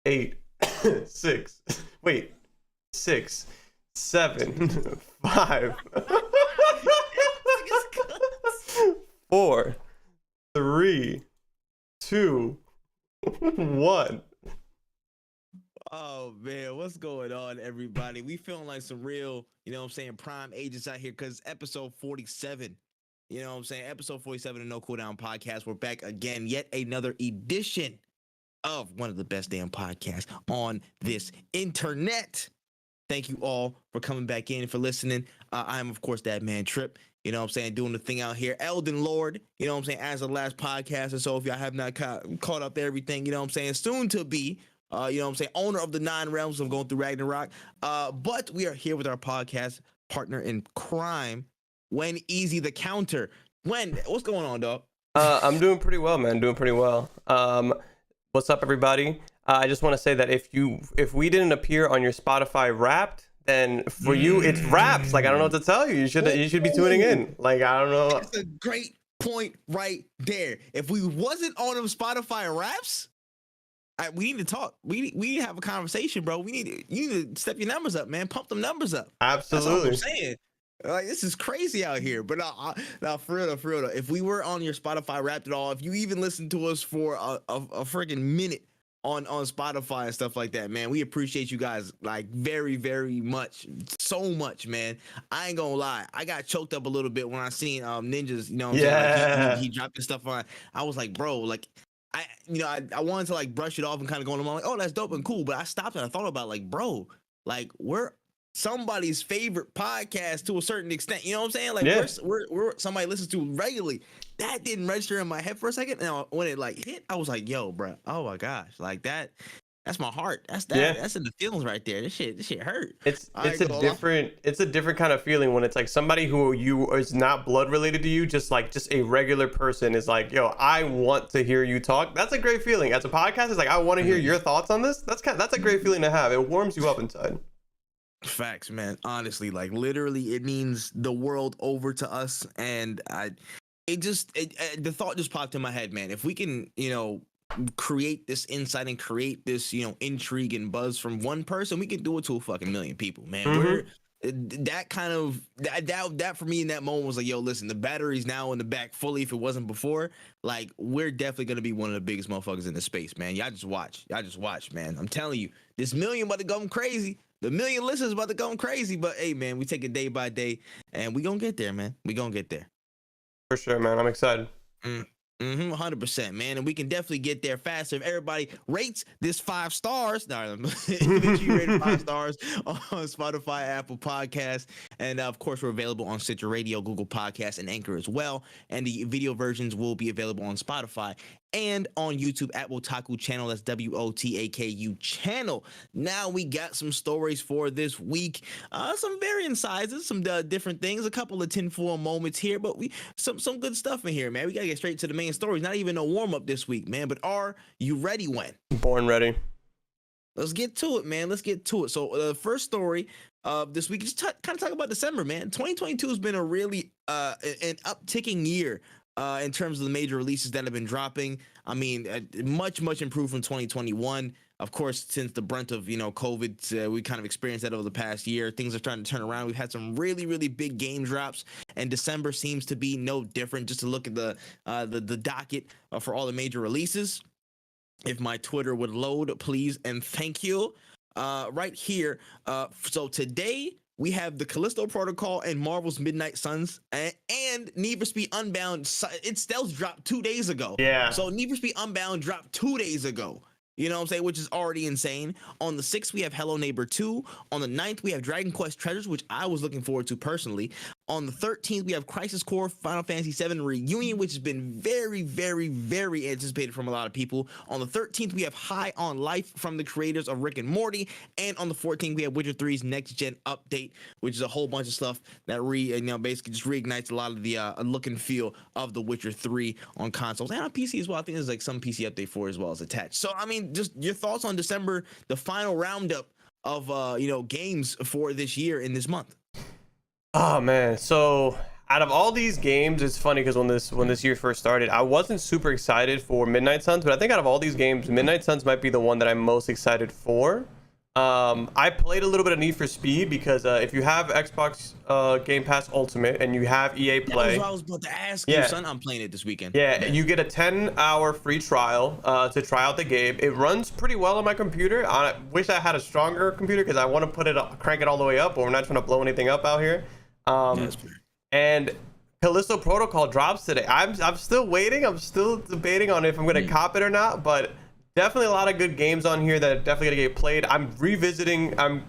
8, 6. Wait, 6, 7, 5, 4, 3, 2, 1. Oh man, what's going on, everybody? We feeling like some real, prime agents out here because episode 47. Episode 47 of No Cooldown Podcast. We're back again, yet another edition of one of the best damn podcasts on this internet. Thank you all for coming back in and for listening. I'm, of course, that man Trip. Doing the thing out here. Elden Lord, as the last podcast. And so if y'all have not caught up to everything, soon to be, owner of the 9 realms of going through Ragnarok. But we are here with our podcast partner in crime, When Easy the Counter. When, what's going on, dog? I'm doing pretty well, man. Doing pretty well. What's up, everybody? I just want to say that if we didn't appear on your Spotify Wrapped, then for you it's Wraps. Like, I don't know what to tell you. You should be tuning in. Like, I don't know. That's a great point right there. If we wasn't on them Spotify Wraps, we need to talk. We need to have a conversation, bro. You need to step your numbers up, man. Pump them numbers up. Absolutely. That's all I'm saying. Like, this is crazy out here. But now for real, though, if we were on your Spotify Wrapped at all, if you even listened to us for a freaking minute on Spotify and stuff like that, man, we appreciate you guys like very, very much. So much, man. I ain't gonna lie. I got choked up a little bit when I seen Ninjas, Yeah. he dropped his stuff on. I was like, bro, like I wanted to like brush it off and kind of go on like, oh, that's dope and cool. But I stopped and I thought about like, bro, like we're somebody's favorite podcast to a certain extent. You know what I'm saying? Like, yeah. we're somebody listens to regularly. That didn't register in my head for a second. Now when it like hit, I was like, yo, bro, oh my gosh, like that's my heart. That's in the feelings right there. This shit hurt. It's a different kind of feeling when it's like somebody who is not blood related to you, just a regular person is like, yo, I want to hear you talk. That's a great feeling. As a podcast, it's like, I want to hear your thoughts on this. That's a great feeling to have. It warms you up inside. Facts, man. Honestly, like literally, it means the world over to us. And the thought just popped in my head, man. If we can, create this insight and create this, intrigue and buzz from one person, we can do it to a fucking million people, man. Mm-hmm. That for me in that moment was like, yo, listen, the battery's now in the back fully. If it wasn't before, like, we're definitely gonna be one of the biggest motherfuckers in the space, man. Y'all just watch, man. I'm telling you, this million about to go crazy. The million listeners about to go crazy. But hey, man, we take it day by day, and we gonna get there, man. We gonna get there. For sure, man. I'm excited. 100%, man, and we can definitely get there faster if everybody rates this 5 stars. No, make sure you rate 5 stars on Spotify, Apple Podcasts, and of course we're available on Stitcher Radio, Google Podcasts, and Anchor as well. And the video versions will be available on Spotify and on YouTube at Wotaku channel. That's WOTAKU channel. Now we got some stories for this week. Some varying sizes, some different things, a couple of tinfoil moments here, but some good stuff in here, man. We gotta get straight to the main stories. Not even a warm up this week, man. But are you ready, Wen? Born ready. Let's get to it, man. Let's get to it. So the first story of this week is kind of talk about December, man. 2022 has been a really an upticking year. In terms of the major releases that have been dropping. I mean, much improved from 2021. Of course, since the brunt of, COVID, we kind of experienced that over the past year. Things are starting to turn around. We've had some really, really big game drops, and December seems to be no different. Just to look at the docket for all the major releases. If my Twitter would load, please, and thank you. Right here. So today, we have the Callisto Protocol and Marvel's Midnight Suns and Need for Speed Unbound. Its stealth dropped 2 days ago. Yeah. So Need for Speed Unbound dropped 2 days ago. You know what I'm saying? Which is already insane. On the 6th, we have Hello Neighbor 2. On the 9th, we have Dragon Quest Treasures, which I was looking forward to personally. On the 13th, we have Crisis Core Final Fantasy VII Reunion, which has been very, very, very anticipated from a lot of people. On the 13th, we have High on Life from the creators of Rick and Morty. And on the 14th, we have Witcher 3's Next Gen Update, which is a whole bunch of stuff that basically just reignites a lot of the look and feel of the Witcher 3 on consoles and on PC as well. I think there's like some PC update for it as well as attached. So, I mean, just your thoughts on December, the final roundup of games for this year in this month. Oh man, so out of all these games, it's funny because when this year first started, I wasn't super excited for Midnight Suns, but I think out of all these games, Midnight Suns might be the one that I'm most excited for. I played a little bit of Need for Speed because if you have Xbox Game Pass Ultimate and you have EA Play, that's what I was about to ask you, son. I'm playing it this weekend. Yeah, you get a 10-hour free trial to try out the game. It runs pretty well on my computer. I wish I had a stronger computer because I want to crank it all the way up, but we're not trying to blow anything up out here. And Callisto Protocol drops today. I'm still waiting. I'm still debating on if I'm going to cop it or not, but definitely a lot of good games on here that are definitely going to get played. I'm revisiting. I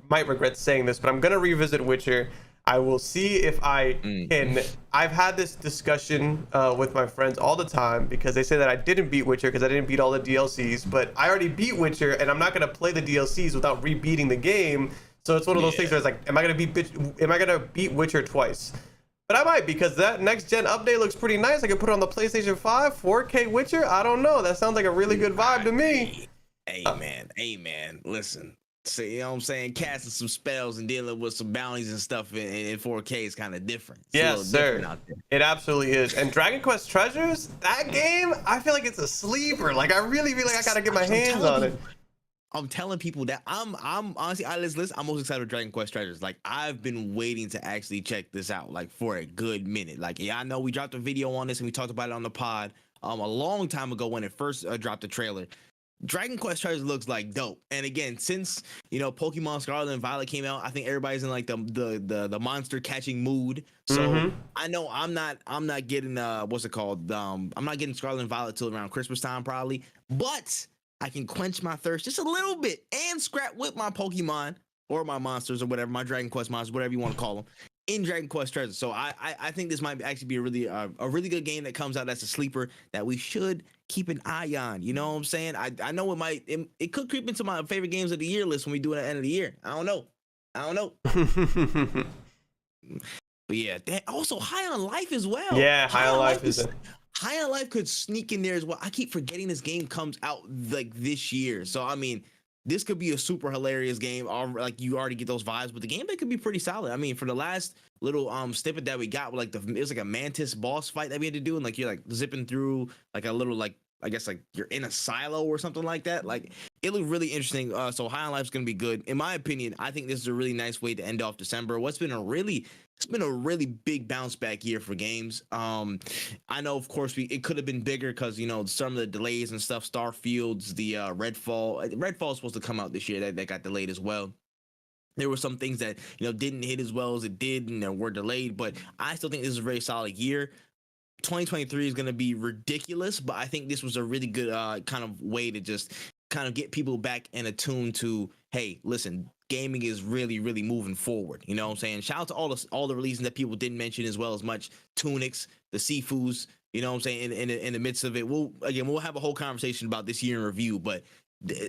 might regret saying this, but I'm going to revisit Witcher. I will see if I can. I've had this discussion with my friends all the time because they say that I didn't beat Witcher because I didn't beat all the DLCs, but I already beat Witcher and I'm not going to play the DLCs without rebeating the game. So it's one of those things where it's like, am I gonna beat Witcher twice? But I might, because that next gen update looks pretty nice. I could put it on the PlayStation 5, 4K Witcher. I don't know. That sounds like a really good vibe to me. Hey man, listen. See, you know what I'm saying? Casting some spells and dealing with some bounties and stuff in 4K is kind of different. Yes, sir. It absolutely is. And Dragon Quest Treasures, that game, I feel like it's a sleeper. Like I really feel like I gotta get my hands on it. I'm telling people that I'm honestly out of this list, I'm most excited with Dragon Quest Treasures. Like I've been waiting to actually check this out like for a good minute. Like I know we dropped a video on this and we talked about it on the pod a long time ago when it first dropped the trailer. Dragon Quest Treasures looks like dope. And again, since Pokemon Scarlet and Violet came out, I think everybody's in like the monster catching mood. So I know I'm not getting what's it called? I'm not getting Scarlet and Violet till around Christmas time probably, but I can quench my thirst just a little bit and scrap with my Pokemon or my monsters or whatever, my Dragon Quest monsters, whatever you want to call them, in Dragon Quest Treasures. So I think this might actually be a really good game that comes out that's a sleeper that we should keep an eye on. You know what I'm saying? I know it could creep into my favorite games of the year list when we do it at the end of the year. I don't know. But yeah, also High on Life as well. Yeah, High on Life is High on Life could sneak in there as well. I keep forgetting this game comes out like this year. So, I mean, this could be a super hilarious game. Like you already get those vibes, but the gameplay could be pretty solid. I mean, for the last little snippet that we got, like it was like a mantis boss fight that we had to do. And like, you're like zipping through like a little, like, I guess like you're in a silo or something like that. Like it looked really interesting. So High on Life is going to be good. In my opinion, I think this is a really nice way to end off December. It's been a really big bounce back year for games. I know, of course, it could have been bigger because some of the delays and stuff. Starfield's the Redfall is supposed to come out this year. That got delayed as well. There were some things that didn't hit as well as it did and were delayed. But I still think this is a very solid year. 2023 is going to be ridiculous, but I think this was a really good kind of way to just kind of get people back in attune to, hey, listen, gaming is really, really moving forward. You know what I'm saying? Shout out to all the releases that people didn't mention as well as much. Tunics, the Sifus, you know what I'm saying? In the midst of it, we'll have a whole conversation about this year in review, but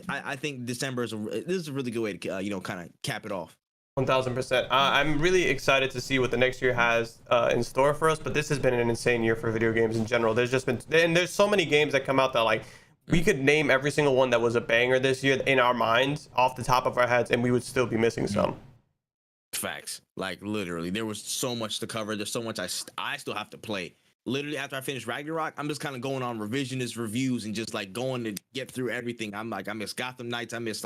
I think December this is a really good way to kind of cap it off. 1000%. I'm really excited to see what the next year has in store for us, but this has been an insane year for video games in general. There's so many games that come out that like we could name every single one that was a banger this year in our minds off the top of our heads, and we would still be missing some. Facts. Like literally, there was so much to cover. There's so much I still have to play. Literally, after I finish Ragnarok, I'm just kind of going on revisionist reviews and just like going to get through everything. I'm like, I miss Gotham Knights. I miss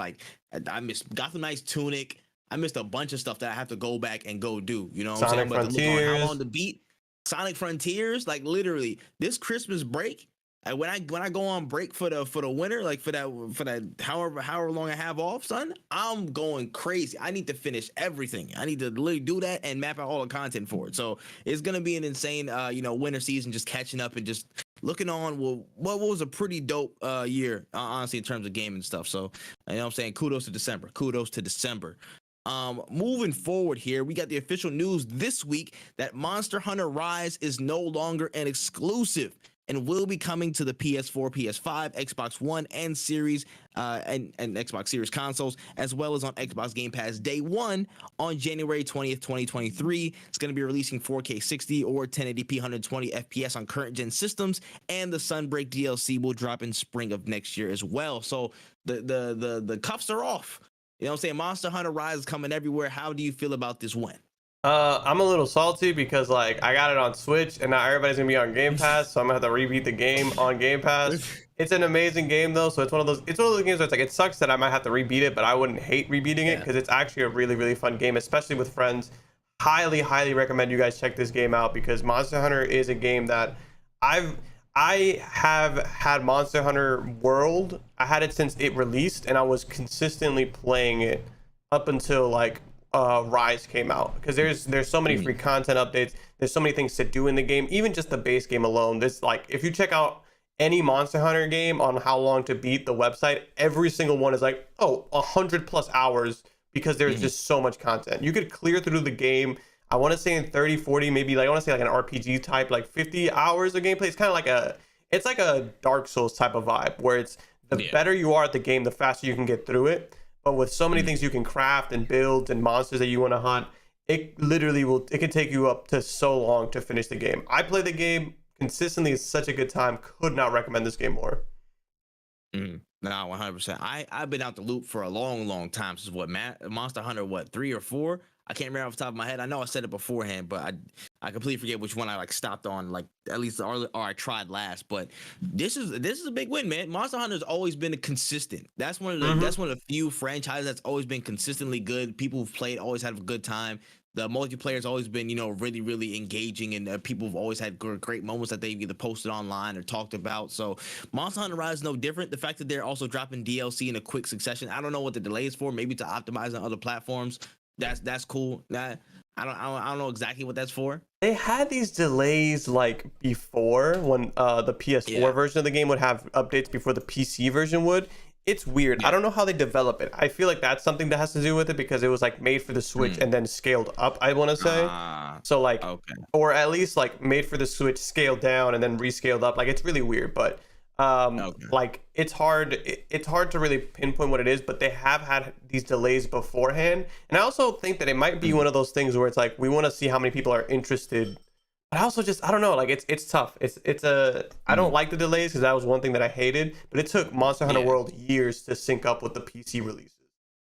Gotham Knights Tunic. I missed a bunch of stuff that I have to go back and go do. You know what Sonic I'm saying? But Frontiers. to look on how long to beat Sonic Frontiers, like literally this Christmas break. And when I go on break for the winter, like for that however long I have off, son, I'm going crazy. I need to finish everything. I need to literally do that and map out all the content for it. So it's gonna be an insane winter season, just catching up and just looking on what was a pretty dope year, honestly, in terms of gaming stuff. So you know what I'm saying, kudos to December. Moving forward here, we got the official news this week that Monster Hunter Rise is no longer an exclusive and will be coming to the PS4, PS5, Xbox One, and Series and Xbox Series consoles, as well as on Xbox Game Pass day one on January 20th, 2023. It's going to be releasing 4K 60 or 1080p 120 FPS on current gen systems, and the Sunbreak DLC will drop in spring of next year as well. So the cuffs are off. You know what I'm saying? Monster Hunter Rise is coming everywhere. How do you feel about this win? I'm a little salty because like I got it on Switch and now everybody's gonna be on Game Pass, so I'm gonna have to rebeat the game on Game Pass. It's an amazing game though, so it's one of those games where it's like it sucks that I might have to rebeat it, but I wouldn't hate rebeating it Yeah. because it's actually a really really fun game, especially with friends. Highly recommend you guys check this game out because Monster Hunter is a game that I've I have had Monster Hunter World. I had it since it released, and I was consistently playing it up until like Rise came out because there's so many free content updates. There's so many things to do in the game. Even just the base game alone. This like if you check out any Monster Hunter game on how long to beat the website, every single one is like 100+ hours because there's just so much content. You could clear through the game. I want to say in 30, 40, maybe like I want to say like an RPG type, like 50 hours of gameplay. It's kind of like it's like a Dark Souls type of vibe where it's the better you are at the game, the faster you can get through it. But with so many things you can craft and build and monsters that you want to hunt, it literally it can take you up to so long to finish the game. I play the game consistently. It's such a good time. Could not recommend this game more. No, 100%. I've been out the loop for a long time since Monster Hunter 3 or 4. I can't remember off the top of my head. I know I said it beforehand, but I completely forget which one I like stopped on, like at least or I tried last. But this is a big win, man. Monster Hunter's always been a consistent. That's one of the few franchises that's always been consistently good. People who've played always had a good time. The multiplayer's always been, really engaging, and people have always had great moments that they've either posted online or talked about. So Monster Hunter Rise is no different. The fact that they're also dropping DLC in a quick succession, I don't know what the delay is for. Maybe to optimize on other platforms. That's cool. I don't know exactly what that's for. They had these delays like before when the PS4 version of the game would have updates before the PC version would. It's weird. I don't know how they develop it. I feel like that's something that has to do with it because it was like made for the Switch and then scaled up, I want to say. So like, or at least like made for the Switch, scaled down and then rescaled up. Like it's really weird, but like it's hard to really pinpoint what it is, but they have had these delays beforehand. And I also think that it might be one of those things where it's like we want to see how many people are interested. But I also I don't know, like it's tough. I don't like the delays because that was one thing that I hated, but it took Monster Hunter World years to sync up with the PC releases.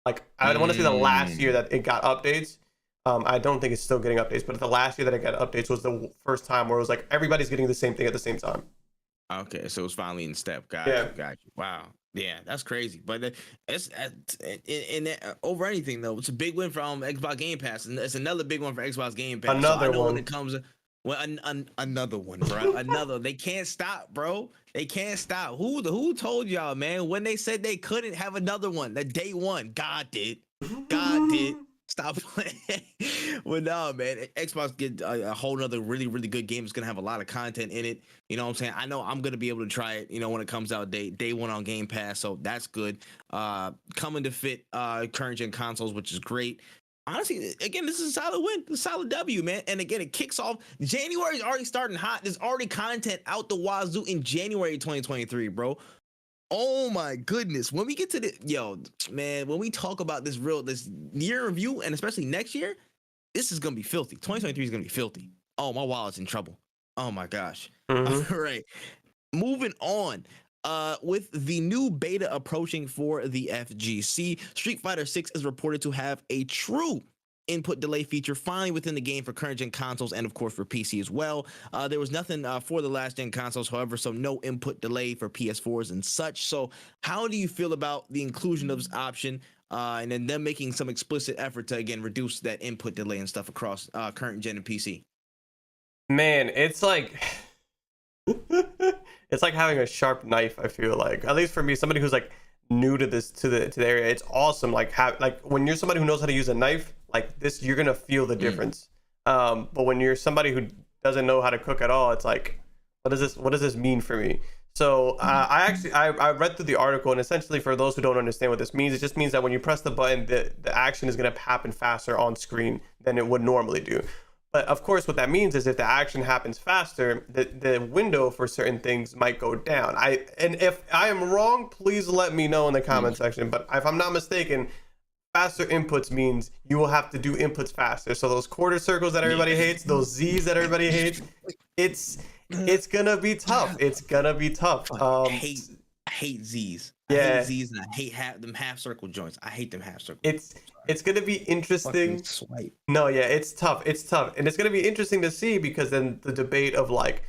Like I want to say the last year that it got updates. I don't think it's still getting updates, but the last year that it got updates was the first time where it was like everybody's getting the same thing at the same time. Okay, so it's finally in step. Got you. Wow. Yeah, that's crazy. But it's over anything though. It's a big win for Xbox Game Pass, and it's another big one for Xbox Game Pass. Another one. When it comes. Well, another one, bro. Another. They can't stop, bro. They can't stop. Who told y'all, man? When they said they couldn't have another one, that day one, God did. God did. Stop playing. Well, no, man. Xbox get a whole nother really good game. It's gonna have a lot of content in it. You know what I'm saying? I know I'm gonna be able to try it. When it comes out day one on Game Pass. So that's good. Coming to fit current gen consoles, which is great. Honestly, again, this is a solid win, a solid W, man. And again, it kicks off. January is already starting hot. There's already content out the wazoo in January 2023, bro. Oh my goodness. When we get to when we talk about this year review, and especially next year, this is gonna be filthy. 2023 is gonna be filthy. Oh, my wallet's in trouble. Oh my gosh. All right. Moving on. With the new beta approaching for the FGC, Street Fighter 6 is reported to have a true input delay feature finally within the game for current gen consoles and of course for PC as well. There was nothing for the last gen consoles, however, so no input delay for PS4s and such. So how do you feel about the inclusion of this option and then them making some explicit effort to again reduce that input delay and stuff across current gen and PC? Man, it's like it's like having a sharp knife. I feel like, at least for me, somebody who's like new to the area, it's awesome. Like when you're somebody who knows how to use a knife like this, you're gonna feel the difference. But when you're somebody who doesn't know how to cook at all, it's like, what does this mean for me? So I read through the article, and essentially for those who don't understand what this means, it just means that when you press the button, the action is gonna happen faster on screen than it would normally do. But of course, what that means is if the action happens faster, the window for certain things might go down. And if I am wrong, please let me know in the comment section. But if I'm not mistaken, faster inputs means you will have to do inputs faster. So those quarter circles that everybody hates, those Z's that everybody hates, it's gonna be tough. It's gonna be tough. I hate Z's. I hate Yeah, Z's, and I hate them half circle joints. I hate them half circle. it's gonna be Fucking interesting. swipe. No, yeah, it's tough. It's tough, and it's gonna be interesting to see because then the debate of like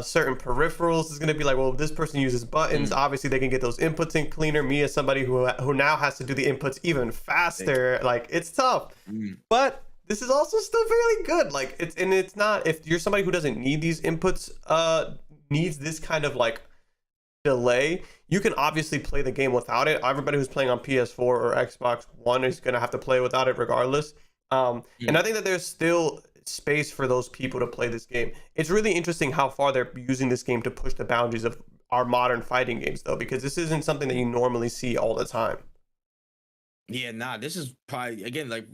certain peripherals is gonna be like, well, if this person uses buttons, obviously they can get those inputs in cleaner. Me as somebody who now has to do the inputs even faster, like it's tough. But this is also still fairly good. Like it's not, if you're somebody who doesn't need these inputs, needs this kind of like delay, you can obviously play the game without it. Everybody who's playing on PS4 or Xbox One is gonna have to play without it regardless. And I think that there's still space for those people to play this game. It's really interesting how far they're using this game to push the boundaries of our modern fighting games, though, because this isn't something that you normally see all the time. Yeah, nah, this is probably, again, like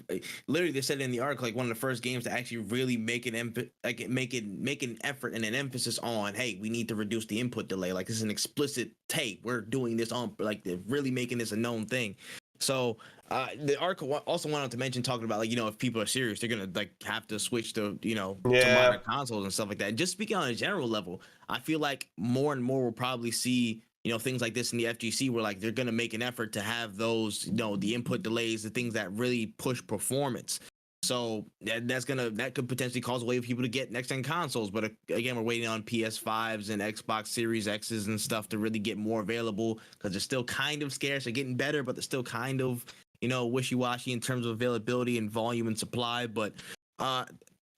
literally they said in the article, like one of the first games to actually really make an effort and an emphasis on, hey, we need to reduce the input delay. Like this is an explicit tape. We're doing this on, like they're really making this a known thing. So the article also went on to mention, talking about, like, you know, if people are serious, they're gonna like have to switch to, you know, to modern consoles and stuff like that. And just speaking on a general level, I feel like more and more we'll probably see, you know, things like this in the FGC, where like they're going to make an effort to have those, you know, the input delays, the things that really push performance. So that could potentially cause a way for people to get next gen consoles. But again, we're waiting on PS5s and Xbox Series X's and stuff to really get more available, because they're still kind of scarce. They're getting better, but they're still kind of, you know, wishy-washy in terms of availability and volume and supply. But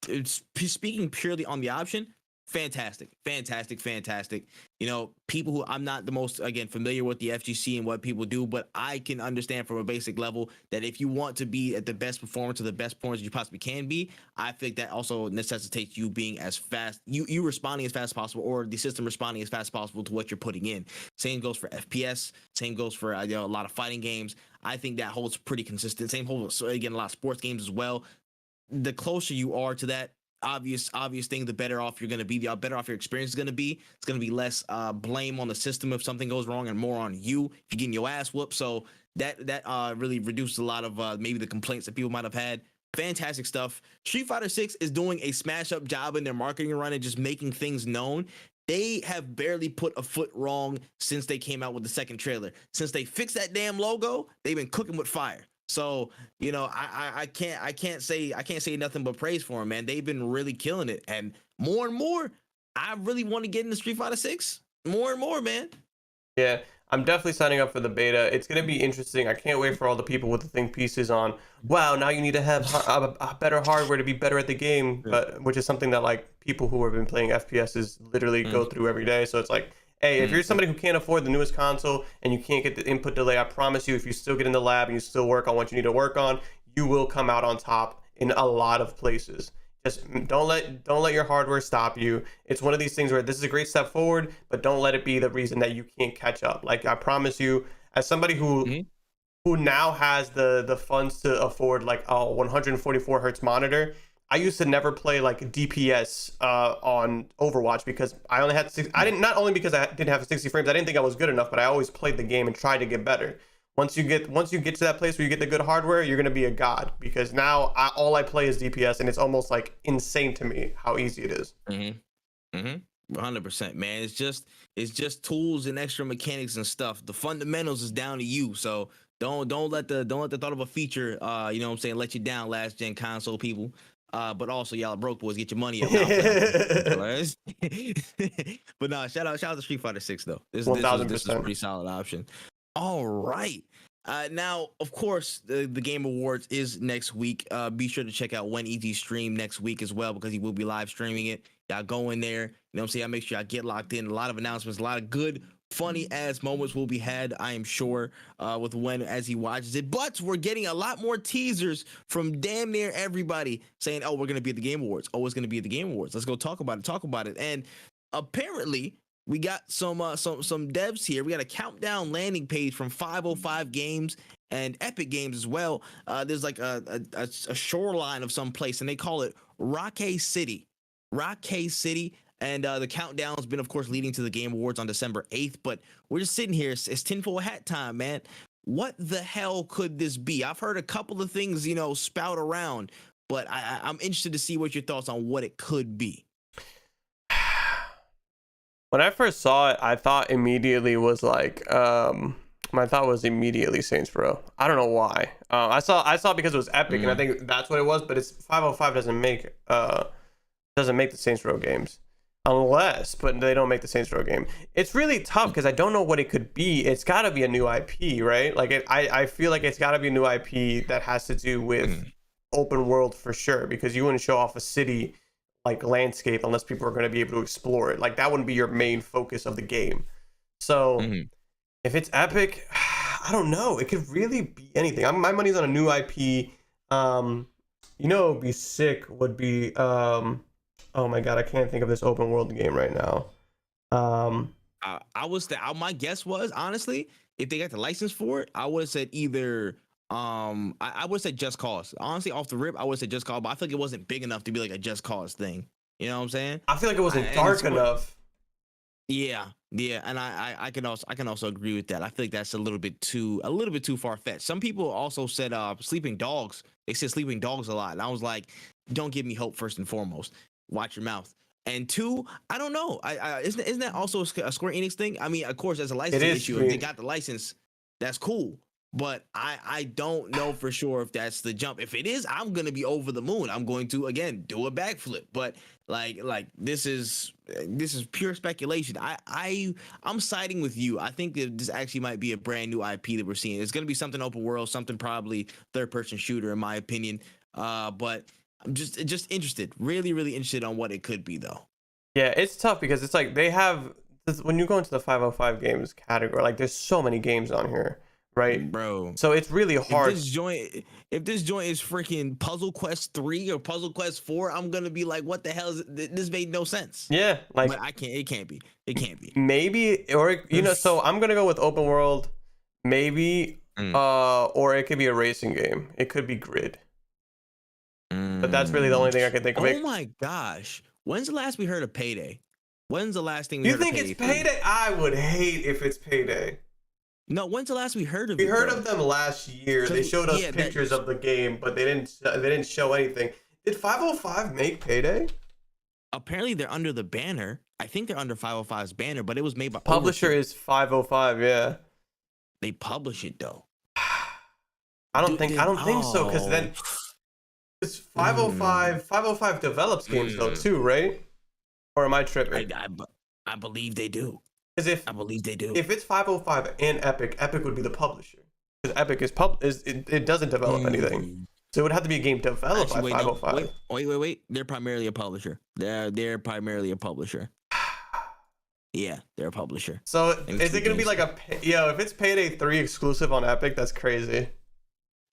it's speaking purely on the option, fantastic. You know, people who, I'm not the most, again, familiar with the FGC and what people do, but I can understand from a basic level that if you want to be at the best performance or the best performance you possibly can be, I think that also necessitates you being as fast, you responding as fast as possible, or the system responding as fast as possible to what you're putting in. Same goes for FPS, same goes for you know, a lot of fighting games. I think that holds pretty consistent. Same holds, so again, a lot of sports games as well. The closer you are to that obvious thing, the better off you're going to be, the better off your experience is going to be. It's going to be less blame on the system if something goes wrong, and more on you if you're getting your ass whooped. So that really reduces a lot of maybe the complaints that people might have had. Fantastic stuff. Street Fighter 6 is doing a smash up job in their marketing run and just making things known. They have barely put a foot wrong since they came out with the second trailer. Since they fixed that damn logo, they've been cooking with fire. So, you know, I can't say nothing but praise for them, man. They've been really killing it, and more, I really want to get into Street Fighter 6. More and more, man. Yeah, I'm definitely signing up for the beta. It's going to be interesting. I can't wait for all the people with the think pieces on, wow, now you need to have a better hardware to be better at the game, but which is something that like people who have been playing FPSs literally go through every day. So it's like, hey, if you're somebody who can't afford the newest console and you can't get the input delay, I promise you, if you still get in the lab and you still work on what you need to work on, you will come out on top in a lot of places. Just don't let your hardware stop you. It's one of these things where this is a great step forward, but don't let it be the reason that you can't catch up. Like, I promise you, as somebody who now has the funds to afford like a 144 hertz monitor, I used to never play like DPS on Overwatch because I only had not only because I didn't have 60 frames, I didn't think I was good enough, but I always played the game and tried to get better. Once you get to that place where you get the good hardware, you're gonna be a god, because now all I play is DPS, and it's almost like insane to me how easy it is. 100%, man. It's just tools and extra mechanics and stuff. The fundamentals is down to you. So don't let the thought of a feature, you know what I'm saying, let you down, last gen console people. But also, y'all broke boys, get your money up. But no, shout out to Street Fighter 6 though. This is a pretty solid option. All right. Now, of course, the Game Awards is next week. Be sure to check out When ET stream next week as well, because he will be live streaming it. Y'all go in there. You know what I'm saying? I make sure y'all get locked in. A lot of announcements, a lot of good, funny ass moments will be had, I am sure, with When as he watches it. But we're getting a lot more teasers from damn near everybody saying, oh, we're going to be at the Game Awards. Oh, it's going to be at the Game Awards. Let's go talk about it. And apparently, we got some devs here. We got a countdown landing page from 505 Games and Epic Games as well. There's like a shoreline of some place, and they call it Rockay City. And the countdown's been, of course, leading to the Game Awards on December 8th. But we're just sitting here. It's tinfoil hat time, man. What the hell could this be? I've heard a couple of things, you know, spout around, but I'm interested to see what your thoughts on what it could be. When I first saw it, I thought immediately was like My thought was immediately Saints Row. I don't know why. I saw because it was Epic, and I think that's what it was. But it's 505 doesn't make the Saints Row games, but they don't make the Saints Row game. It's really tough because I don't know what it could be. It's got to be a new IP, right? Like I feel like it's got to be a new IP that has to do with open world for sure, because you wouldn't show off a city like landscape unless people are going to be able to explore it. Like that wouldn't be your main focus of the game. So if it's Epic, I don't know. It could really be anything. My money's on a new IP. You know, what would be sick would be oh my god, I can't think of this open world game right now. My guess was, honestly, if they got the license for it, I would have said either I would have said Just Cause. Honestly, off the rip, I would have said Just Cause, but I feel like it wasn't big enough to be like a Just Cause thing. You know what I'm saying? I feel like it wasn't dark enough. Yeah, and I can also agree with that. I feel like that's a little bit too far fetched. Some people also said Sleeping Dogs. They said Sleeping Dogs a lot, and I was like, don't give me hope. First and foremost, watch your mouth. And two, I don't know. Isn't that also a Square Enix thing? I mean, of course, as a license issue, if they got the license, that's cool. But I don't know for sure if that's the jump. If it is, I'm gonna be over the moon. I'm going to again do a backflip. But like this is pure speculation. I'm siding with you. I think that this actually might be a brand new IP that we're seeing. It's gonna be something open world, something probably third person shooter in my opinion. But I'm just interested, really interested on what it could be though. Yeah, it's tough because it's like they have when you go into the 505 games category, like there's so many games on here. Right, bro. So it's really hard. If this joint is freaking Puzzle Quest 3 or Puzzle Quest 4, I'm gonna be like, what the hell is this? Made no sense. Yeah, like but it can't be. Maybe, or so I'm gonna go with open world, maybe, or it could be a racing game. It could be Grid. But that's really the only thing I can think of. Oh my gosh, when's the last we heard of Payday? When's the last thing we heard of Payday? You think it's Payday? I would hate if it's Payday. No, when's the last we heard of it? We heard of them last year. They showed us pictures of the game, but they didn't show anything. Did 505 make Payday? Apparently they're under the banner. I think they're under 505's banner, but it was made by publisher is 505, yeah. They publish it though. I don't think so, because then it's 505 develops games though too, right? Or am I tripping? I believe they do. I believe they do. If it's 505 and Epic would be the publisher. Because Epic it doesn't develop anything. So it would have to be a game developed by 505. No, wait. They're primarily a publisher. They're primarily a publisher. Yeah, they're a publisher. So is it going to be like if it's Payday 3 exclusive on Epic, that's crazy.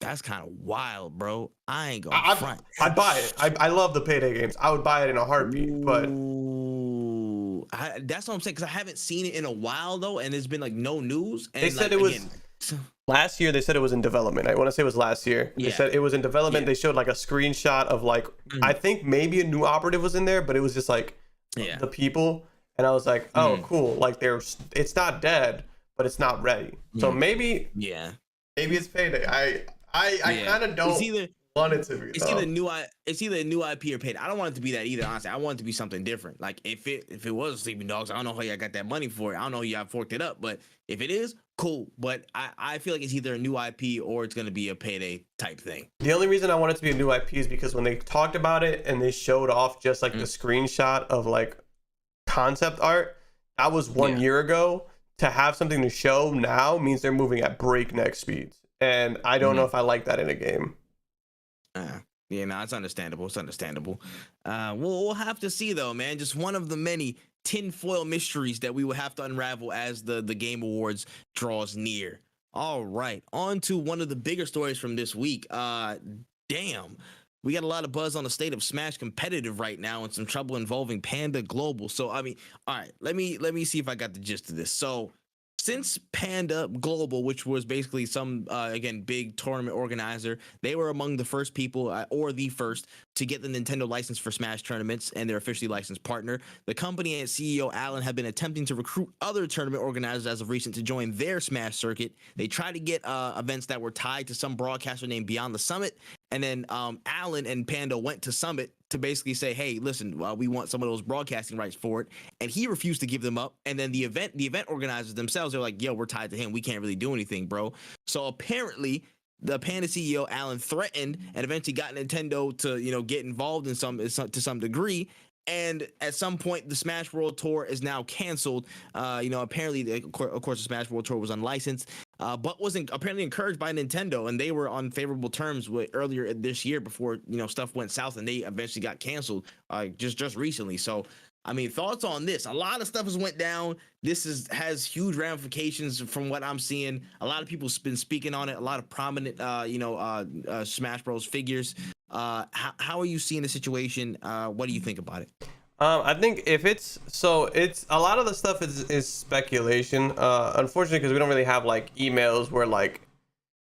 That's kind of wild, bro. I ain't gonna front. I'd buy it. I love the Payday games. I would buy it in a heartbeat, but that's what I'm saying, because I haven't seen it in a while though, and there's been like no news. And they said it was last year. They said it was in development. I want to say it was last year. They said it was in development. They showed like a screenshot of like I think maybe a new operative was in there, but it was just like the people, and I was like, oh cool, like it's not dead, but it's not ready. So maybe it's Payday. I kind of don't want it to be. It's either a new IP or Payday. I don't want it to be that either. Honestly, I want it to be something different. Like if it was Sleeping Dogs, I don't know how y'all got that money for it. I don't know how y'all forked it up, but if it is, cool. But I feel like it's either a new IP or it's gonna be a Payday type thing. The only reason I want it to be a new IP is because when they talked about it and they showed off just like the screenshot of like concept art, that was 1 year ago. To have something to show now means they're moving at breakneck speeds, and I don't know if I like that in a game. It's understandable. We'll have to see though, man. Just one of the many tinfoil mysteries that we will have to unravel as the Game Awards draws near. All right, on to one of the bigger stories from this week. Damn, we got a lot of buzz on the state of Smash competitive right now, and some trouble involving PandaGlobal. So I mean, all right, let me see if I got the gist of this. So since PandaGlobal, which was basically some big tournament organizer, they were among the first people or the first to get the Nintendo license for Smash tournaments, and their officially licensed partner. The company and CEO Alan have been attempting to recruit other tournament organizers as of recent to join their Smash circuit. They tried to get events that were tied to some broadcaster named Beyond the Summit, and then Alan and Panda went to Summit to basically say, hey, listen, we want some of those broadcasting rights for it, and he refused to give them up. And then the event organizers themselves, they're like, yo, we're tied to him, we can't really do anything, bro. So apparently the Panda CEO Alan threatened and eventually got Nintendo to get involved in to some degree. And at some point, the Smash World Tour is now canceled. Apparently, of course, the Smash World Tour was unlicensed, but wasn't apparently encouraged by Nintendo, and they were on favorable terms earlier this year before stuff went south, and they eventually got canceled just recently. So, I mean, thoughts on this? A lot of stuff has went down. This has huge ramifications from what I'm seeing. A lot of people have been speaking on it. A lot of prominent, Smash Bros. Figures. How are you seeing the situation? What do you think about it? I think it's a lot of the stuff is speculation. Unfortunately, because we don't really have like emails where like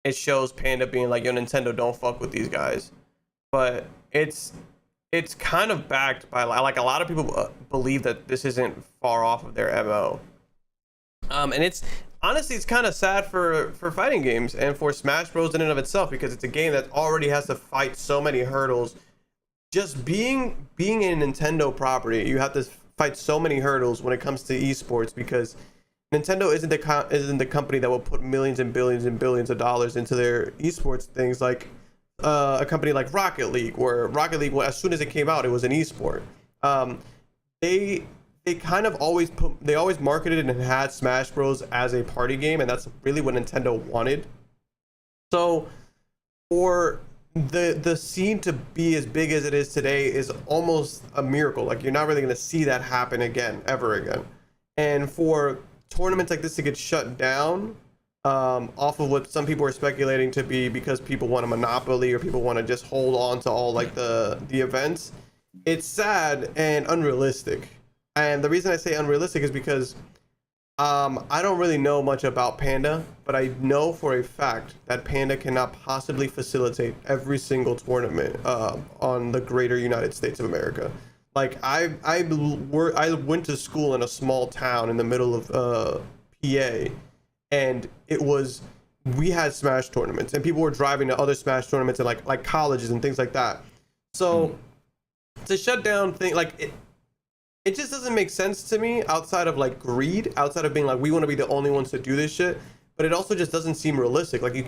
it shows Panda being like, yo, Nintendo, don't fuck with these guys. But it's kind of backed by like a lot of people believe that this isn't far off of their MO. And it's honestly, it's kind of sad for fighting games and for Smash Bros. In and of itself, because it's a game that already has to fight so many hurdles. Just being a Nintendo property, you have to fight so many hurdles when it comes to esports, because Nintendo isn't the company that will put millions and billions and billions of dollars into their esports things like a company like Rocket League, where Rocket League, as soon as it came out, it was an esport. They kind of always marketed and had Smash Bros as a party game, and that's really what Nintendo wanted. So for the scene to be as big as it is today is almost a miracle. Like, you're not really going to see that happen ever again. And for tournaments like this to get shut down, off of what some people are speculating to be because people want a monopoly or people want to just hold on to all like the events, it's sad and unrealistic. And the reason I say unrealistic is because I don't really know much about Panda, but I know for a fact that Panda cannot possibly facilitate every single tournament on the greater United States of America. Like, I went to school in a small town in the middle of PA, and we had Smash tournaments, and people were driving to other Smash tournaments and like colleges and things like that. So to shut down thing like it just doesn't make sense to me, outside of like greed, outside of being like, we want to be the only ones to do this shit. But it also just doesn't seem realistic. Like, do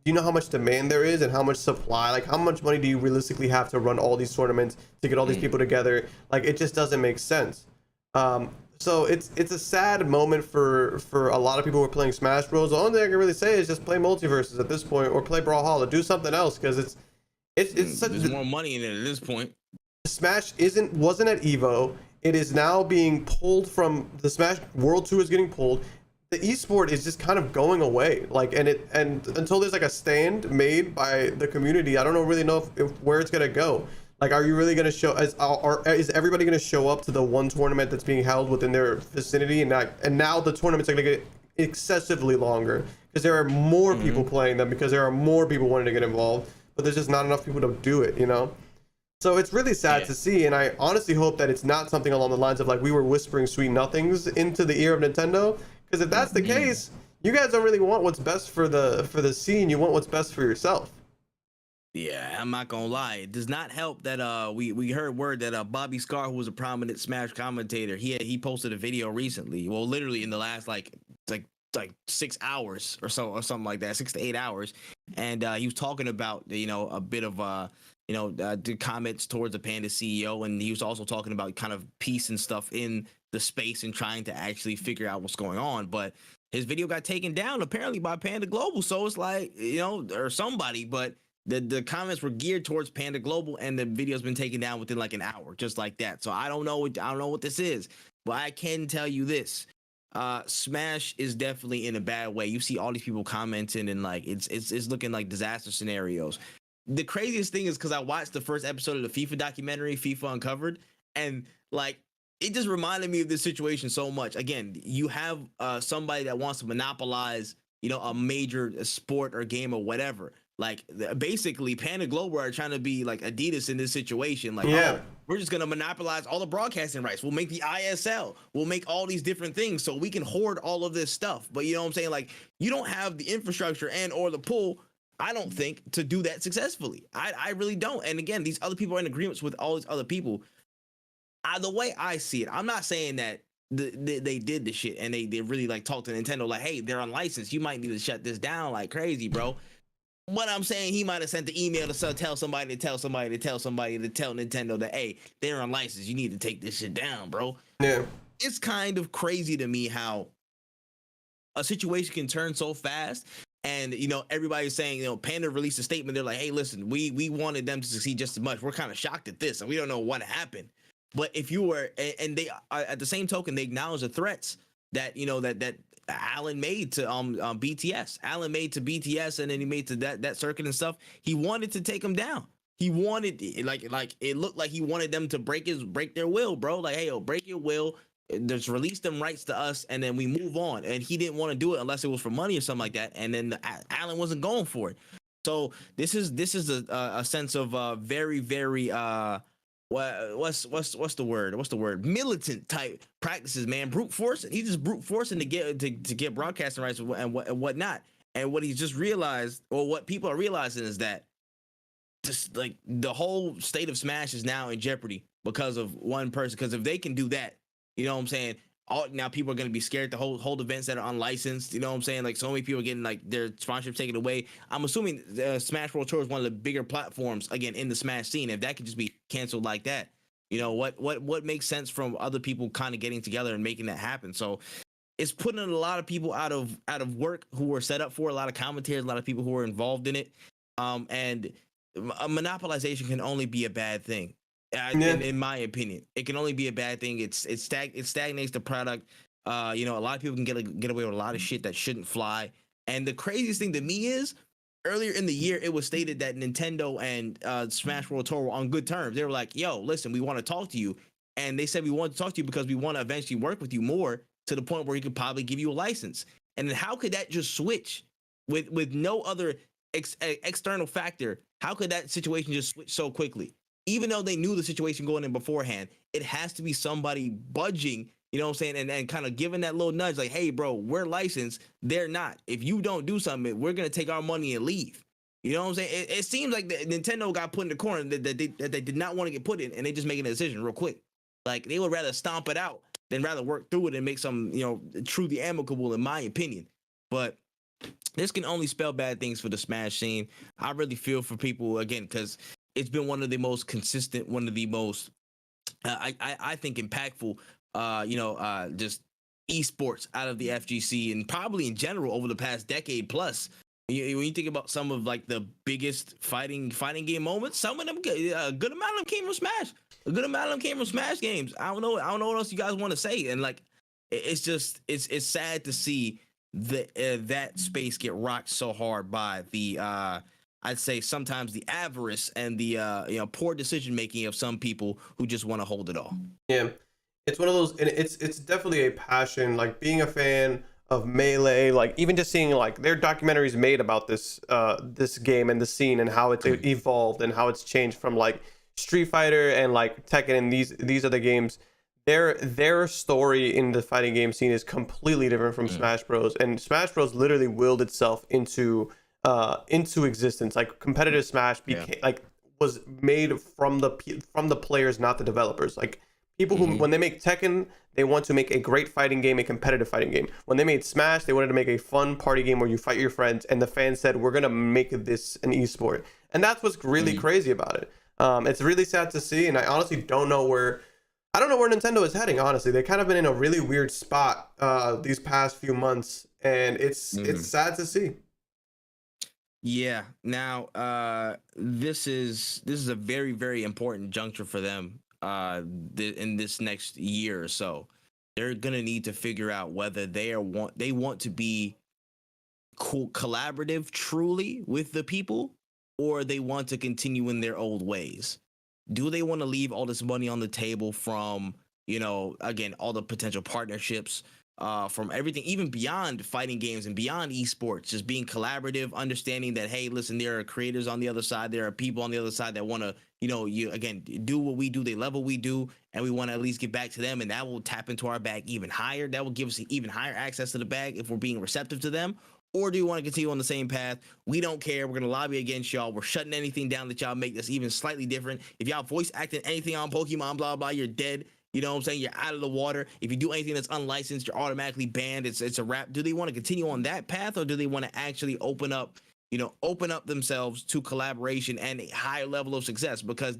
you know how much demand there is and how much supply? Like, how much money do you realistically have to run all these tournaments, to get all these people together? Like, it just doesn't make sense. So it's a sad moment for a lot of people who are playing Smash Bros. The only thing I can really say is just play Multiverses at this point, or play Brawlhalla, do something else, because it's such, there's more money in it at this point. Smash wasn't at Evo. It is now being pulled from the Smash World Tour is getting pulled. The esport is just kind of going away. Like, and until there's like a stand made by the community, I don't really know where it's gonna go. Like, are you really gonna is everybody gonna show up to the one tournament that's being held within their vicinity? And now the tournaments are gonna get excessively longer because there are more people playing them, because there are more people wanting to get involved, but there's just not enough people to do it, So it's really sad to see, and I honestly hope that it's not something along the lines of like we were whispering sweet nothings into the ear of Nintendo, because if that's the case, you guys don't really want what's best for the scene. You want what's best for yourself. Yeah, I'm not gonna lie. It does not help that we heard word that Bobby Scar, who was a prominent Smash commentator, he posted a video recently. Well, literally in the last like 6 hours or so, or something like that, 6 to 8 hours, and he was talking about a bit of the comments towards the Panda CEO, and he was also talking about kind of peace and stuff in the space and trying to actually figure out what's going on. But his video got taken down apparently by PandaGlobal, so it's like or somebody, but the comments were geared towards PandaGlobal, and the video's been taken down within like an hour, just like that. So I don't know what this is, but I can tell you this: Smash is definitely in a bad way. You see all these people commenting, and like it's looking like disaster scenarios. The craziest thing is because I watched the first episode of the FIFA documentary, FIFA Uncovered, and like it just reminded me of this situation so much. Again, you have somebody that wants to monopolize, a major sport or game or whatever. Like, basically, PandaGlobal are trying to be like Adidas in this situation. Like, we're just gonna monopolize all the broadcasting rights. We'll make the ISL. We'll make all these different things so we can hoard all of this stuff. But you know what I'm saying? Like, you don't have the infrastructure and or the pull I don't think, to do that successfully. I really don't. And again, these other people are in agreements with all these other people. The way I see it, I'm not saying that they did the shit and they really like talked to Nintendo like, hey, they're unlicensed. You might need to shut this down like crazy, bro. What I'm saying, he might have sent the email to tell somebody to tell Nintendo that, hey, they're unlicensed. You need to take this shit down, bro. Yeah. It's kind of crazy to me how a situation can turn so fast. And, you know, everybody's saying, you know, Panda released a statement. They're like, hey, listen, we wanted them to succeed just as much. We're kind of shocked at this and we don't know what happened. But if you were, and they at the same token, they acknowledge the threats that, you know, that Alan made to BTS. Alan made to BTS, and then he made to that circuit and stuff. He wanted to take them down. He wanted like it looked like he wanted them to break their will, bro. Like, hey, yo, break your will. Just release them rights to us, and then we move on. And he didn't want to do it unless it was for money or something like that. And then Alan wasn't going for it. So this is a sense of very what's the word militant type practices, man. Brute forcing. He's just brute forcing to get broadcasting rights and whatnot. And what he's just realized, or what people are realizing, is that just like the whole state of Smash is now in jeopardy because of one person. Because if they can do that, you know what I'm saying, now people are going to be scared to hold events that are unlicensed. You know what I'm saying? Like, so many people are getting like their sponsorship taken away. I'm assuming Smash World Tour is one of the bigger platforms again in the Smash scene. If that could just be canceled like that, you know, what makes sense from other people kind of getting together and making that happen. So it's putting a lot of people out of work who were set up for, a lot of commentators, a lot of people who are involved in it. And a monopolization can only be a bad thing. In my opinion, it can only be a bad thing. It stagnates the product. You know, a lot of people can get away with a lot of shit that shouldn't fly. And the craziest thing to me is, earlier in the year, it was stated that Nintendo and Smash World Tour were on good terms. They were like, yo, listen, we want to talk to you. And they said, we want to talk to you because we want to eventually work with you more, to the point where we could probably give you a license. And then how could that just switch with no other external factor? How could that situation just switch so quickly? Even though they knew the situation going in beforehand, it has to be somebody budging, you know what I'm saying, and kind of giving that little nudge like, hey, bro, we're licensed. They're not. If you don't do something, we're going to take our money and leave. You know what I'm saying? It seems like Nintendo got put in the corner that they did not want to get put in, and they just making a decision real quick. Like, they would rather stomp it out than rather work through it and make some, you know, truly amicable, in my opinion. But this can only spell bad things for the Smash scene. I really feel for people, again, because it's been one of the most consistent, one of the most, I think, impactful, just esports out of the FGC, and probably in general over the past decade plus. When you think about some of like the biggest fighting game moments, some of them, a good amount of them came from Smash. A good amount of them came from Smash games. I don't know what else you guys want to say. And like, it's just it's sad to see that space get rocked so hard by the I'd say sometimes the avarice and the poor decision making of some people who just want to hold it all. Yeah, it's one of those, and it's definitely a passion. Like, being a fan of Melee, like even just seeing like their documentaries made about this game and the scene and how it's evolved and how it's changed from like Street Fighter and like Tekken and these other games. Their story in the fighting game scene is completely different from Smash Bros. And Smash Bros. Literally willed itself into existence. Like, competitive Smash was made from the players, not the developers. Like, people who, when they make Tekken, they want to make a great fighting game, a competitive fighting game. When they made Smash, they wanted to make a fun party game where you fight your friends, and the fans said, we're gonna make this an esport. And that's what's really crazy about it. It's really sad to see, and I honestly don't know where Nintendo is heading. Honestly, they kind of been in a really weird spot these past few months, and it's sad to see. Yeah. Now, this is a very, very important juncture for them in this next year or so. They're gonna need to figure out whether they want to be collaborative truly with the people, or they want to continue in their old ways. Do they want to leave all this money on the table from, again, all the potential partnerships, from everything, even beyond fighting games and beyond esports, just being collaborative, understanding that, hey, listen, there are creators on the other side, there are people on the other side that want to, again, do what we do, they love what we do, and we want to at least get back to them, and that will tap into our bag even higher. That will give us even higher access to the bag if we're being receptive to them. Or do you want to continue on the same path? We don't care. We're going to lobby against y'all. We're shutting anything down that y'all make that's even slightly different. If y'all voice acting anything on Pokemon, blah, blah, you're dead. You know what I'm saying? You're out of the water. If you do anything that's unlicensed, you're automatically banned. It's a wrap. Do they want to continue on that path, or do they want to actually open up themselves to collaboration and a higher level of success? Because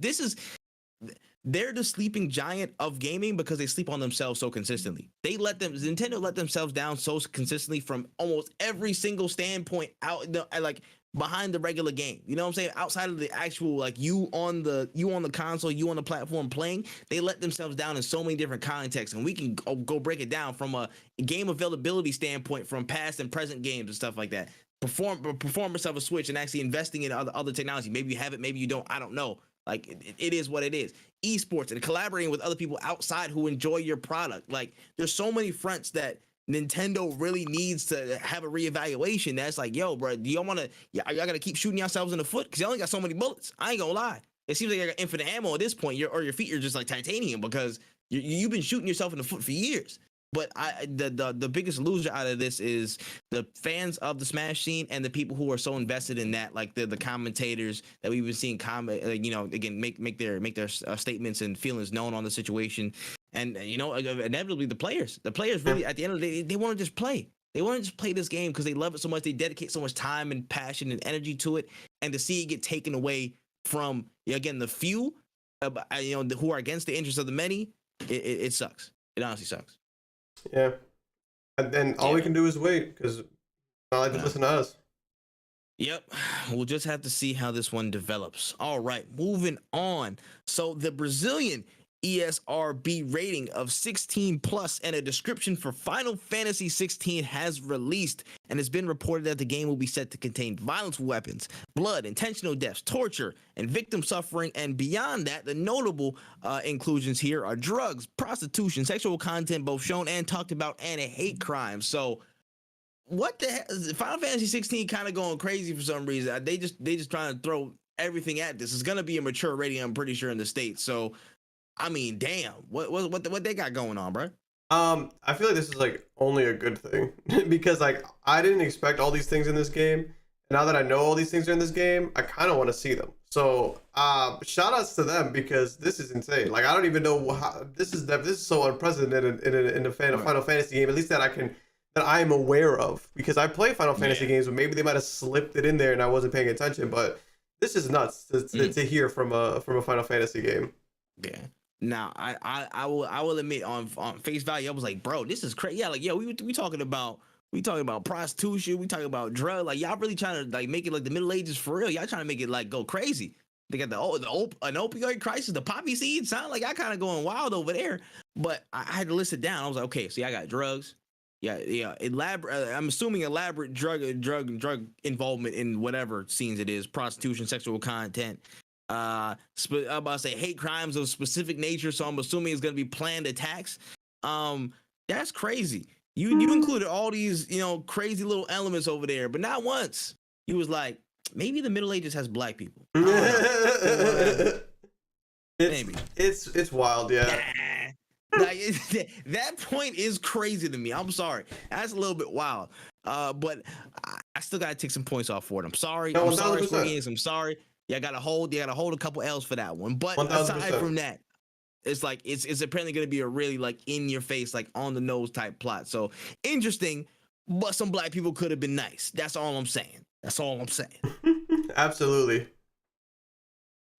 they're the sleeping giant of gaming because they sleep on themselves so consistently. Nintendo let themselves down so consistently from almost every single standpoint out, like behind the regular game. You know what I'm saying? Outside of the actual, like, you on the console, you on the platform playing, they let themselves down in so many different contexts. And we can go break it down from a game availability standpoint, from past and present games and stuff like that. Performance of a Switch and actually investing in other technology. Maybe you have it, maybe you don't. I don't know. Like, it is what it is. Esports and collaborating with other people outside who enjoy your product. Like, there's so many fronts that Nintendo really needs to have a reevaluation. That's like, yo, bro, do y'all want to? Y'all got to keep shooting yourselves in the foot because you only got so many bullets. I ain't gonna lie. It seems like you got infinite ammo at this point. Your feet are just like titanium because you've been shooting yourself in the foot for years. But the biggest loser out of this is the fans of the Smash scene and the people who are so invested in that, like the commentators that we've been seeing comment, again, make their statements and feelings known on the situation, and inevitably the players really at the end of the day they want to just play. They want to just play this game because they love it so much. They dedicate so much time and passion and energy to it, and to see it get taken away from again the few, who are against the interests of the many, it sucks. It honestly sucks. Yeah, and then all we can do is wait because not like to listen to us. Yep, we'll just have to see how this one develops. All right, moving on. So the Brazilian ESRB rating of 16 plus and a description for Final Fantasy 16 has released, and it's been reported that the game will be set to contain violence with weapons, blood, intentional deaths, torture, and victim suffering. And beyond that, the notable inclusions here are drugs, prostitution, sexual content, both shown and talked about, and a hate crime. So what the hell is Final Fantasy 16 kind of going crazy for some reason? They just trying to throw everything at this. It's gonna be a mature rating, I'm pretty sure, in the States. So I mean, damn, what they got going on, bro? I feel like this is like only a good thing because like I didn't expect all these things in this game. And now that I know all these things are in this game, I kind of want to see them. So, shout outs to them because this is insane. Like I don't even know how this is so unprecedented in a Final Fantasy game, at least that I am aware of, because I play Final Fantasy games, but maybe they might have slipped it in there and I wasn't paying attention. But this is nuts to hear from a Final Fantasy game. Yeah. Now, I will admit on face value, I was like, bro, this is crazy. Yeah, like, yo, we talking about prostitution, we talking about drug. Like, y'all really trying to like make it like the Middle Ages for real. Y'all trying to make it like go crazy. They got an opioid crisis, the poppy seed. Sound like y'all kind of going wild over there. But I had to list it down. I was like, okay, so y'all got drugs. Yeah. Elaborate. I'm assuming elaborate drug involvement in whatever scenes it is, prostitution, sexual content. I'm about to say hate crimes of specific nature, so I'm assuming it's gonna be planned attacks. That's crazy. You included all these crazy little elements over there, but not once he was like, maybe the Middle Ages has black people. Maybe it's wild, yeah. Like, that point is crazy to me. I'm sorry, that's a little bit wild. But I still gotta take some points off for it. I'm sorry. No, I'm sorry, Square Enix. I'm sorry. You gotta hold a couple L's for that one. But 1,000%. Aside from that, it's like it's apparently gonna be a really like in your face, like on the nose type plot. So interesting, but some black people could have been nice. That's all I'm saying. Absolutely.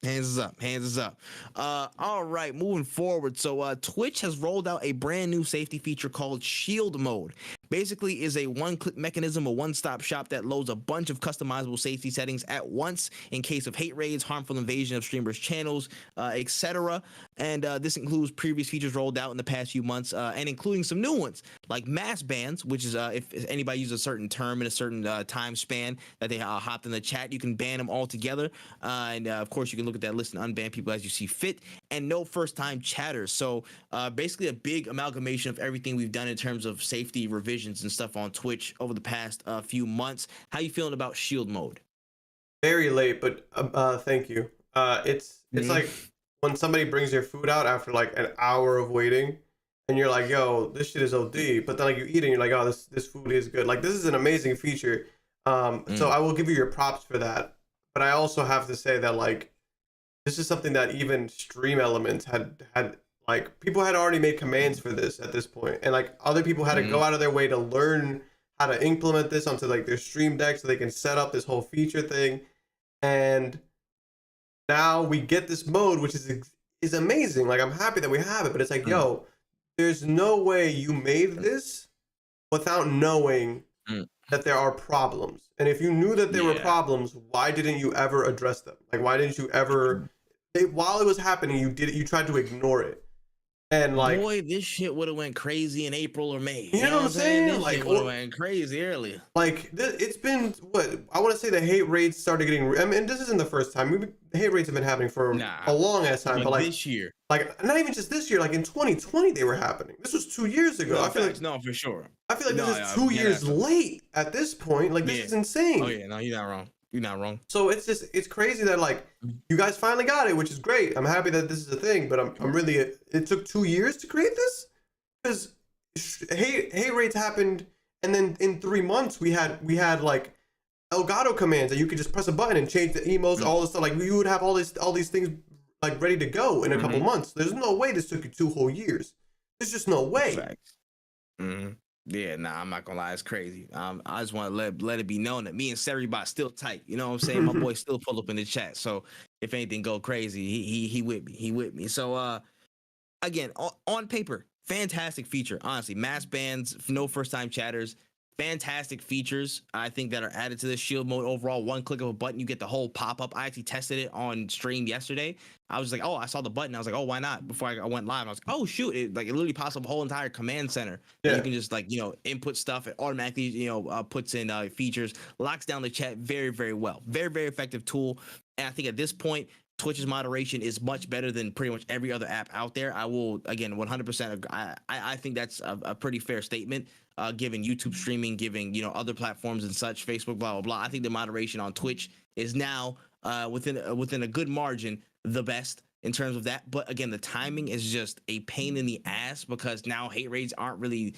Hands is up. All right, moving forward. So Twitch has rolled out a brand new safety feature called Shield Mode. Basically is a one-click mechanism, a one-stop shop that loads a bunch of customizable safety settings at once in case of hate raids, harmful invasion of streamers' channels, etc. And this includes previous features rolled out in the past few months, and including some new ones like mass bans, which is if anybody uses a certain term in a certain time span that they hopped in the chat, you can ban them all together. And of course, you can look at that list and unban people as you see fit, and no first-time chatters. So basically a big amalgamation of everything we've done in terms of safety revisions and stuff on Twitch over the past few months. How you feeling about Shield Mode? Very late, but thank you. It's like when somebody brings your food out after like an hour of waiting, and you're like, yo, this shit is OD. But then like you eat it and you're like, oh, this food is good. Like this is an amazing feature. So I will give you your props for that. But I also have to say that like this is something that even Stream Elements had like people had already made commands for this at this point, and like other people had to go out of their way to learn how to implement this onto like their Stream Deck so they can set up this whole feature thing. And now we get this mode, which is amazing. Like I'm happy that we have it, but it's like, yo, there's no way you made this without knowing that there are problems. And if you knew that there were problems, why didn't you ever address them? Like why didn't you ever while it was happening, you tried to ignore it. And like, boy, this shit would have went crazy in April or May. You know what I'm saying? This like, shit would have went crazy earlier. Like, it's been what I want to say. The hate rates started getting. I mean, this isn't the first time. The hate rates have been happening for a long ass time. But like this year, like not even just this year. Like in 2020, they were happening. This was 2 years ago. No, I feel like for sure. I feel like this is 2 years late at this point. Like this is insane. Oh yeah, no, you're not wrong. You're not wrong. So it's crazy that like you guys finally got it, which is great. I'm happy that this is a thing, but I'm really it took 2 years to create this because hate rates happened, and then in 3 months we had like Elgato commands that you could just press a button and change the emotes, all this stuff. Like you would have all these things like ready to go in a couple months. There's no way this took you 2 whole years. There's just no way. Facts. Yeah, nah, I'm not gonna lie, it's crazy. I just want to let it be known that me and Seribot still tight. You know what I'm saying? My boy still pull up in the chat. So if anything go crazy, he with me. He with me. So again, on paper, fantastic feature. Honestly, mass bans, no first time chatters. Fantastic features, I think, that are added to this shield mode overall. One click of a button, you get the whole pop-up. I actually tested it on stream yesterday. I was like, oh, I saw the button. I was like, oh, why not? Before I went live, I was like, oh, shoot. It literally pops up a whole entire command center. Yeah. You can just input stuff. It automatically, puts in features, locks down the chat very, very well. Very, very effective tool. And I think at this point, Twitch's moderation is much better than pretty much every other app out there. I will, again, 100%. I think that's a pretty fair statement. Given YouTube streaming, giving other platforms and such, Facebook, blah blah blah. I think the moderation on Twitch is now within a good margin the best in terms of that. But again, the timing is just a pain in the ass because now hate rates aren't really.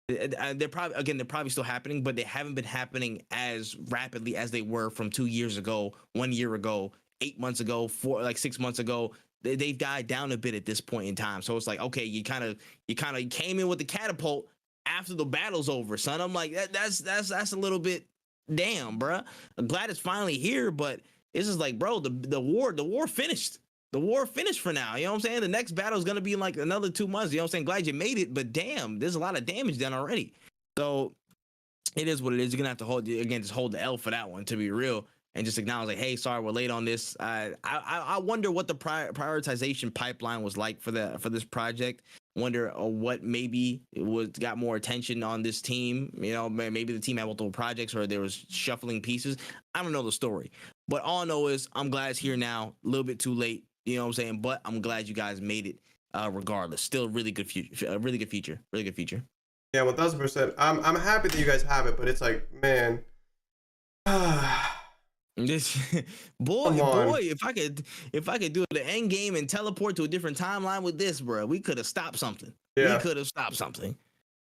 They're probably still happening, but they haven't been happening as rapidly as they were from 2 years ago, 1 year ago, 8 months ago, 6 months ago. They've died down a bit at this point in time. So it's like, okay, you kind of came in with the catapult after the battle's over, son. I'm like, that's a little bit damn, bruh. I'm glad it's finally here, but it's just like, bro, the war finished. The war finished for now. You know what I'm saying? The next battle is gonna be in like another 2 months. You know what I'm saying? Glad you made it, but damn, there's a lot of damage done already. So it is what it is. You're gonna have to just hold the L for that one, to be real, and just acknowledge like, hey, sorry, we're late on this. I wonder what the prioritization pipeline was like for this project. Wonder what maybe got more attention on this team. Maybe the team had multiple projects or there was shuffling pieces. I don't know the story, but all I know is I'm glad it's here now. A little bit too late, you know what I'm saying? But I'm glad you guys made it. Regardless, still really good feature. Really good feature. Really good feature. Yeah, 1,000%. I'm happy that you guys have it, but it's like, man. boy, if I could do the end game and teleport to a different timeline with this, bro, we could have stopped something. Yeah. We could have stopped something.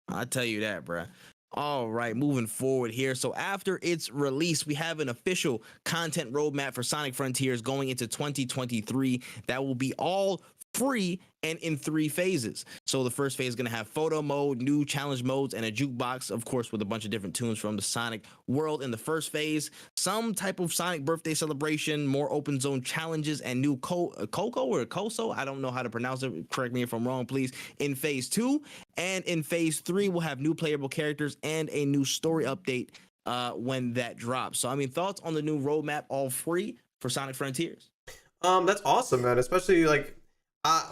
I'll tell you that, bro. All right, moving forward here. So after its release, we have an official content roadmap for Sonic Frontiers going into 2023 that will be all free and in 3 phases. So the first phase is going to have photo mode, new challenge modes, and a jukebox, of course, with a bunch of different tunes from the Sonic world in the first phase. Some type of Sonic birthday celebration, more open zone challenges, and new Coco or Koso, I don't know how to pronounce it. Correct me if I'm wrong, please. In phase 2, and in phase 3, we'll have new playable characters and a new story update when that drops. So, I mean, thoughts on the new roadmap, all free for Sonic Frontiers? That's awesome, man. Especially like.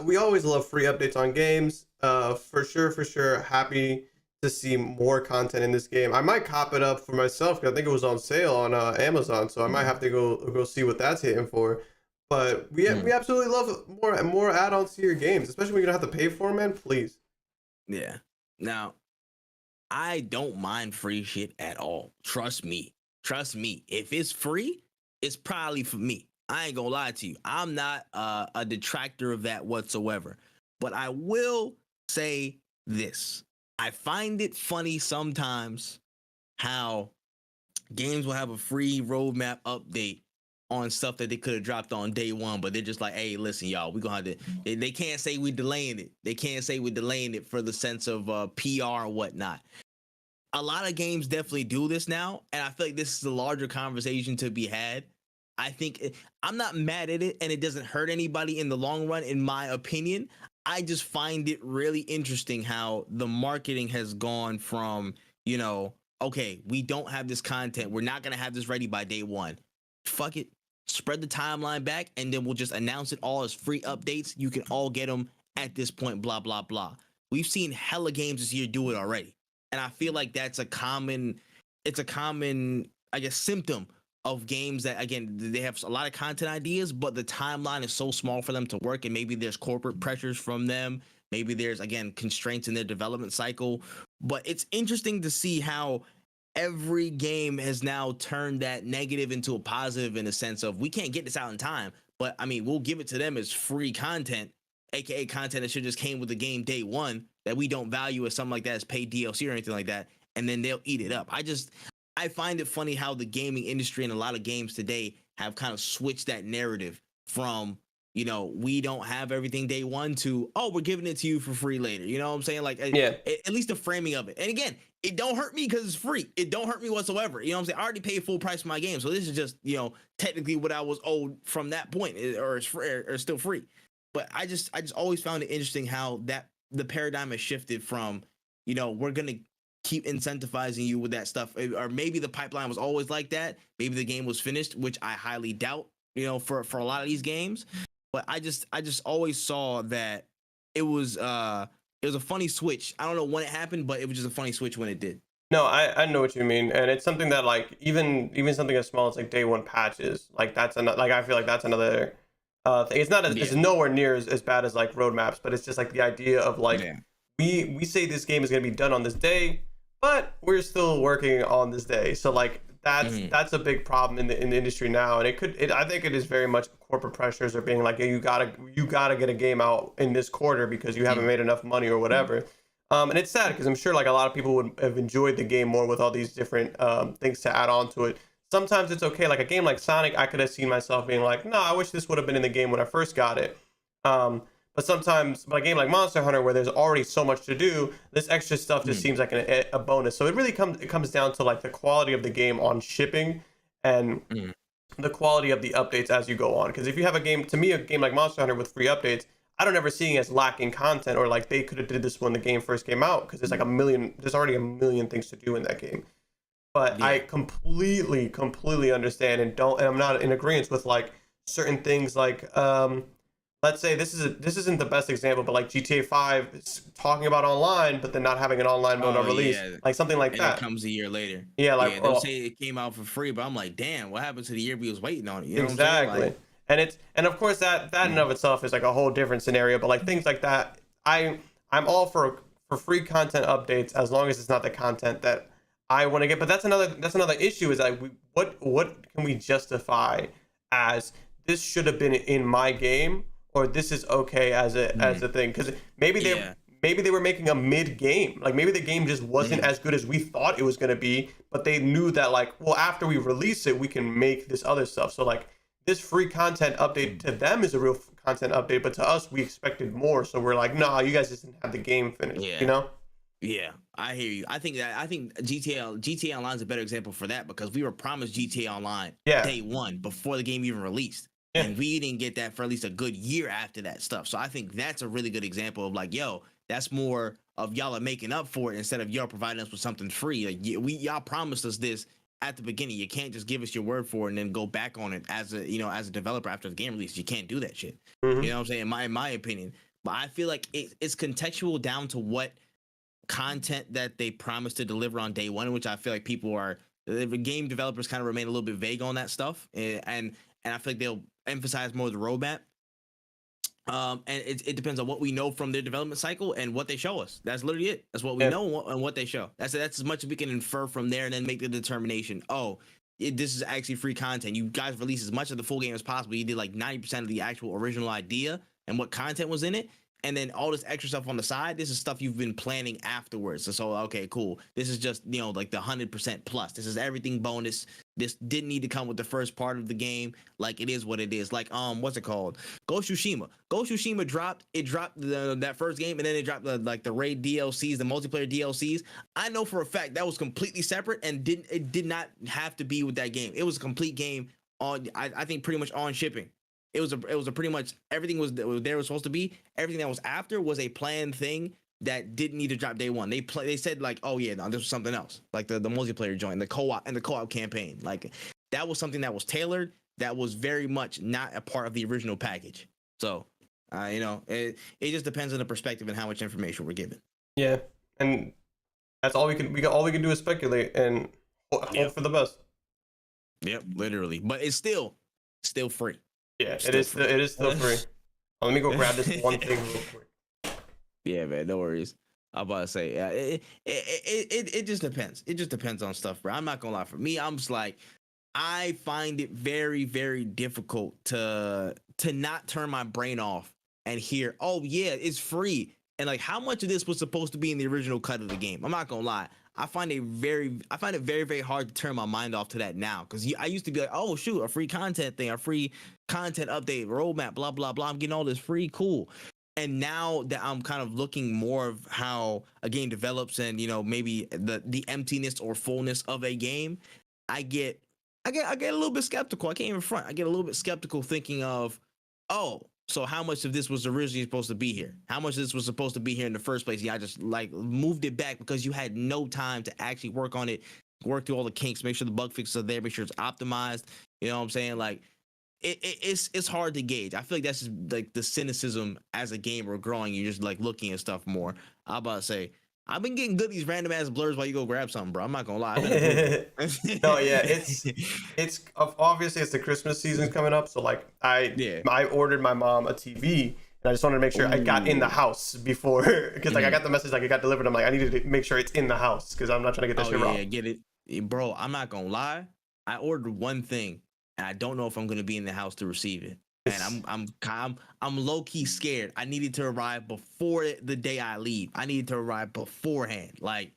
We always love free updates on games. For sure. Happy to see more content in this game. I might cop it up for myself because I think it was on sale on Amazon, so I might have to go see what that's hitting for. But we absolutely love more add-ons to your games, especially when you don't have to pay for them, man. Please. Yeah. Now, I don't mind free shit at all. Trust me. If it's free, it's probably for me. I ain't gonna lie to you. I'm not a detractor of that whatsoever. But I will say this. I find it funny sometimes how games will have a free roadmap update on stuff that they could have dropped on day one, but they're just like, hey, listen, y'all, we're gonna have to. They can't say we're delaying it. They can't say we're delaying it for the sense of PR and whatnot. A lot of games definitely do this now, and I feel like this is a larger conversation to be had. I think I'm not mad at it, and it doesn't hurt anybody in the long run, in my opinion. I just find it really interesting how the marketing has gone from, okay, we don't have this content. We're not going to have this ready by day one. Fuck it. Spread the timeline back, and then we'll just announce it all as free updates. You can all get them at this point, blah, blah, blah. We've seen hella games this year do it already. And I feel like that's a common, I guess, symptom of games that, again, they have a lot of content ideas, but the timeline is so small for them to work. And maybe there's corporate pressures from them. Maybe there's, again, constraints in their development cycle. But it's interesting to see how every game has now turned that negative into a positive, in a sense of, we can't get this out in time, but I mean, we'll give it to them as free content, aka content that should just came with the game day one, that we don't value as something like that as paid DLC or anything like that, and then they'll eat it up. I find it funny how the gaming industry and a lot of games today have kind of switched that narrative from, we don't have everything day one to, oh, we're giving it to you for free later. You know what I'm saying? Like, yeah. At least the framing of it. And again, it don't hurt me because it's free. It don't hurt me whatsoever. You know what I'm saying? I already paid full price for my game. So this is just, technically what I was owed from that point, or it's free, or still free. But I just always found it interesting how that the paradigm has shifted from, we're going to keep incentivizing you with that stuff. Or maybe the pipeline was always like that. Maybe the game was finished, which I highly doubt, for a lot of these games. But I just always saw that it was a funny switch. I don't know when it happened, but it was just a funny switch when it did. No, I know what you mean, and it's something that, like, even something as small as like day one patches, like that's another, like, I feel like that's another thing. It's not it's nowhere near as bad as like roadmaps, but it's just like the idea of like, we say this game is going to be done on this day, but we're still working on this day. So like that's a big problem in the industry now, and I think it is very much corporate pressures are being like, hey, you gotta get a game out in this quarter because you haven't made enough money or whatever. And it's sad because I'm sure like a lot of people would have enjoyed the game more with all these different things to add on to it. Sometimes it's okay, like a game like Sonic, I could have seen myself being like, no, I wish this would have been in the game when I first got it. But sometimes, a game like Monster Hunter, where there's already so much to do, this extra stuff just seems like a bonus. So it really comes down to like the quality of the game on shipping and the quality of the updates as you go on. Because if you have a game like Monster Hunter with free updates, I don't ever see it as lacking content, or like they could have did this when the game first came out, because there's like there's already a million things to do in that game. But I completely understand and I'm not in agreement with like certain things like let's say this isn't the best example, but like GTA 5 is talking about online, but then not having an online mode on release, like something like that. It comes a year later. Yeah, like they'll say it came out for free, but I'm like, damn, what happened to the year we was waiting on it? You know exactly. What I'm saying? Like, and of course that in and of itself is like a whole different scenario. But like things like that, I'm all for free content updates as long as it's not the content that I want to get. But that's another issue, is like what can we justify as this should have been in my game, or this is okay as a thing? Because maybe they were making a mid game, like maybe the game just wasn't as good as we thought it was going to be, but they knew that like, well, after we release it, we can make this other stuff. So like this free content update to them is a real content update, but to us we expected more. So we're like, no, you guys just didn't have the game finished. Yeah, I hear you. I think GTA Online is a better example for that, because we were promised GTA Online day one before the game even released. And we didn't get that for at least a good year after that stuff. So I think that's a really good example of like, yo, that's more of y'all are making up for it instead of y'all providing us with something free. Like y'all promised us this at the beginning. You can't just give us your word for it and then go back on it as a developer after the game release. You can't do that shit. You know what I'm saying? In my opinion. But I feel like it's contextual down to what content that they promised to deliver on day one, which I feel like the game developers kind of remain a little bit vague on that stuff, and I feel like they'll emphasize more the roadmap. And it depends on what we know from their development cycle and what they show us. That's literally it. That's what we know and what they show. That's as much as we can infer from there, and then make the determination. Oh, this is actually free content. You guys release as much of the full game as possible. You did like 90% of the actual original idea and what content was in it, and then all this extra stuff on the side, this is stuff you've been planning afterwards. So okay, cool. This is just, you know, like the 100% plus. This is everything bonus. This didn't need to come with the first part of the game. Like, it is what it is. Like, what's it called? Ghost Tsushima. Ghost Tsushima dropped that first game, and then it dropped the raid DLCs, the multiplayer DLCs. I know for a fact that was completely separate and did not have to be with that game. It was a complete game on, I think, pretty much on shipping. It was a pretty much everything was supposed to be. Everything that was after was a planned thing that didn't need to drop day one. They said like, oh yeah, no, this was something else. Like the multiplayer joint, the co-op campaign. Like, that was something that was tailored. That was very much not a part of the original package. So, you know, it just depends on the perspective and how much information we're given. Yeah, and that's all we can do is speculate and hope for the best. Yep, literally. But it's still free. Yeah, it is still free. Let me go grab this one thing real quick. Yeah, man, no worries. I'm about to say, it just depends. It just depends on stuff, bro. I'm not gonna lie. For me, I'm just like, I find it very, very difficult to not turn my brain off and hear, oh yeah, it's free. And like, how much of this was supposed to be in the original cut of the game? I'm not gonna lie. I find it very, very hard to turn my mind off to that now. Because I used to be like, oh shoot, a free content thing, a free content update, roadmap, blah, blah, blah. I'm getting all this free, cool. And now that I'm kind of looking more of how a game develops and, you know, maybe the emptiness or fullness of a game, I get a little bit skeptical. I can't even front. I get a little bit skeptical thinking of, oh, so how much of this was originally supposed to be here? How much of this was supposed to be here in the first place? Yeah, I just like moved it back because you had no time to actually work on it, work through all the kinks, make sure the bug fixes are there, make sure it's optimized. You know what I'm saying? Like, it's hard to gauge. I feel like that's just like the cynicism as a gamer growing. You're just like looking at stuff more. I'm about to say, I've been getting good at these random ass blurs while you go grab something, bro. I'm not gonna lie. No, yeah, it's obviously it's the Christmas season coming up, so like I ordered my mom a TV, and I just wanted to make sure I got in the house before, because like I got the message like it got delivered. I'm like, I needed to make sure it's in the house because I'm not trying to get that shit wrong. Yeah, get it, bro. I'm not gonna lie. I ordered one thing, and I don't know if I'm gonna be in the house to receive it. And I'm low key scared. I needed to arrive before the day I leave. I needed to arrive beforehand. Like,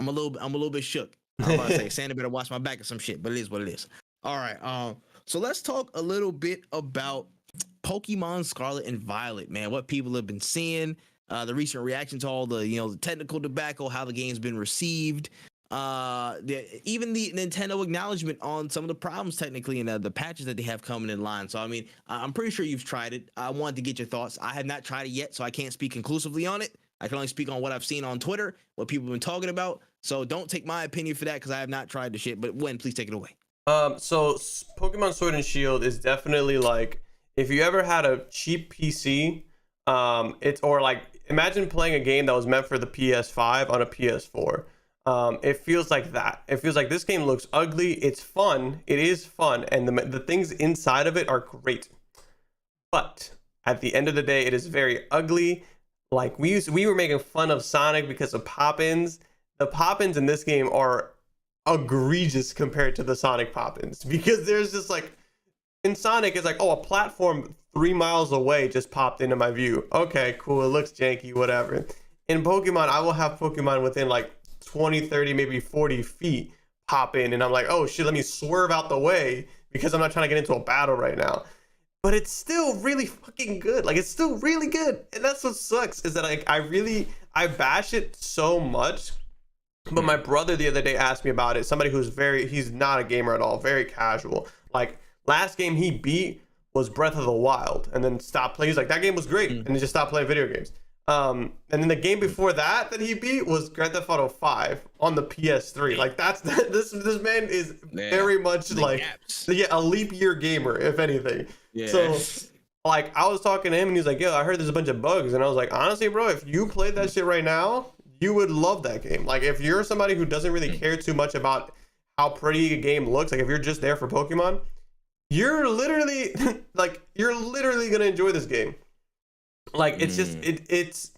I'm a little bit shook. I'm about to say Santa better watch my back or some shit, but it is what it is. All right. So let's talk a little bit about Pokemon Scarlet and Violet, man. What people have been seeing, the recent reaction to all the, you know, the technical debacle, how the game's been received. Even the Nintendo acknowledgement on some of the problems technically and the patches that they have coming in line. So I mean, I'm pretty sure you've tried it. I wanted to get your thoughts. I have not tried it yet, so I can't speak conclusively on it. I can only speak on what I've seen on Twitter, what people have been talking about. So don't take my opinion for that because I have not tried the shit. But Wen, please take it away. So Pokemon Sword and Shield is definitely like, if you ever had a cheap PC, it's, or like imagine playing a game that was meant for the PS5 on a PS4. It feels like that. It feels like this game looks ugly. It's fun. It is fun. And the things inside of it are great. But at the end of the day, it is very ugly. Like we were making fun of Sonic because of pop-ins. The pop-ins in this game are egregious compared to the Sonic pop-ins, because there's just like, in Sonic, it's like, oh, a platform 3 miles away just popped into my view. Okay, cool. It looks janky, whatever. In Pokemon, I will have Pokemon within like 20, 30, maybe 40 feet pop in, and I'm like, oh shit, let me swerve out the way because I'm not trying to get into a battle right now. But it's still really fucking good. Like, it's still really good. And that's what sucks, is that like I bash it so much. But my brother the other day asked me about it. Somebody who's he's not a gamer at all, very casual. Like, last game he beat was Breath of the Wild, and then stopped playing. He's like, that game was great, and then just stopped playing video games. And then the game before that he beat was Grand Theft Auto 5 on the PS3. Like, that's this man is very much like a leap year gamer, if anything. Yeah. So like, I was talking to him and he's like, yo, I heard there's a bunch of bugs, and I was like, honestly, bro, if you played that shit right now, you would love that game. Like, if you're somebody who doesn't really care too much about how pretty a game looks, like if you're just there for Pokemon, you're literally gonna enjoy this game. Like, it's just it's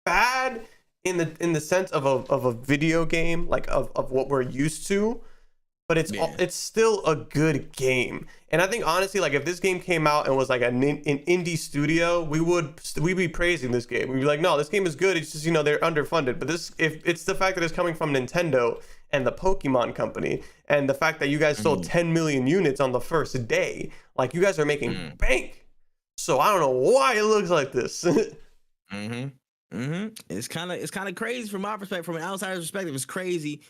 bad in the sense of a video game, like of what we're used to, but Yeah. it's still a good game. And I think honestly, like if this game came out and was like an indie studio, we'd be praising this game. We'd be like, no, this game is good. It's just, you know, they're underfunded. But this, if it's the fact that it's coming from Nintendo and the Pokemon company, and the fact that you guys sold 10 million units on the first day, like you guys are making bank. So I don't know why it looks like this. It's kind of crazy from my perspective. From an outsider's perspective, it's crazy.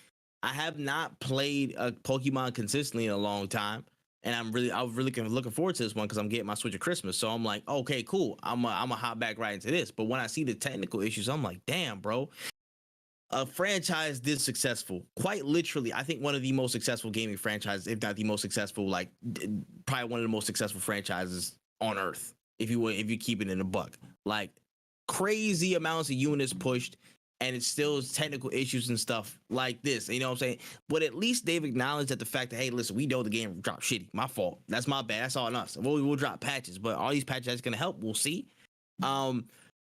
I have not played a Pokemon consistently in a long time, and I'm really looking forward to this one because I'm getting my Switch at Christmas. So I'm like, okay, cool. I'm a hop back right into this. But when I see the technical issues, I'm like, damn, bro. A franchise this successful, quite literally, I think one of the most successful gaming franchises, if not the most successful, like probably one of the most successful franchises on Earth. If you keep it in a buck, like crazy amounts of units pushed, and it still is technical issues and stuff like this. You know what I'm saying? But at least they've acknowledged that the fact that, hey, listen, we know the game dropped shitty. My fault. That's my bad. That's all on us. We'll drop patches, but all these patches that's gonna help. We'll see.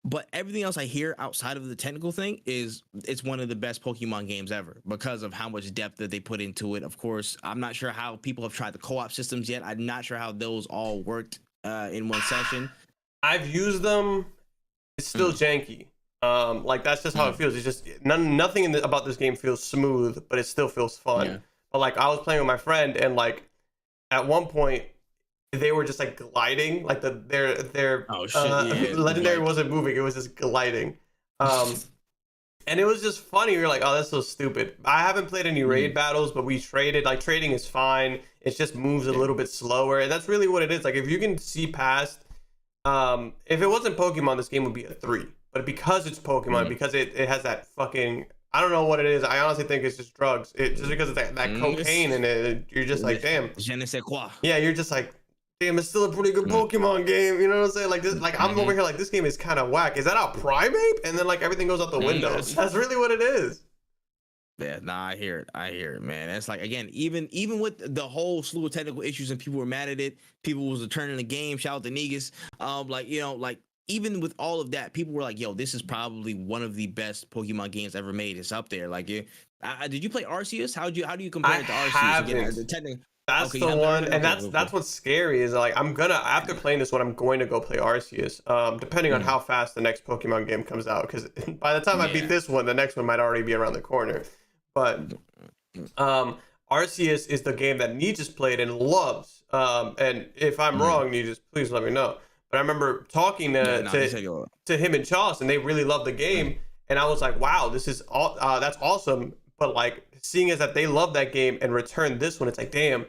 But everything else I hear outside of the technical thing is it's one of the best Pokemon games ever because of how much depth that they put into it. Of course, I'm not sure how people have tried the co-op systems yet. I'm not sure how those all worked in one session. I've used them. It's still janky. Like that's just how it feels. It's just nothing about this game feels smooth, but it still feels fun. Yeah. But like I was playing with my friend, and like at one point they were just like gliding, like their legendary wasn't moving; it was just gliding. And it was just funny. We were like, "Oh, that's so stupid." I haven't played any raid battles, but we traded. Like trading is fine. It just moves a little bit slower, and that's really what it is. Like if you can see past, if it wasn't Pokemon, this game would be a 3. But because it's Pokemon, because it has that fucking, I don't know what it is. I honestly think it's just drugs. Just because it's that cocaine in it, you're just like, damn. Je ne sais quoi. Yeah, you're just like, damn, it's still a pretty good Pokemon game. You know what I'm saying? Like this, like I'm over here like this game is kind of whack. Is that a Primeape? And then like everything goes out the window. That's really what it is. Yeah, nah, I hear it, man. It's like, again, even with the whole slew of technical issues and people were mad at it, people was returning the game. Shout out to Negus. Like, you know, like even with all of that, people were like, yo, this is probably one of the best Pokemon games ever made. It's up there. Like, did you play Arceus? How do you compare it to Arceus? Again, that's the one, and that's what's scary is like after playing this one, I'm going to go play Arceus. Depending on how fast the next Pokemon game comes out, because by the time I beat this one, the next one might already be around the corner. But Arceus is the game that Nijis played and loves. And if I'm wrong, Nijis, please let me know. But I remember talking to him and Chauce, and they really loved the game. And I was like, wow, this is that's awesome. But like seeing as that they love that game and returned this one, it's like, damn,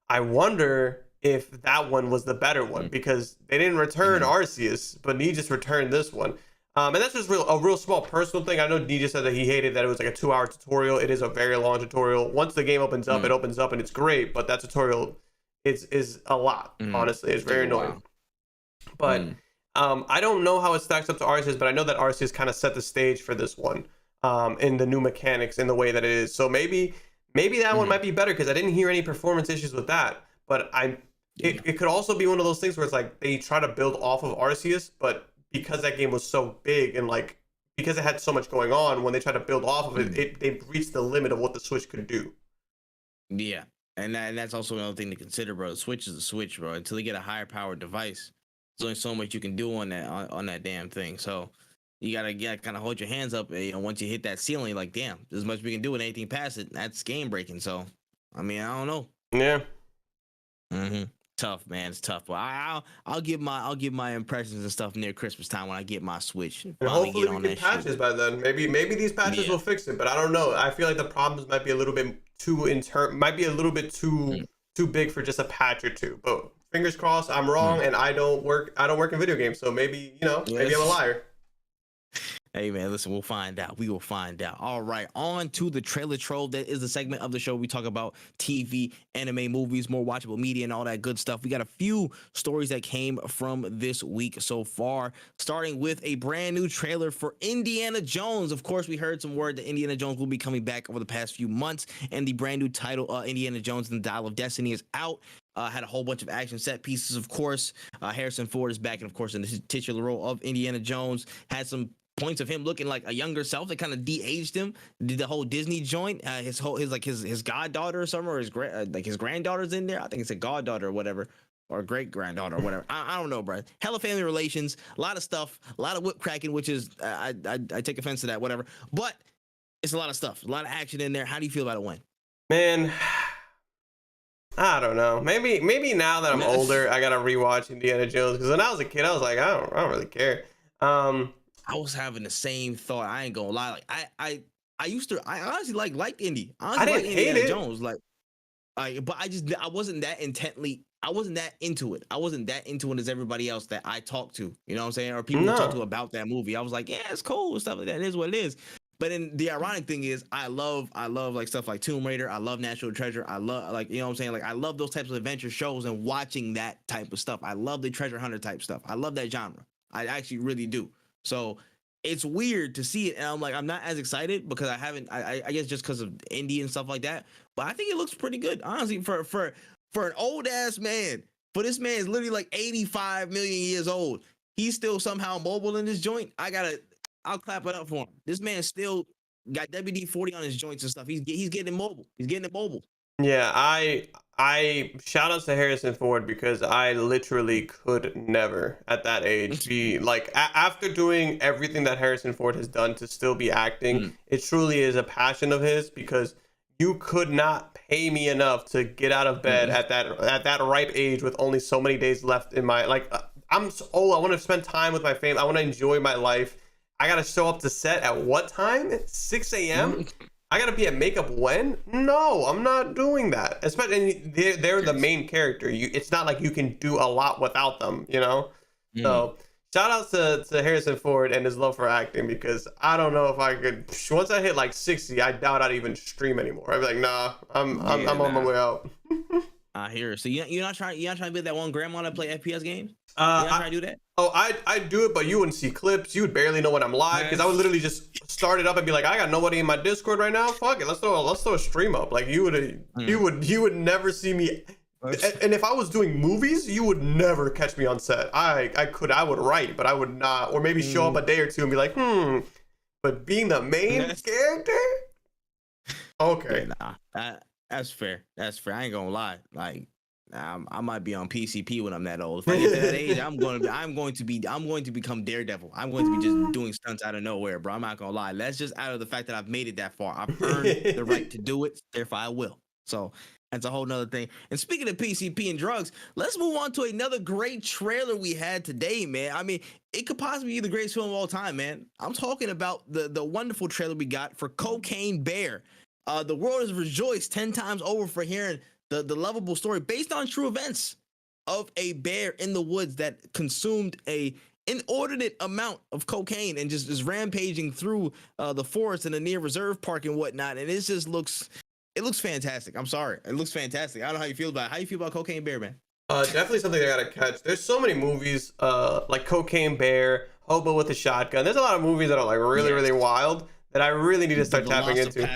I wonder if that one was the better one because they didn't return Arceus, but Nijis returned this one. And that's just a real small personal thing. I know Nijis said that he hated that it was like a 2-hour tutorial. It is a very long tutorial. Once the game opens up, it opens up and it's great. But that tutorial is a lot. Honestly, it's very annoying. But I don't know how it stacks up to Arceus, but I know that Arceus kind of set the stage for this one in the new mechanics in the way that it is. So maybe that one might be better because I didn't hear any performance issues with that. But it could also be one of those things where it's like they try to build off of Arceus, but because that game was so big and like because it had so much going on, when they tried to build off of it, they reached the limit of what the Switch could do. Yeah, and that's also another thing to consider, bro. The Switch is the Switch, bro. Until you get a higher powered device, there's only so much you can do on that damn thing. So you gotta kind of hold your hands up. You know, once you hit that ceiling, like, damn, there's as much we can do, and anything past it, that's game breaking. So, I mean, I don't know. Yeah. Tough, man. It's tough. But I'll give my impressions and stuff near Christmas time when I get my Switch. And hopefully we get patches by then. Maybe these patches will fix it, but I don't know. I feel like the problems might be a little bit too too big for just a patch or two. But fingers crossed, I'm wrong, and I don't work in video games, so maybe maybe I'm a liar. Hey, man, listen, we'll find out. We will find out. All right, on to the trailer troll. That is the segment of the show we talk about TV, anime, movies, more watchable media, and all that good stuff. We got a few stories that came from this week so far, starting with a brand new trailer for Indiana Jones. Of course, we heard some word that Indiana Jones will be coming back over the past few months, and the brand new title, Indiana Jones and the Dial of Destiny, is out. Had a whole bunch of action set pieces, of course. Harrison Ford is back, and of course, in the titular role of Indiana Jones. Had some points of him looking like a younger self. They kind of de-aged him. Did the whole Disney joint. His goddaughter or something, or his granddaughter's in there. I think it's a goddaughter or whatever, or great granddaughter or whatever. I don't know, bro. Hella family relations, a lot of stuff, a lot of whip cracking, which is I take offense to that, whatever. But it's a lot of stuff, a lot of action in there. How do you feel about it, Wayne? Man, I don't know. Maybe now that I'm older, I gotta rewatch Indiana Jones, because when I was a kid, I was like, I don't really care. I was having the same thought. I ain't gonna lie. Like I honestly liked Indy. I didn't hate it. Jones. But I wasn't that into it. I wasn't that into it as everybody else that I talked to. You know what I'm saying? Or people who talk to about that movie. I was like, yeah, it's cool and stuff like that. It is what it is. But then the ironic thing is, I love like stuff like Tomb Raider. I love National Treasure. I love, like, you know what I'm saying? Like, I love those types of adventure shows and watching that type of stuff. I love the treasure hunter type stuff. I love that genre. I actually really do. So it's weird to see it, and I'm like, I'm not as excited because I guess just because of indie and stuff like that. But I think it looks pretty good, honestly, for an old ass man. For this man is literally like 85 million years old. He's still somehow mobile in this joint. I'll clap it up for him. This man still got WD-40 on his joints and stuff. He's getting mobile. He's getting it mobile. Yeah, I shout outs to Harrison Ford, because I literally could never at that age be like, after doing everything that Harrison Ford has done, to still be acting. It truly is a passion of his, because you could not pay me enough to get out of bed at that ripe age with only so many days left in my, like, I'm old. I want to spend time with my family. I want to enjoy my life. I gotta show up to set at what time? 6 a.m. I gotta be at makeup when? No, I'm not doing that. Especially, they're the main character. It's not like you can do a lot without them, you know? So shout out to Harrison Ford and his love for acting, because I don't know if I could. Once I hit like 60, I doubt I'd even stream anymore. I'd be like, nah, I'm on my way out. I hear it. So you're not trying to be that one grandma that play FPS games? You're not trying to do that? Oh, I'd do it, but you wouldn't see clips. You would barely know when I'm live, because I would literally just start it up and be like, I got nobody in my Discord right now. Fuck it, let's throw a stream up. Like, you would never see me. And if I was doing movies, you would never catch me on set. I would write, but I would not, or maybe show up a day or two and be like, But being the main character, okay. Nah, that's fair. That's fair. I ain't gonna lie. Like, I might be on PCP when I'm that old. If I get to that age, I'm going to become Daredevil. I'm going to be just doing stunts out of nowhere, bro. I'm not gonna lie. That's just out of the fact that I've made it that far. I've earned the right to do it. Therefore, I will. So that's a whole nother thing. And speaking of PCP and drugs, let's move on to another great trailer we had today, man. I mean, it could possibly be the greatest film of all time, man. I'm talking about the wonderful trailer we got for Cocaine Bear. The world has rejoiced 10 times over for hearing the lovable story based on true events of a bear in the woods that consumed a inordinate amount of cocaine and just rampaging through the forest and a near reserve park and whatnot. And it looks fantastic. I'm sorry. It looks fantastic. I don't know how you feel about it. How you feel about Cocaine Bear, man? Definitely something I gotta catch. There's so many movies like Cocaine Bear, Hobo with a Shotgun. There's a lot of movies that are like really wild that I really need to start tapping into.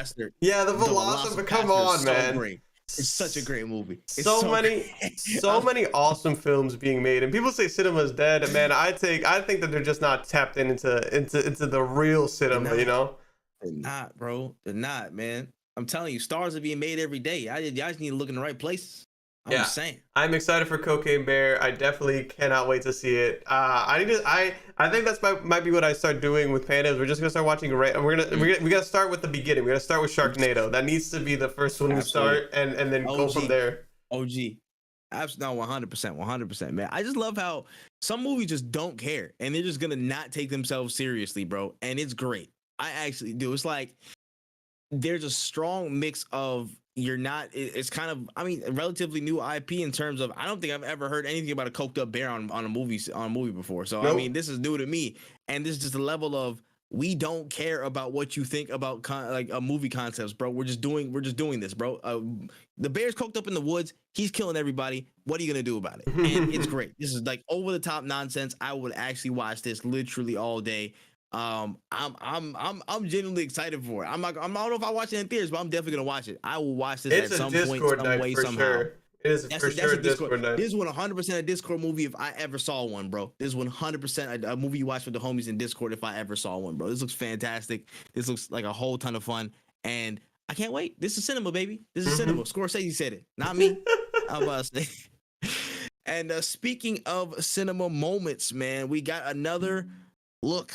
Yeah, the Velocipaster. Come on, man. Great. It's such a great movie. So many awesome films being made, and people say cinema is dead. Man, I think that they're just not tapped into the real cinema. You know, they're not, bro. They're not, man. I'm telling you, stars are being made every day. I just need to look in the right places. I'm just saying. I'm excited for Cocaine Bear. I definitely cannot wait to see it. I think that's might be what I start doing with Pandas. We're just gonna start watching. We gotta start with the beginning. We gotta start with Sharknado. That needs to be the first one we start, and then go from there. OG. Absolutely, 100%, man. I just love how some movies just don't care, and they're just gonna not take themselves seriously, bro. And it's great. I actually do. It's like there's a strong mix of it's kind of, I mean, a relatively new IP in terms of, I don't think I've ever heard anything about a coked up bear on a movie before. So nope. I mean, this is new to me, and this is just a level of, we don't care about what you think about like a movie concepts, bro. We're just doing this, bro. The bear's coked up in the woods. He's killing everybody. What are you gonna do about it? And it's great. This is like over the top nonsense. I would actually watch this literally all day. I'm genuinely excited for it. I don't know if I watch it in theaters, but I'm definitely gonna watch it. I will watch this at some point, some way, somehow. It is for sure a Discord. Discord night. This is 100% a Discord movie if I ever saw one, bro. This is 100% a movie you watch with the homies in Discord if I ever saw one, bro. This looks fantastic. This looks like a whole ton of fun, and I can't wait. This is cinema, baby. This is cinema. Scorsese said it, not me. I'm about to say. And speaking of cinema moments, man, we got another look.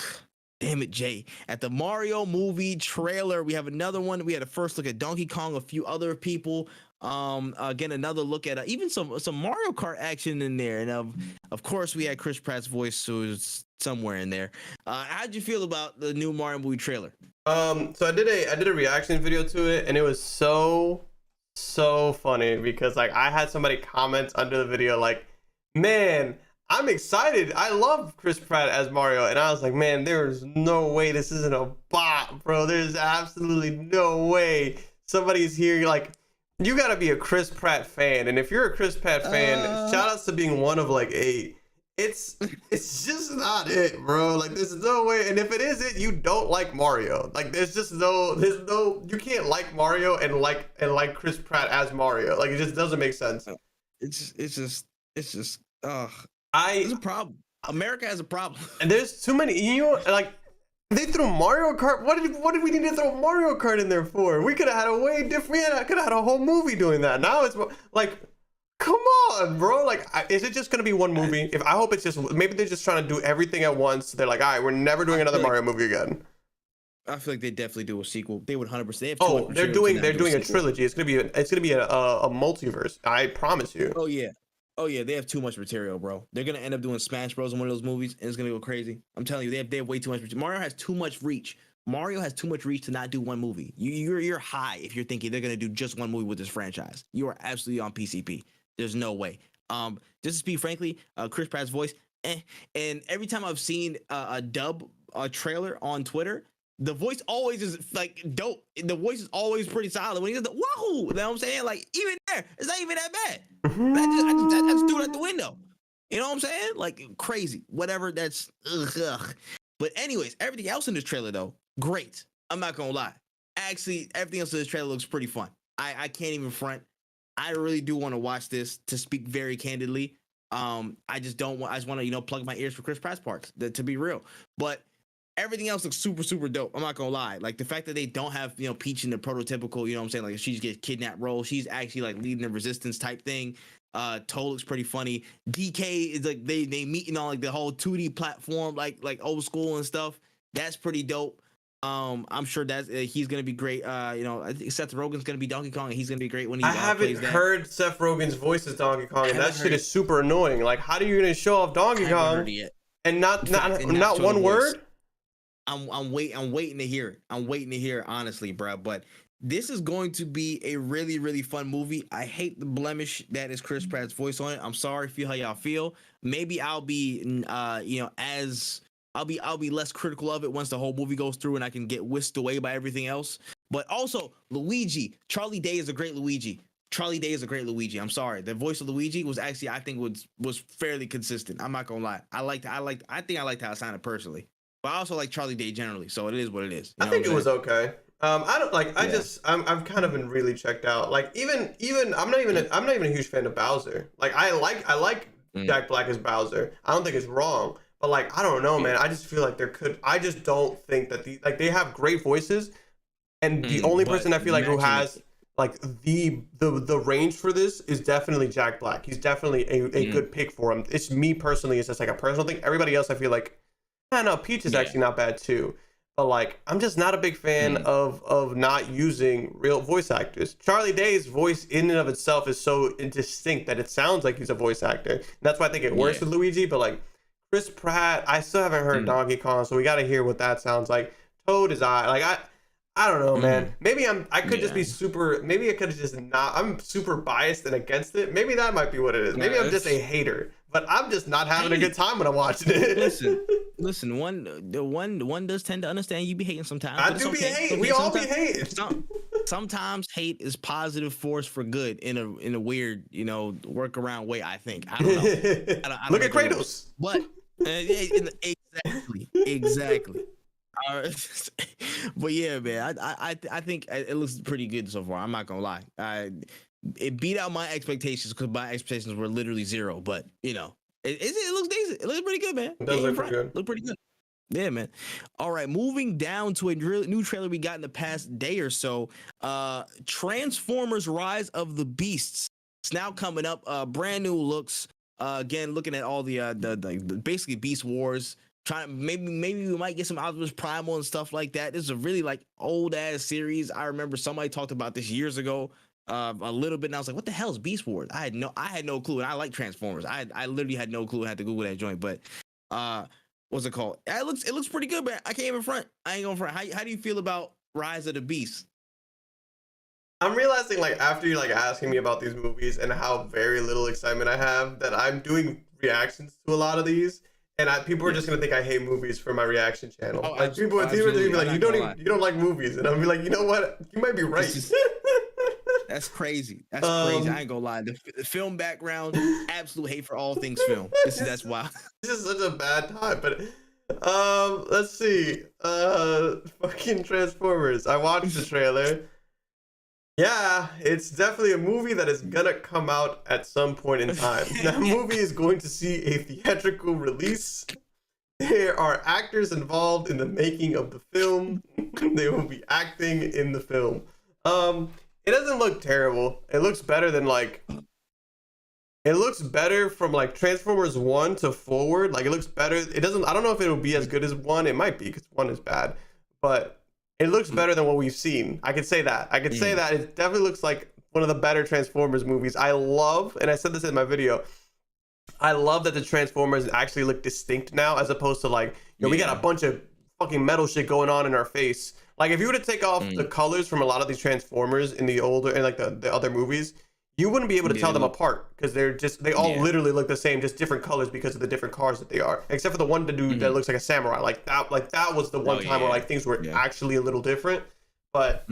Damn it, Jay. At the Mario movie trailer, we have another one. We had a first look at Donkey Kong, a few other people. Again, another look at even some Mario Kart action in there. And of course, we had Chris Pratt's voice, who's somewhere in there. How'd you feel about the new Mario movie trailer? So I did a reaction video to it, and it was so funny because like I had somebody comment under the video like, man, I'm excited. I love Chris Pratt as Mario. And I was like, man, there's no way this isn't a bot, bro. There's absolutely no way somebody's here. Like, you gotta be a Chris Pratt fan. And if you're a Chris Pratt fan, shout outs to being one of like 8. It's just not it, bro. Like, there's no way. And if it is it, you don't like Mario. Like, there's no, you can't like Mario and like Chris Pratt as Mario. Like, it just doesn't make sense. It's just there's a problem. America has a problem. And there's too many, like, they threw Mario Kart. What did we need to throw Mario Kart in there for? We could have had a way different. We could have had a whole movie doing that. Now it's like, come on, bro. Like, is it just gonna be one movie? I hope it's just, maybe they're just trying to do everything at once. They're like, all right, we're never doing another Mario movie again. I feel like they definitely do a sequel. They would 100%. Oh, they're doing a trilogy. It's gonna be a multiverse. I promise you. Oh yeah, they have too much material, bro. They're gonna end up doing Smash Bros in one of those movies, and it's gonna go crazy. I'm telling you, they have way too much. Mario has too much reach. Mario has too much reach to not do one movie. You're high if you're thinking they're gonna do just one movie with this franchise. You are absolutely on PCP. There's no way. Just to speak frankly, Chris Pratt's voice, and every time I've seen a dub trailer on Twitter, the voice always is like dope. The voice is always pretty solid. When he does the wahoo, you know what I'm saying? Like, even there, it's not even that bad. I just threw it out the window. You know what I'm saying? Like, crazy. Whatever. That's ugh. But anyways, everything else in this trailer though, great. I'm not gonna lie. Actually, everything else in this trailer looks pretty fun. I can't even front. I really do want to watch this, to speak very candidly. I just want to, plug my ears for Chris Pratt's parts, to be real. But everything else looks super, super dope. I'm not gonna lie. Like, the fact that they don't have, Peach in the prototypical, you know what I'm saying? Like, she gets kidnapped role. She's actually like leading the resistance type thing. Toad looks pretty funny. DK is like, they meeting on like the whole 2D platform, like old school and stuff. That's pretty dope. I'm sure that he's gonna be great. I think Seth Rogen's gonna be Donkey Kong, and he's gonna be great when he. I haven't heard Seth Rogen's voice as Donkey Kong, and that shit is super annoying. Like, how are you gonna show off Donkey Kong and not one word? I'm waiting to hear it. I'm waiting to hear it, honestly, bro. But this is going to be a really, really fun movie. I hate the blemish that is Chris Pratt's voice on it. I'm sorry, feel how y'all feel. Maybe I'll be, I'll be less critical of it once the whole movie goes through and I can get whisked away by everything else. But also, Luigi, Charlie Day is a great Luigi. I'm sorry. The voice of Luigi was actually, I think, was fairly consistent. I'm not gonna lie. I think I liked how it sounded personally. But I also like Charlie Day generally, so it is what it is. I think it was okay. I don't like. I've kind of been really checked out. Like, even I'm not even a huge fan of Bowser. Like, I like Jack Black as Bowser. I don't think it's wrong. But like, I don't know, man. I just feel like I just don't think that they have great voices, and the only person I feel like who has like the range for this is definitely Jack Black. He's definitely a good pick for him. It's me personally. It's just like a personal thing. Everybody else, I feel like, I know Peach is actually not bad too. But like, I'm just not a big fan of not using real voice actors. Charlie Day's voice in and of itself is so distinct that it sounds like he's a voice actor. And that's why I think it works with Luigi. But like, Chris Pratt, I still haven't heard Donkey Kong, so we got to hear what that sounds like. Toad is I don't know, man. Maybe I could just be super. Maybe I could have just not. I'm super biased and against it. Maybe that might be what it is. Maybe I'm just a hater, but I'm just not having a good time when I'm watching it. Listen. One does tend to understand you be hating sometimes. I do be hating. We all be hating. Sometimes hate is positive force for good in a weird, workaround way. I think. I don't know. I don't Look at Kratos. But exactly. But yeah, man, I think it looks pretty good so far. I'm not gonna lie. it beat out my expectations because my expectations were literally zero. But you know, it looks decent. It looks pretty good, man. It does look pretty good. Look pretty good. Yeah, man. All right, moving down to a new trailer we got in the past day or so. Transformers: Rise of the Beasts. It's now coming up. Brand new looks. Again, looking at all the basically Beast Wars. Maybe we might get some Optimus Primal and stuff like that. This is a really like old ass series. I remember somebody talked about this years ago. A little bit, and I was like, "What the hell is Beast Wars?" I had no clue, and I like Transformers. I literally had no clue. I had to Google that joint, but what's it called? It looks pretty good, man. I can't even front. I ain't gonna front. How do you feel about Rise of the Beast? I'm realizing, like, after you like asking me about these movies and how very little excitement I have, that I'm doing reactions to a lot of these, and people are just gonna think I hate movies for my reaction channel. Oh, like people are gonna be like, you don't like movies, and I'll be like, you know what? You might be right. That's crazy. That's crazy. I ain't gonna lie. The film background, absolute hate for all things film. That's wild. This is such a bad time, but let's see. Fucking Transformers. I watched the trailer. Yeah, it's definitely a movie that is gonna come out at some point in time. That movie is going to see a theatrical release. There are actors involved in the making of the film. They will be acting in the film. It doesn't look terrible. It looks better than like. It looks better from like Transformers 1 to forward. Like it looks better. It doesn't. I don't know if it will be as good as 1. It might be because 1 is bad, but it looks better than what we've seen. I could say that. I could say that it definitely looks like one of the better Transformers movies. I love, and I said this in my video, I love that the Transformers actually look distinct now, as opposed to like, we got a bunch of fucking metal shit going on in our face. Like if you were to take off the colors from a lot of these Transformers in the older and like the other movies, you wouldn't be able to tell them apart because they all literally look the same, just different colors because of the different cars that they are. Except for the one dude that looks like a samurai. Like that was the one time where like things were actually a little different. But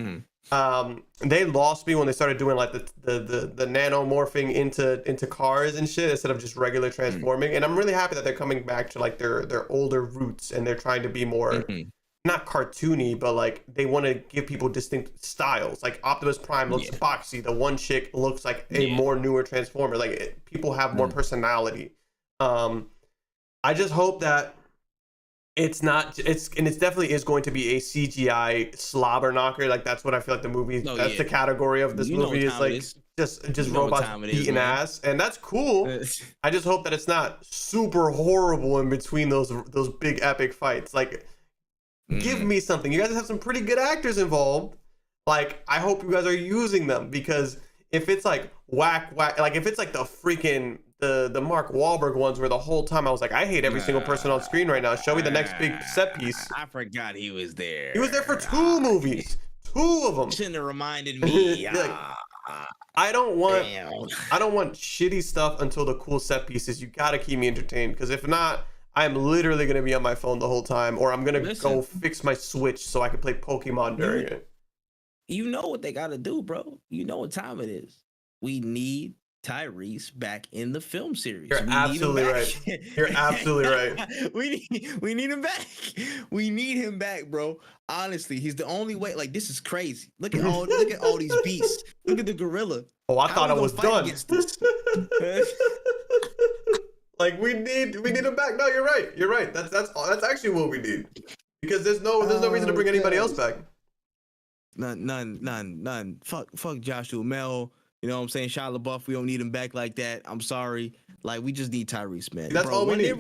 they lost me when they started doing like the nanomorphing into cars and shit instead of just regular transforming. And I'm really happy that they're coming back to like their older roots and they're trying to be more not cartoony, but like they want to give people distinct styles. Like Optimus Prime looks boxy. The one chick looks like a more newer Transformer. Like people have more personality. I just hope that it definitely is going to be a CGI slobber knocker. Like that's what I feel like the movie. That's the category of this movie is like just robots beating ass, and that's cool. I just hope that it's not super horrible in between those big epic fights. Like. Give me something. You guys have some pretty good actors involved. Like, I hope you guys are using them because if it's like whack, like if it's like the freaking the Mark Wahlberg ones where the whole time I was like, I hate every single person on screen right now. Show me the next big set piece. I forgot he was there. He was there for 2 movies. 2 of them. Shouldn't have reminded me. Like, I don't want shitty stuff until the cool set pieces. You gotta keep me entertained because if not, I'm literally going to be on my phone the whole time, or I'm going to go fix my Switch so I can play Pokemon during it. You know what they got to do, bro. You know what time it is. We need Tyrese back in the film series. You're absolutely right. You're absolutely right. We need him back. We need him back, bro. Honestly, he's the only way. Like, this is crazy. Look at all these beasts. Look at the gorilla. Oh, I thought I was done. Like we need him back. No, you're right. You're right. That's actually what we need. Because there's no reason to bring anybody else back. None. Fuck Josh Duhamel. You know what I'm saying? Shia LaBeouf, we don't need him back like that. I'm sorry. Like we just need Tyrese, man. That's all we need.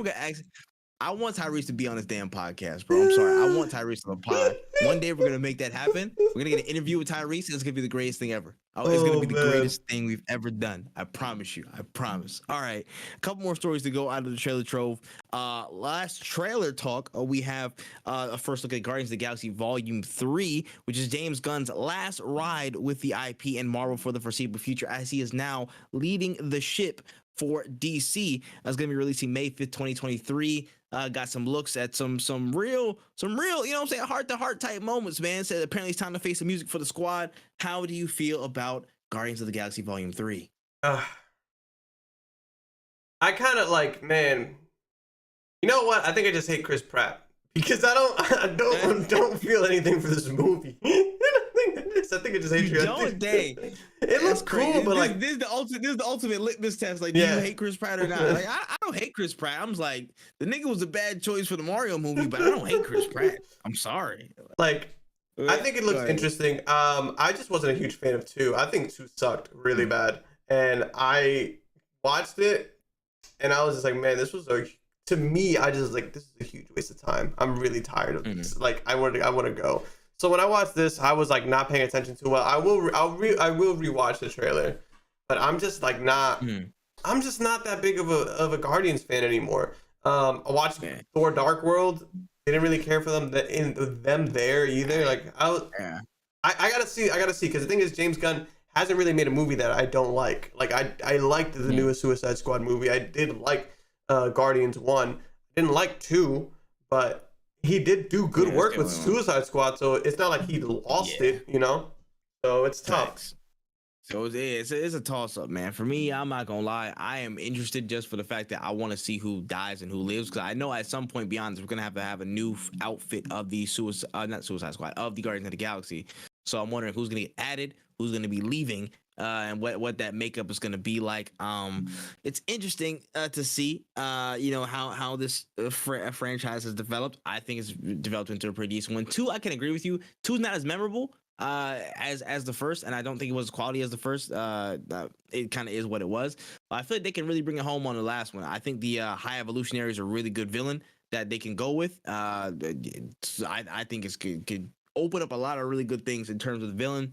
I want Tyrese to be on this damn podcast, bro. I'm sorry. I want Tyrese on the pod. One day we're gonna make that happen. We're gonna get an interview with Tyrese, and it's gonna be the greatest thing ever. It's gonna be the greatest thing we've ever done. I promise you. I promise. All right, a couple more stories to go out of the trailer trove. Last trailer talk, we have a first look at Guardians of the Galaxy Volume 3, which is James Gunn's last ride with the IP and Marvel for the foreseeable future, as he is now leading the ship for DC. It's going to be releasing May 5th, 2023. Got some looks at some real, you know what I'm saying, heart-to-heart type moments, man. Said apparently it's time to face the music for the squad. How do you feel about Guardians of the Galaxy Volume 3? I kind of like, man, you know what? I think I just hate Chris Pratt because I don't feel anything for this movie. I think I think it just hates you. Don't dang. It looks cool, but like this is the ultimate litmus test. Like, do yeah. you hate Chris Pratt or not? Like, I don't hate Chris Pratt. I'm just like, the nigga was a bad choice for the Mario movie, but I don't hate Chris Pratt. I'm sorry. Like, I think it looks interesting. I just wasn't a huge fan of 2. I think 2 sucked really bad, and I watched it, and I was just like, man, this was to me, I just was like, this is a huge waste of time. I'm really tired of this. Like, I want to go. So when I watched this, I was like not paying attention too well. I will rewatch the trailer, but I'm just like not. I'm just not that big of a Guardians fan anymore. I watched Thor: Dark World. Didn't really care for them there either. Like I gotta see because the thing is, James Gunn hasn't really made a movie that I don't like. Like I liked the newest Suicide Squad movie. I did like Guardians 1. I didn't like 2, but he did do good work with Suicide Squad, so it's not like he lost it, you know? So it's tough. So it's a toss-up, man. For me, I'm not gonna lie, I am interested just for the fact that I want to see who dies and who lives, because I know at some point beyond this, we're gonna have a new outfit of the not Suicide Squad, of the Guardians of the Galaxy. So I'm wondering who's gonna get added, who's gonna be leaving, and what that makeup is going to be like. It's interesting to see, how this franchise has developed. I think it's developed into a pretty decent one. 2, I can agree with you. 2 is not as memorable as the first, and I don't think it was as quality as the first. It kind of is what it was. But I feel like they can really bring it home on the last one. I think the High Evolutionary is a really good villain that they can go with. I think it could open up a lot of really good things in terms of the villain.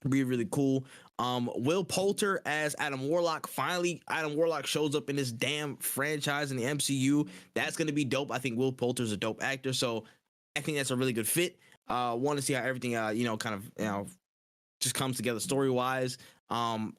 Be really cool. Will Poulter as Adam Warlock. Finally, Adam Warlock shows up in this damn franchise in the MCU. That's gonna be dope. I think Will Poulter's a dope actor, so I think that's a really good fit. Want to see how everything, just comes together story wise. I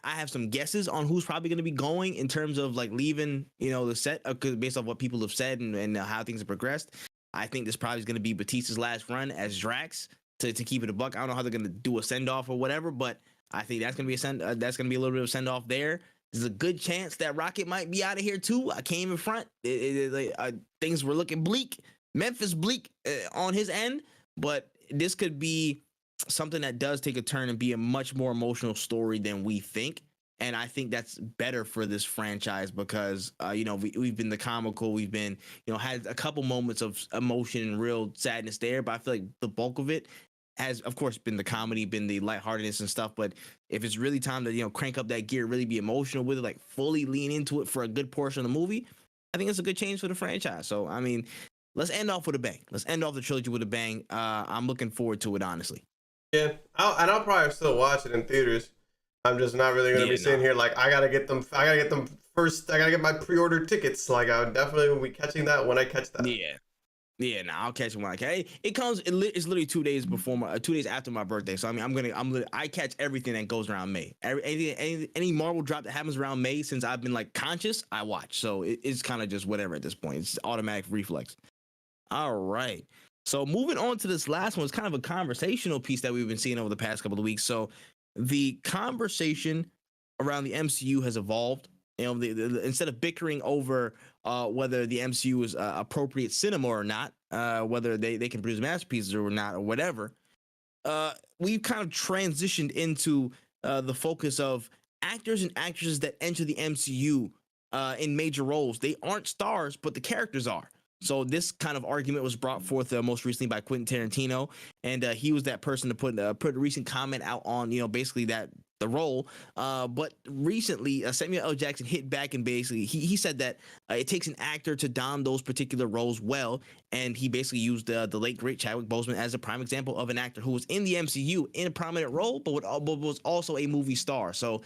have some guesses on who's probably going to be going in terms of like leaving, the set, based off what people have said and how things have progressed. I think this probably is going to be Batista's last run as Drax. To keep it a buck, I don't know how they're gonna do a send off or whatever, but I think that's gonna be that's gonna be a little bit of a send off there. There's a good chance that Rocket might be out of here too. I came in front. Things were looking bleak. Memphis bleak on his end, but this could be something that does take a turn and be a much more emotional story than we think. And I think that's better for this franchise because, we've been the comical, we've been, had a couple moments of emotion and real sadness there, but I feel like the bulk of it has, of course, been the comedy, been the lightheartedness and stuff. But if it's really time to, crank up that gear, really be emotional with it, like fully lean into it for a good portion of the movie, I think it's a good change for the franchise. So, I mean, let's end off with a bang. Let's end off the trilogy with a bang. I'm looking forward to it, honestly. Yeah, I'll probably still watch it in theaters. I'm just not really gonna be sitting here like I gotta get them first. I gotta get my pre-order tickets. Like I definitely will be catching that when I catch that. Yeah. I'll catch it when I can. It comes. It's literally 2 days before 2 days after my birthday. So I mean, I catch everything that goes around May. Any Marvel drop that happens around May, since I've been like conscious, I watch. So it's kind of just whatever at this point. It's automatic reflex. All right. So moving on to this last one, it's kind of a conversational piece that we've been seeing over the past couple of weeks. So the conversation around the MCU has evolved. Instead of bickering over whether the MCU is appropriate cinema or not, whether they can produce masterpieces or not, or whatever, we've kind of transitioned into the focus of actors and actresses that enter the MCU in major roles. They aren't stars, but the characters are. So this kind of argument was brought forth most recently by Quentin Tarantino, and he was that person to put a recent comment out on, basically that the role. But recently, Samuel L. Jackson hit back and basically he said that it takes an actor to don those particular roles well, and he basically used the late great Chadwick Boseman as a prime example of an actor who was in the MCU in a prominent role, but was also a movie star. So.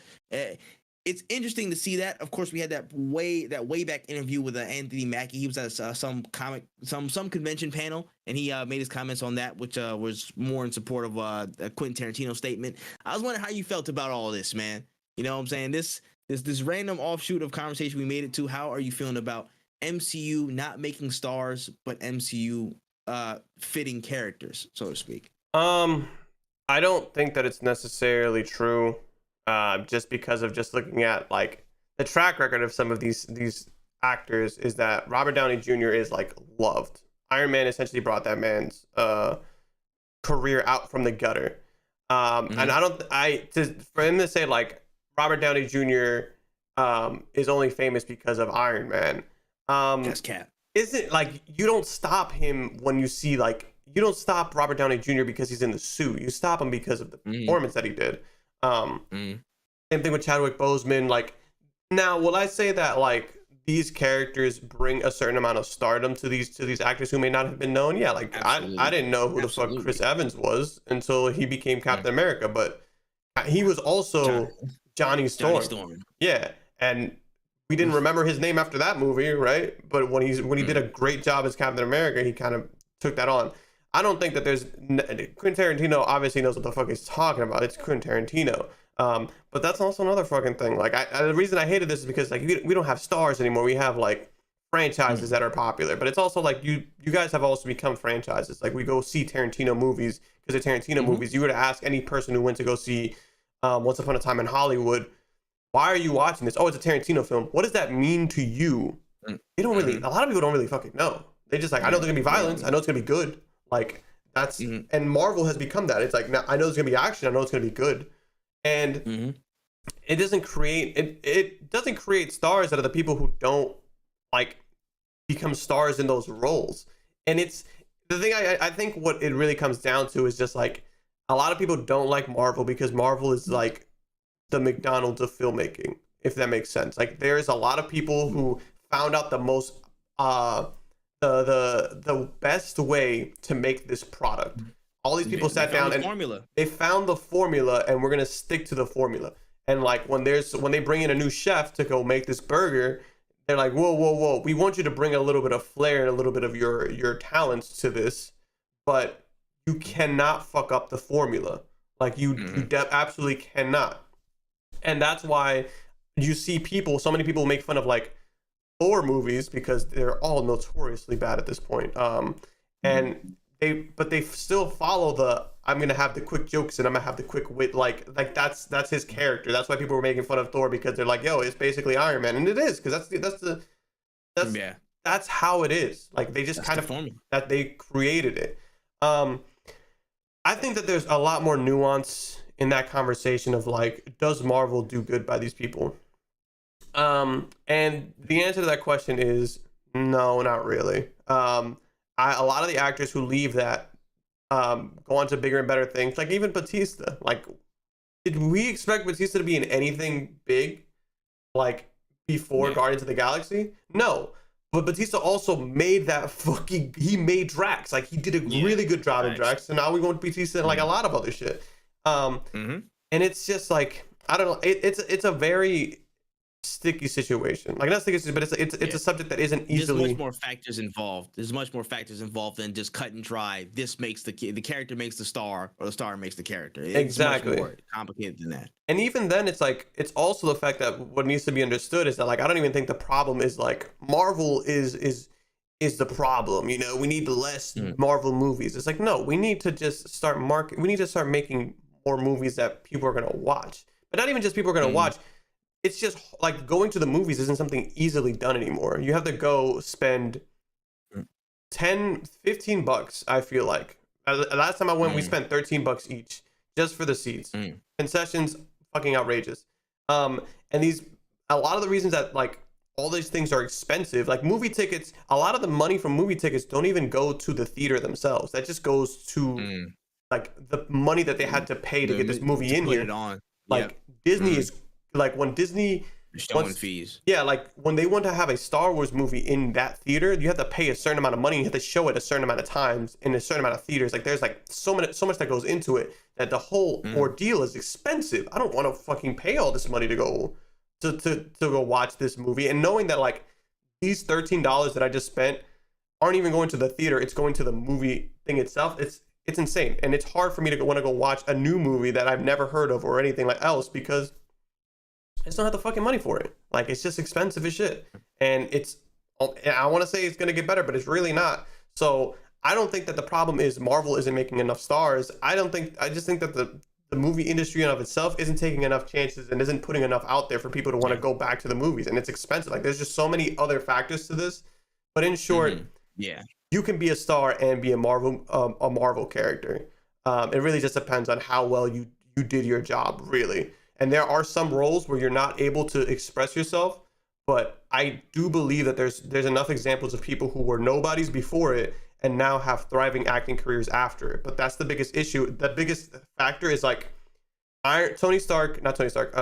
It's interesting to see that. Of course, we had that way back interview with Anthony Mackie. He was at some convention panel, and he made his comments on that, which was more in support of a Quentin Tarantino statement. I was wondering how you felt about all this, man. You know what I'm saying? This random offshoot of conversation we made it to. How are you feeling about MCU not making stars, but MCU fitting characters, so to speak? I don't think that it's necessarily true. Just because of just looking at like the track record of some of these actors is that Robert Downey Jr. is like loved. Iron Man essentially brought that man's career out from the gutter. And for him to say like Robert Downey Jr. Is only famous because of Iron Man. That's cap. Isn't like you don't stop him when you see like you don't stop Robert Downey Jr. because he's in the suit. You stop him because of the performance that he did. Same thing with Chadwick Boseman. Like now, will I say that like these characters bring a certain amount of stardom to these actors who may not have been known? Yeah, like I didn't know who the fuck Chris Evans was until he became Captain America, but he was also Johnny Storm. Yeah, and we didn't remember his name after that movie, right? But when he did a great job as Captain America, he kind of took that on. I don't think that Quentin Tarantino obviously knows what the fuck he's talking about. It's Quentin Tarantino. But that's also another fucking thing. Like the reason I hated this is because like we don't have stars anymore. We have like franchises that are popular. But it's also like you guys have also become franchises. Like we go see Tarantino movies because they're Tarantino movies. You were to ask any person who went to go see Once Upon a Time in Hollywood, why are you watching this? Oh, it's a Tarantino film. What does that mean to you? They don't really. A lot of people don't really fucking know. They just like I know there's gonna be violence. I know it's gonna be good. Like that's and Marvel has become that. It's like now I know there's gonna be action. I know it's gonna be good. And it doesn't create it doesn't create stars out of the people who don't like become stars in those roles. And it's the thing I think what it really comes down to is just like a lot of people don't like Marvel because Marvel is like the McDonald's of filmmaking, if that makes sense. Like there's a lot of people who found out the most the best way to make this product. All these people sat down and they found the formula, and we're gonna stick to the formula. And like when they bring in a new chef to go make this burger, they're like, whoa, we want you to bring a little bit of flair and a little bit of your talents to this, but you cannot fuck up the formula. Like you absolutely cannot. And that's why you see so many people make fun of like Thor movies because they're all notoriously bad at this point. And they still follow I'm gonna have the quick jokes and I'm gonna have the quick wit, like that's his character. That's why people were making fun of Thor, because they're like, yo, it's basically Iron Man, and it is, because that's how it is. Like they just kind of that they created it. I think that there's a lot more nuance in that conversation of like, does Marvel do good by these people? And the answer to that question is no, not really. A lot of the actors who leave that go on to bigger and better things, like even Batista. Like, did we expect Batista to be in anything big like before Guardians of the Galaxy? No. But Batista also made he made Drax. Like he did a really good job in Drax. So now we want Batista in like a lot of other shit. And it's just like, I don't know. It's a very sticky situation. Like not sticky, but it's a subject that isn't easily. There's much more factors involved. There's much more factors involved than just cut and dry. This makes the character makes the star, or the star makes the character. It's exactly much more complicated than that. And even then, it's like it's also the fact that what needs to be understood is that like I don't even think the problem is like Marvel is the problem. You know, we need less Marvel movies. It's like no, we need to just start We need to start making more movies that people are gonna watch, but not even just people are gonna watch. It's just like going to the movies isn't something easily done anymore. You have to go spend $10-15. I feel like last time I went, we spent $13 each just for the seats. Concessions, fucking outrageous. And a lot of the reasons that like all these things are expensive, like movie tickets, a lot of the money from movie tickets don't even go to the theater themselves. That just goes to like the money that they had to pay to get this movie in here. Like Disney is. Like when Disney fees. Yeah, like when they want to have a Star Wars movie in that theater, you have to pay a certain amount of money. You have to show it a certain amount of times in a certain amount of theaters. Like there's like so much that goes into it that the whole ordeal is expensive. I don't want to fucking pay all this money to go go watch this movie. And knowing that like these $13 that I just spent aren't even going to the theater, it's going to the movie thing itself. It's insane. And it's hard for me to want to go watch a new movie that I've never heard of or anything like else because I just don't have the fucking money for it. Like it's just expensive as shit. And I want to say it's going to get better, but it's really not. So I don't think that the problem is Marvel isn't making enough stars. I just think that the movie industry in of itself isn't taking enough chances and isn't putting enough out there for people to want to go back to the movies. And it's expensive. Like there's just so many other factors to this. But in short, you can be a star and be a Marvel character. It really just depends on how well you did your job, really. And there are some roles where you're not able to express yourself, but I do believe that there's enough examples of people who were nobodies before it and now have thriving acting careers after it. But that's the biggest issue. The biggest factor is like Tony Stark, not Tony Stark.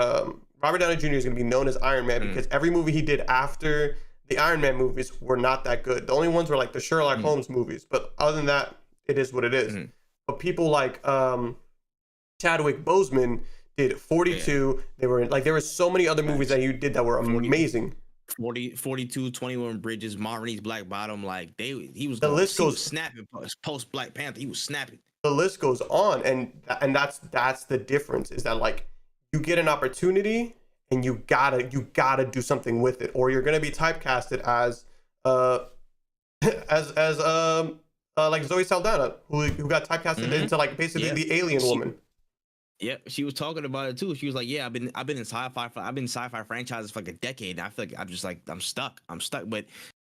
Robert Downey Jr. is going to be known as Iron Man because every movie he did after the Iron Man movies were not that good. The only ones were like the Sherlock Holmes movies, but other than that, it is what it is. But people like Chadwick Boseman did 42. They were like, there were so many other movies that he did that were amazing. 42, 21 Bridges, Marvin's Black Bottom, like he was snapping post Black Panther. He was snapping. The list goes on, and that's the difference, is that like you get an opportunity and you gotta do something with it, or you're gonna be typecasted as like Zoe Saldana, who got typecasted into like basically the alien woman. Yeah, she was talking about it too. She was like, "Yeah, I've been in sci-fi franchises for like a decade, and I feel like I'm stuck. But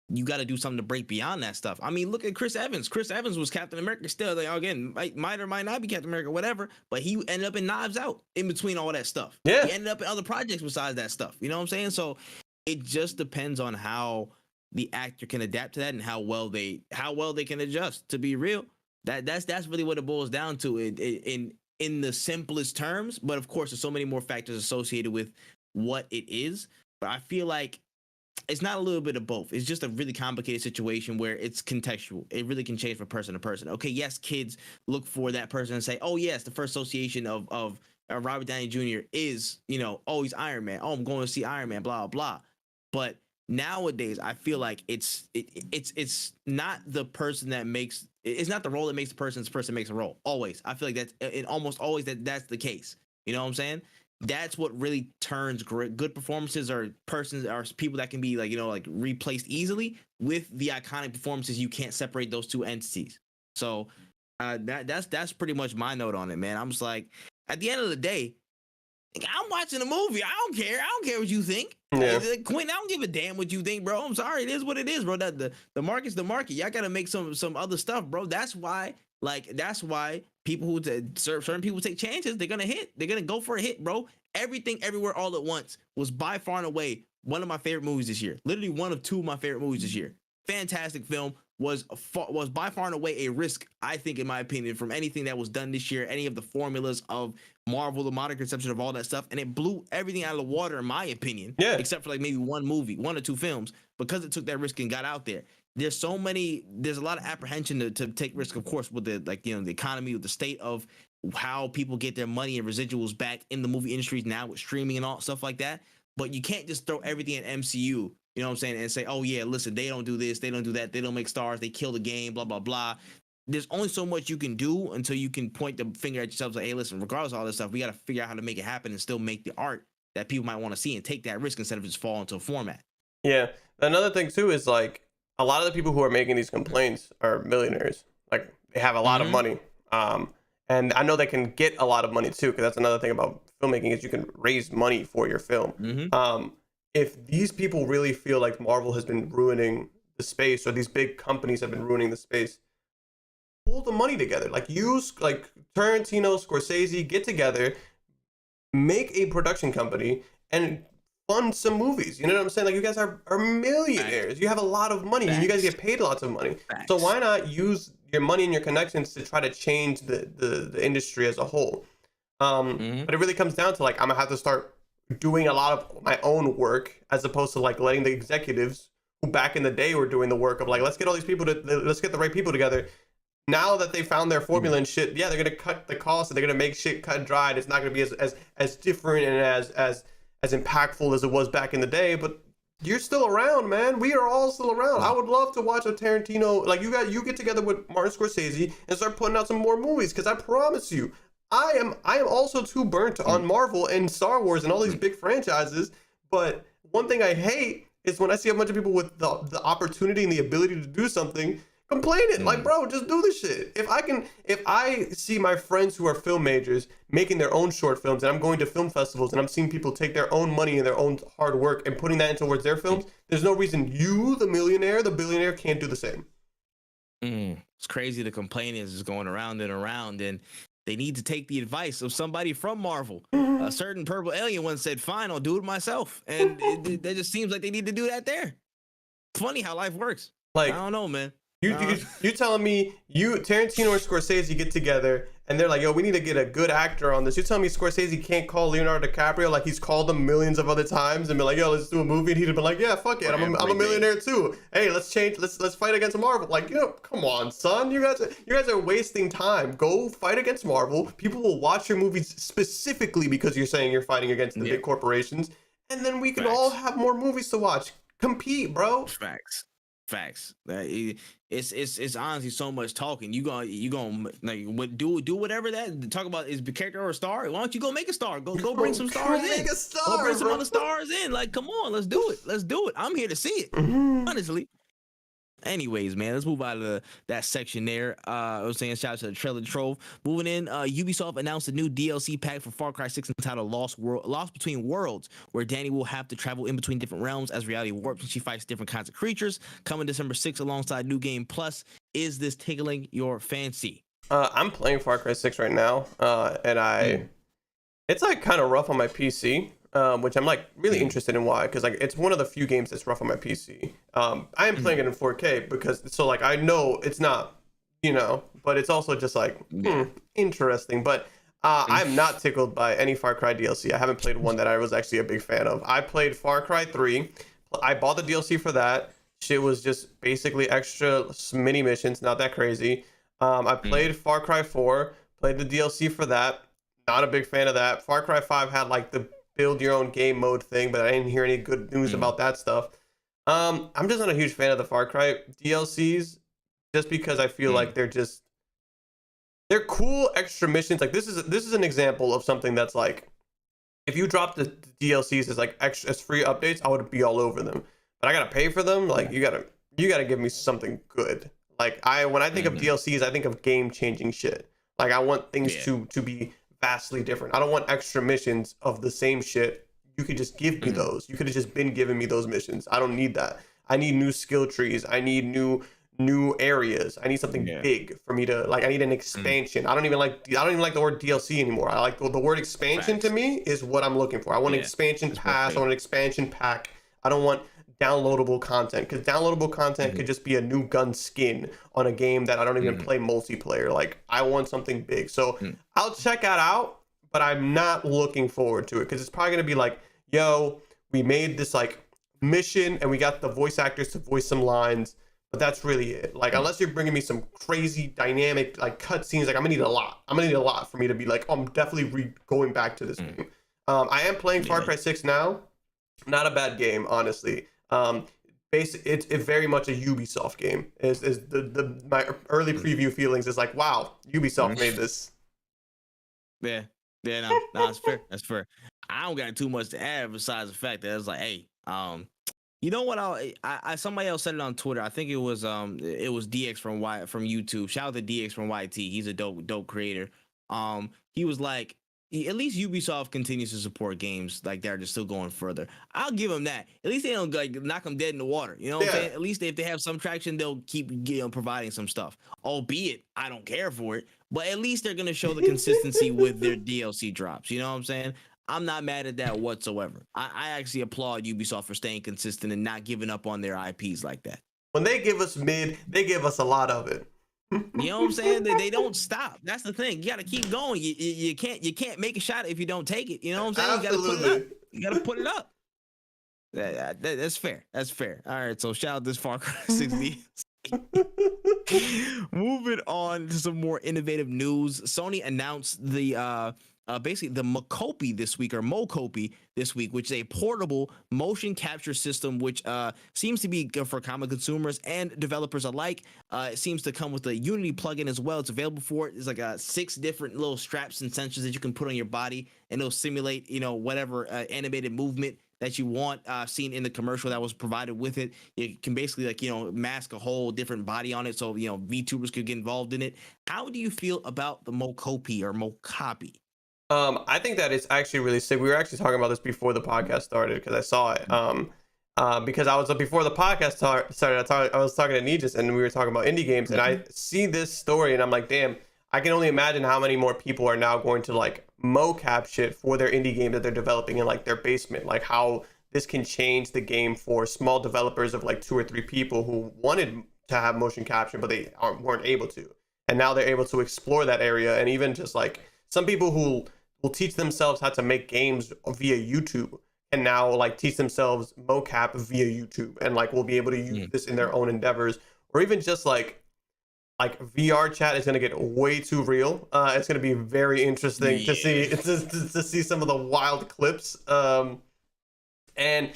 you got to do something to break beyond that stuff. I mean, look at Chris Evans. Chris Evans was Captain America still. Like, again, might or might not be Captain America, whatever. But he ended up in Knives Out in between all that stuff. Yeah, he ended up in other projects besides that stuff. You know what I'm saying? So it just depends on how the actor can adapt to that and how well they can adjust. To be real, that's really what it boils down to. In the simplest terms, but of course there's so many more factors associated with what it is. But I feel like it's not a little bit of both. It's just a really complicated situation where it's contextual. It really can change from person to person. Okay, yes, kids look for that person and say, oh yes, the first association of Robert Downey Jr. is, oh, he's Iron Man. Oh, I'm going to see Iron Man, blah, blah. But nowadays, I feel like it's not the person that makes, it's not the role that makes the person makes a role. Always. I feel like that's it, almost always that's the case. You know what I'm saying? That's what really turns good performances or people that can be like replaced easily with the iconic performances. You can't separate those two entities. So that's pretty much my note on it, man. I'm just like, at the end of the day, I'm watching a movie. I don't care what you think. Yeah. Quinn, I don't give a damn what you think, bro. I'm sorry. It is what it is, bro. That the market's the market. Y'all got to make some other stuff, bro. That's why people who certain people take chances. They're going to hit. They're going to go for a hit, bro. Everything, Everywhere, All at Once was by far and away one of my favorite movies this year. Literally one of two of my favorite movies this year. Fantastic film. Was by far and away a risk, I think, in my opinion, from anything that was done this year, any of the formulas of Marvel, the modern conception of all that stuff, and it blew everything out of the water, in my opinion. Yeah. Except for like maybe one or two films, because it took that risk and got out there. There's a lot of apprehension to take risk, of course, with the economy, with the state of how people get their money and residuals back in the movie industries now with streaming and all stuff like that. But you can't just throw everything at MCU. You know what I'm saying? And say, oh yeah, listen, they don't do this, they don't do that, they don't make stars, they kill the game, blah, blah, blah. There's only so much you can do until you can point the finger at yourself, like, hey, listen, regardless of all this stuff, we got to figure out how to make it happen and still make the art that people might want to see and take that risk instead of just fall into a format. Yeah. Another thing too is like a lot of the people who are making these complaints are millionaires. Like they have a lot of money. And I know they can get a lot of money too, because that's another thing about filmmaking is you can raise money for your film. If these people really feel like Marvel has been ruining the space, or these big companies have been ruining the space, pull the money together. Like use like Tarantino, Scorsese, get together, make a production company, and fund some movies. You know what I'm saying? Like you guys are millionaires. Facts. You have a lot of money. Facts. You guys get paid lots of money. Facts. So why not use your money and your connections to try to change the industry as a whole? But it really comes down to like I'm gonna have to start doing a lot of my own work as opposed to like letting the executives who back in the day were doing the work of like let's get all these people let's get the right people together. Now that they found their formula and shit, yeah, they're gonna cut the cost and they're gonna make shit cut and dried. It's not gonna be as different and as impactful as it was back in the day. But you're still around, man. We are all still around. I would love to watch a Tarantino, like you get together with Martin Scorsese and start putting out some more movies, because I promise you, I am also too burnt on Marvel and Star Wars and all these big franchises. But one thing I hate is when I see a bunch of people with the opportunity and the ability to do something complaining. Like, bro, just do this shit. If I see my friends who are film majors making their own short films, and I'm going to film festivals and I'm seeing people take their own money and their own hard work and putting that towards their films, there's no reason you, the millionaire, the billionaire, can't do the same. It's crazy. The complaint is going around and around, and they need to take the advice of somebody from Marvel. A certain purple alien once said, "Fine, I'll do it myself," and it just seems like they need to do that there. It's funny how life works. I Like, don't know, man. you telling me Tarantino or Scorsese get together and they're like, yo, we need to get a good actor on this. You're telling me Scorsese can't call Leonardo DiCaprio like he's called him millions of other times and be like, yo, let's do a movie, and he'd have been like, yeah, fuck it, I'm a millionaire too. Hey, let's fight against Marvel. Like, come on, son, you guys are wasting time. Go fight against Marvel. People will watch your movies specifically because you're saying you're fighting against the big corporations, and then we can all have more movies to watch. Compete, bro. Facts. It's honestly so much talking. You gonna like do whatever that talk about is the character or a star. Why don't you go make a star? Go bring some stars in. Go bring some other stars in. Like, come on, let's do it. I'm here to see it. Honestly. Anyways, man, let's move out of that section there. I was saying shout out to the trailer trove. Moving in, Ubisoft announced a new DLC pack for Far Cry 6 entitled Lost Between Worlds, where Danny will have to travel in between different realms as reality warps and she fights different kinds of creatures. Coming December 6th alongside New Game Plus. Is this tickling your fancy? I'm playing Far Cry 6 right now, and it's like kind of rough on my PC. Which I'm like really interested in why, because like it's one of the few games that's rough on my PC. I am playing it in 4K because so like I know it's not, but it's also just like interesting. But I'm not tickled by any Far Cry DLC. I haven't played one that I was actually a big fan of. I played Far Cry 3. I bought the DLC for that. Shit was just basically extra mini missions, not that crazy. I played Far Cry 4, played the DLC for that. Not a big fan of that. Far Cry 5 had like the build your own game mode thing, but I didn't hear any good news about that stuff. I'm just not a huge fan of the Far Cry DLCs, just because I feel like they're cool extra missions. Like this is an example of something that's like, if you drop the DLCs as like extra as free updates, I would be all over them. But I gotta pay for them. Like you gotta give me something good. Like when I think of DLCs, I think of game changing shit. Like I want things to be vastly different. I don't want extra missions of the same shit. You could just give me those. You could have just been giving me those missions. I don't need that. I need new skill trees. I need new areas. I need something big for me to like. I need an expansion. I don't even like the word DLC anymore. I like the word expansion. To me is what I'm looking for. I want an expansion pass. I want an expansion pack. I don't want downloadable content, because downloadable content could just be a new gun skin on a game that I don't even play multiplayer. Like I want something big, so I'll check that out, but I'm not looking forward to it, because it's probably gonna be like, yo, we made this like mission and we got the voice actors to voice some lines, but that's really it. Like unless you're bringing me some crazy dynamic like cutscenes, like I'm gonna need a lot for me to be like, oh, I'm definitely going back to this game. I am playing Far Cry 6 now. Not a bad game, honestly. It's very much a Ubisoft game. Is my early preview feelings is like, wow, Ubisoft made this. No, that's fair. I don't got too much to add besides the fact that it's like, hey, you know what? I somebody else said it on Twitter. I think it was DX from YouTube. Shout out to DX from YT. He's a dope creator. He was like, at least Ubisoft continues to support games like that are just still going further. I'll give them that. At least they don't like knock them dead in the water. You know what I'm saying? At least if they have some traction, they'll keep providing some stuff. Albeit, I don't care for it, but at least they're gonna show the consistency with their DLC drops. You know what I'm saying? I'm not mad at that whatsoever. I actually applaud Ubisoft for staying consistent and not giving up on their IPs like that. When they give us mid, they give us a lot of it. You know what I'm saying? They don't stop. That's the thing. You got to keep going. You can't make a shot if you don't take it. You know what I'm saying? Absolutely. You got to put it up. That's fair. That's fair. All right. So shout out this Far Cry 6 Moving on to some more innovative news. Sony announced the basically the Mokopi this week, which is a portable motion capture system, which seems to be good for common consumers and developers alike. It seems to come with a Unity plugin as well. It's available for it. It's like 6 different little straps and sensors that you can put on your body, and it'll simulate, whatever animated movement that you want, seen in the commercial that was provided with it. You can basically mask a whole different body on it, so VTubers could get involved in it. How do you feel about the Mokopi or Mokopi? I think that it's actually really sick. We were actually talking about this before the podcast started because I saw it. because I was before the podcast started. I was talking to Nijis and we were talking about indie games, and I see this story and I'm like, damn, I can only imagine how many more people are now going to like mocap shit for their indie game that they're developing in like their basement, like how this can change the game for small developers of like 2 or 3 people who wanted to have motion capture but they weren't able to, and now they're able to explore that area. And even just like some people who will teach themselves how to make games via YouTube and now like teach themselves mocap via YouTube, and like will be able to use this in their own endeavors. Or even just like VR chat is going to get way too real. It's going to be very interesting to see some of the wild clips. And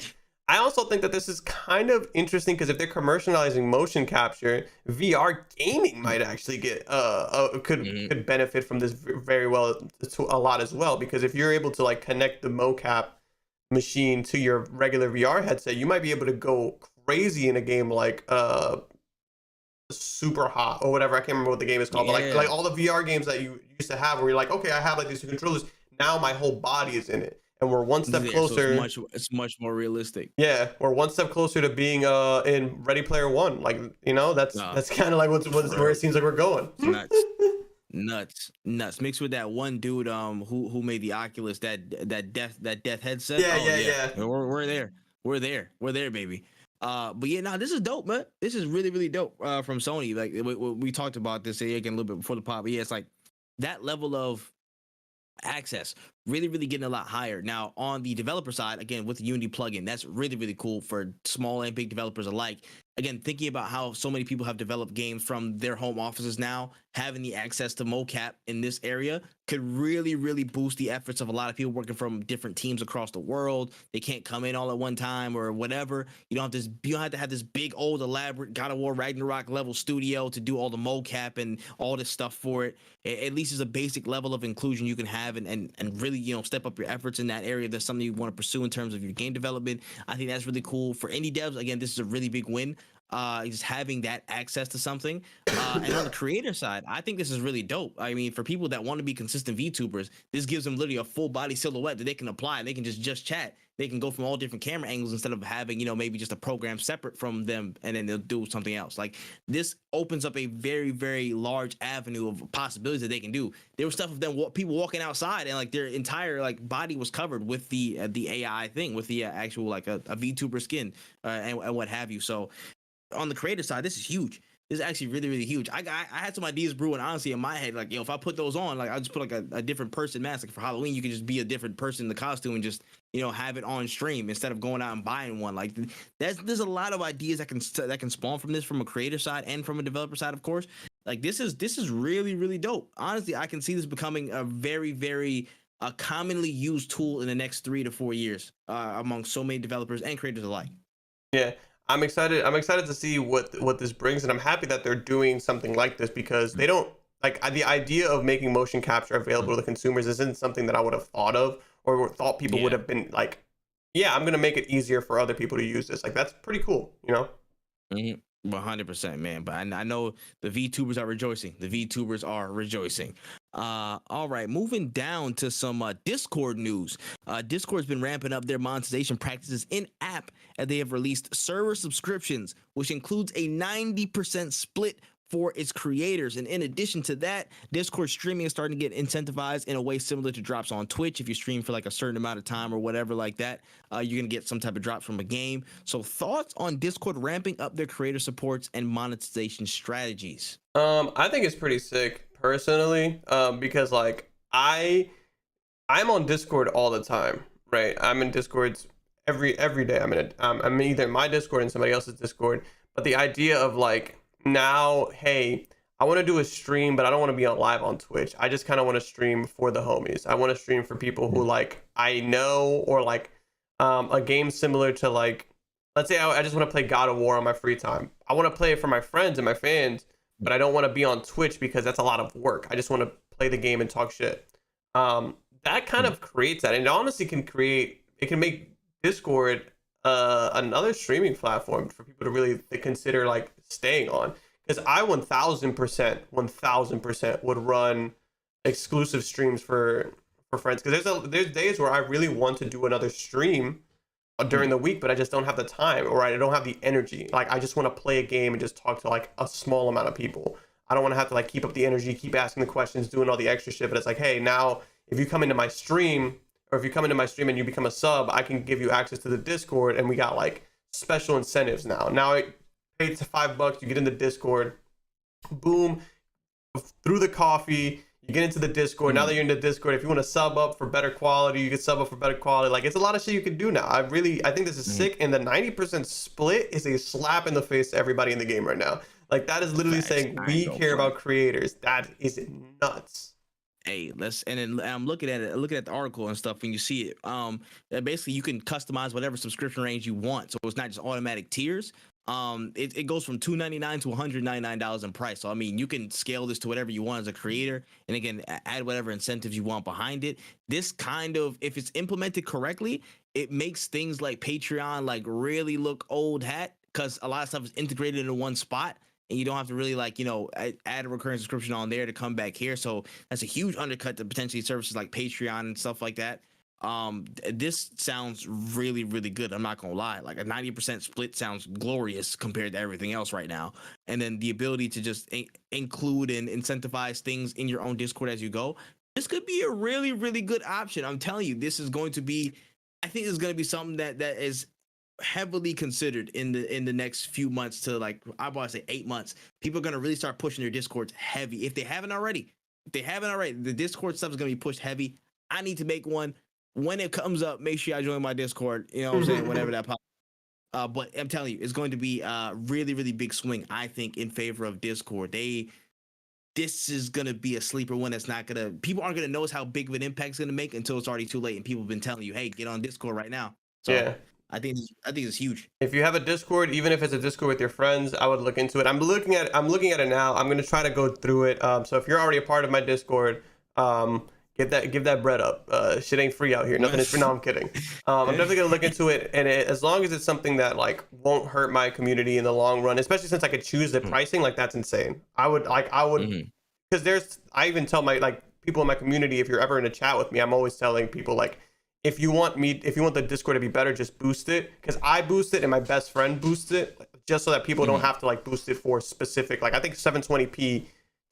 I also think that this is kind of interesting because if they're commercializing motion capture, VR gaming might actually get could benefit from this very well a lot as well. Because if you're able to like connect the mocap machine to your regular VR headset, you might be able to go crazy in a game like Super Hot or whatever. I can't remember what the game is called, but like all the VR games that you used to have where you're like, okay, I have like these controllers, now my whole body is in it, and we're one step closer. So it's much more realistic. Yeah, we're one step closer to being in Ready Player One. Like, you know, that's kind of like where it seems like we're going. Nuts mixed with that one dude who made the Oculus, that death headset. Yeah. We're there, baby. But yeah, no, this is dope, man. This is really dope from Sony. Like we talked about this again a little bit before the pod, but yeah, it's like that level of access really getting a lot higher. Now on the developer side, again with the Unity plugin, that's really cool for small and big developers alike. Again, thinking about how so many people have developed games from their home offices now, having the access to mocap in this area could really boost the efforts of a lot of people working from different teams across the world. They can't come in all at one time or whatever. You don't have to have this big old elaborate God of War Ragnarok level studio to do all the mocap and all this stuff for it. At least it's a basic level of inclusion you can have and really, you know, step up your efforts in that area. That's something you want to pursue in terms of your game development. I think that's really cool for indie devs. Again, this is a really big win. Just having that access to something. And on the creator side, I think this is really dope. I mean, for people that want to be consistent VTubers, this gives them literally a full body silhouette that they can apply, and they can just chat. They can go from all different camera angles instead of having, you know, maybe just a program separate from them and then they'll do something else. Like this opens up a very large avenue of possibilities that they can do. There was stuff of them people walking outside and like their entire like body was covered with the AI thing, with the actual like a VTuber skin and what have you. So on the creator side, this is huge. This is actually really huge. I had some ideas brewing honestly in my head. Like, if I put those on, like I'll just put like a different person mask. Like for Halloween, you can just be a different person in the costume and just, you know, have it on stream instead of going out and buying one. Like there's a lot of ideas that can spawn from this, from a creator side and from a developer side, of course. Like this is really dope. Honestly, I can see this becoming a very commonly used tool in the next 3 to 4 years among so many developers and creators alike. Yeah. I'm excited to see what this brings, and I'm happy that they're doing something like this because they don't like the idea of making motion capture available to consumers isn't something that I would have thought of or thought people would have been like, yeah, I'm gonna make it easier for other people to use this. Like that's pretty cool, you know? 100%, man. But I know the VTubers are rejoicing. All right, moving down to some Discord news. Discord's been ramping up their monetization practices in app as they have released server subscriptions, which includes a 90% split for its creators. And in addition to that, Discord streaming is starting to get incentivized in a way similar to drops on Twitch. If you stream for like a certain amount of time or whatever like that, you're gonna get some type of drops from a game. So thoughts on Discord ramping up their creator supports and monetization strategies? I think it's pretty sick personally, because like I'm on Discord all the time, right? I'm in Discords every day. I'm either in my Discord and somebody else's Discord. But the idea of like, now, hey, I want to do a stream, but I don't want to be on live on Twitch. I just kind of want to stream for the homies. I want to stream for people who like I know, or like a game similar to like, let's say I just want to play God of War on my free time. I want to play it for my friends and my fans, but I don't want to be on Twitch because that's a lot of work. I just want to play the game and talk shit. That kind of creates that, and it honestly can make Discord another streaming platform for people to really consider like staying on, because I 1000% would run exclusive streams for friends, because there's days where I really want to do another stream during the week, but I just don't have the time, or I don't have the energy. Like, I just want to play a game and just talk to like a small amount of people. I don't want to have to like keep up the energy, keep asking the questions, doing all the extra shit. But it's like, hey, now if you come into my stream, or if you come into my stream and you become a sub, I can give you access to the Discord, and we got like special incentives now. Now it pays to $5, you get in the Discord, boom, through the coffee, you get into the Discord. Now that you're in the Discord, if you want to sub up for better quality, you can sub up for better quality. Like, it's a lot of shit you can do now. I think this is sick, and the 90% split is a slap in the face to everybody in the game right now. Like, that is literally saying we care about creators. That is nuts. Hey, and then I'm looking at the article and stuff, and you see it. That basically you can customize whatever subscription range you want, so it's not just automatic tiers. It goes from $299 to $199 in price. So I mean, you can scale this to whatever you want as a creator, and again, add whatever incentives you want behind it. This kind of, if it's implemented correctly, it makes things like Patreon like really look old hat, because a lot of stuff is integrated into one spot. And you don't have to really add a recurring subscription on there to come back here. So that's a huge undercut to potentially services like Patreon and stuff like that. This sounds really, really good. I'm not gonna lie. Like a 90% split sounds glorious compared to everything else right now. And then the ability to just include and incentivize things in your own Discord as you go. This could be a really, really good option. I'm telling you, this is going to be. I think this is going to be something that is heavily considered in the next few months to I want to say 8 months. People are going to really start pushing their Discords heavy. If they haven't already, the Discord stuff is going to be pushed heavy. I need to make one. When it comes up, make sure I join my Discord. You know what I'm saying? Whenever that pops. But I'm telling you, it's going to be a really, really big swing, I think, in favor of Discord. This is going to be a sleeper one that's not going to, people aren't going to notice how big of an impact it's going to make until it's already too late. And people have been telling you, hey, get on Discord right now. So yeah. I think it's huge. If you have a Discord, even if it's a Discord with your friends, I would look into it. I'm looking at it now. I'm gonna try to go through it. So if you're already a part of my Discord, give that bread up. Shit ain't free out here. Nothing is free. No, I'm kidding. I'm definitely gonna look into it, and as long as it's something that like won't hurt my community in the long run, especially since I could choose the pricing, like that's insane. I would because I even tell my people in my community, if you're ever in a chat with me, I'm always telling people like, if you want the Discord to be better, just boost it, because I boost it and my best friend boosts it, just so that people don't have to like boost it for specific. Like I think 720p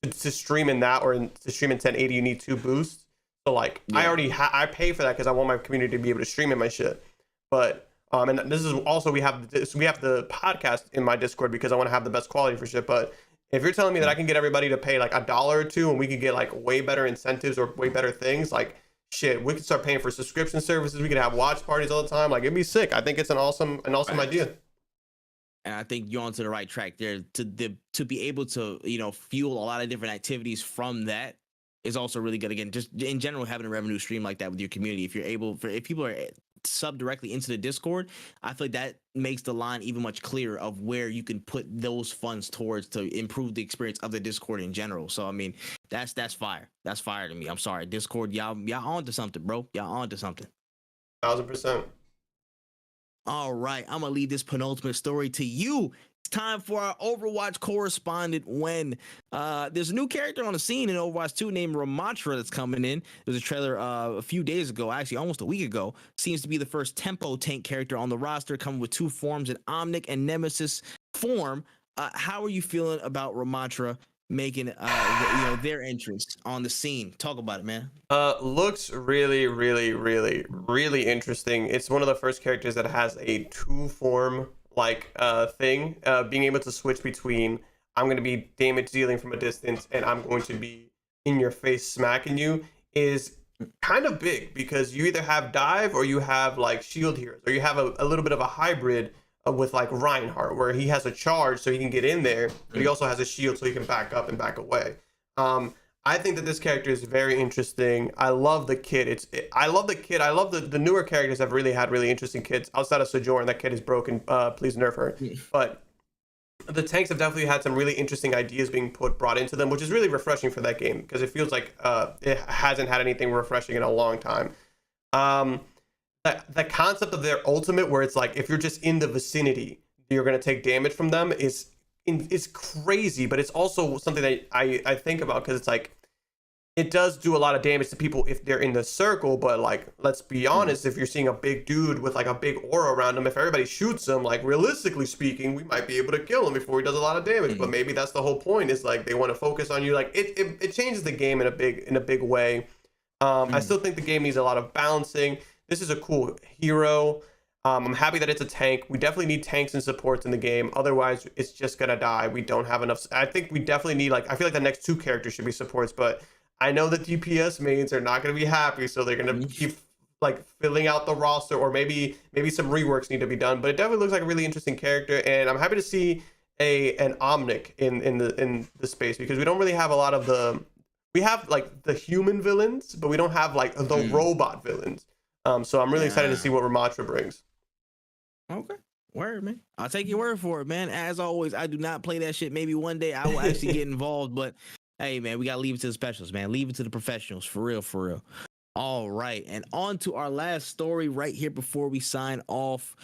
to stream in that, or to stream in 1080, you need 2 boosts. So like I pay for that because I want my community to be able to stream in my shit. But and this is also we have the podcast in my Discord because I want to have the best quality for shit. But if you're telling me that I can get everybody to pay like $1 or $2 and we could get like way better incentives or way better things, like shit, we could start paying for subscription services. We could have watch parties all the time. Like it'd be sick. I think it's an awesome idea. And I think you're onto the right track there. To be able to fuel a lot of different activities from that is also really good. Again, just in general, having a revenue stream like that with your community. If people are sub directly into the Discord, I feel like that makes the line even much clearer of where you can put those funds towards to improve the experience of the Discord in general. So I mean, that's fire. That's fire to me. I'm sorry, Discord, y'all onto something, bro. Y'all onto something. 1000%. All right, I'm gonna leave this penultimate story to you. It's time for our Overwatch correspondent. When there's a new character on the scene in Overwatch 2 named Ramatra that's coming in. There's a trailer a few days ago, actually almost a week ago. Seems to be the first tempo tank character on the roster, coming with 2 forms, an Omnic and Nemesis form. How are you feeling about Ramatra making their entrance on the scene? Talk about it, man. Looks really, really, really, really interesting. It's one of the first characters that has a 2 form thing, being able to switch between I'm going to be damage dealing from a distance and I'm going to be in your face smacking you is kind of big, because you either have dive or you have like shield heroes, or you have a little bit of a hybrid with like Reinhardt, where he has a charge so he can get in there, but he also has a shield so he can back up and back away. I think that this character is very interesting. I love the kit. I love the kit. I love the newer characters have really had really interesting kits. Outside of Sojourn, that kit is broken. Please nerf her. But the tanks have definitely had some really interesting ideas being brought into them, which is really refreshing for that game, because it feels like it hasn't had anything refreshing in a long time. The concept of their ultimate, where it's like if you're just in the vicinity, you're going to take damage from them, is crazy. But it's also something that I think about, because it's like, it does do a lot of damage to people if they're in the circle, but like, let's be honest, if you're seeing a big dude with like a big aura around him, if everybody shoots him, like realistically speaking, we might be able to kill him before he does a lot of damage. But maybe that's the whole point, is like they want to focus on you. Like it changes the game in a big way. I still think the game needs a lot of balancing. This is a cool hero. I'm happy that it's a tank. We definitely need tanks and supports in the game. Otherwise, it's just gonna die. We don't have enough. I think we definitely need, like, I feel like the next 2 characters should be supports, but I know the DPS mains are not going to be happy, so they're going to keep like filling out the roster, or maybe some reworks need to be done. But it definitely looks like a really interesting character, and I'm happy to see an Omnic in the space, because we don't really have a lot of we have like the human villains, but we don't have like the robot villains. So I'm really excited to see what Ramatra brings. Okay. Word, man. I'll take your word for it, man. As always, I do not play that shit. Maybe one day I will actually get involved, but hey, man, we got to leave it to the specialists, man. Leave it to the professionals. For real, for real. All right. And on to our last story right here before we sign off.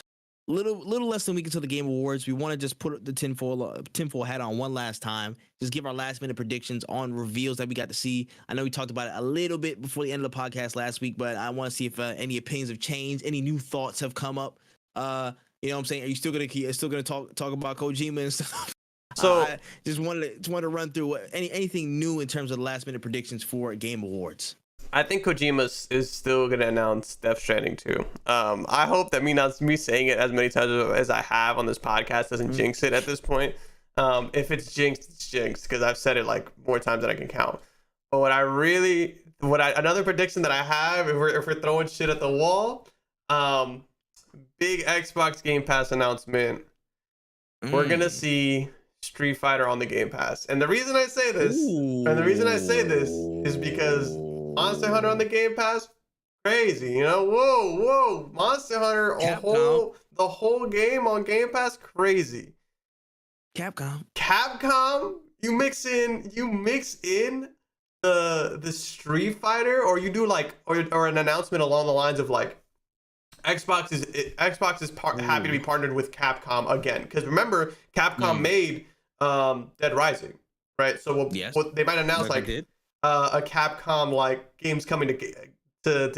Little less than a week until the Game Awards. We want to just put the tinfoil hat on one last time. Just give our last minute predictions on reveals that we got to see. I know we talked about it a little bit before the end of the podcast last week, but I want to see if any opinions have changed, any new thoughts have come up. You know what I'm saying? Are you still gonna talk about Kojima and stuff? So I just wanted to run through anything new in terms of the last minute predictions for Game Awards. I think Kojima is still gonna announce Death Stranding 2. I hope that me saying it as many times as I have on this podcast doesn't jinx it at this point. If it's jinxed, it's jinxed, because I've said it like more times than I can count. But another prediction that I have, if we're throwing shit at the wall, big Xbox Game Pass announcement. We're gonna see Street Fighter on the Game Pass. And the reason I say this, is because Monster Hunter on the Game Pass, crazy, you know? Whoa, Monster Hunter, the whole game on Game Pass, crazy. Capcom, you mix in the Street Fighter, or you do like, or an announcement along the lines of like, Xbox is happy to be partnered with Capcom again, because remember, Capcom made Dead Rising, right? So they might announce like a Capcom like games coming to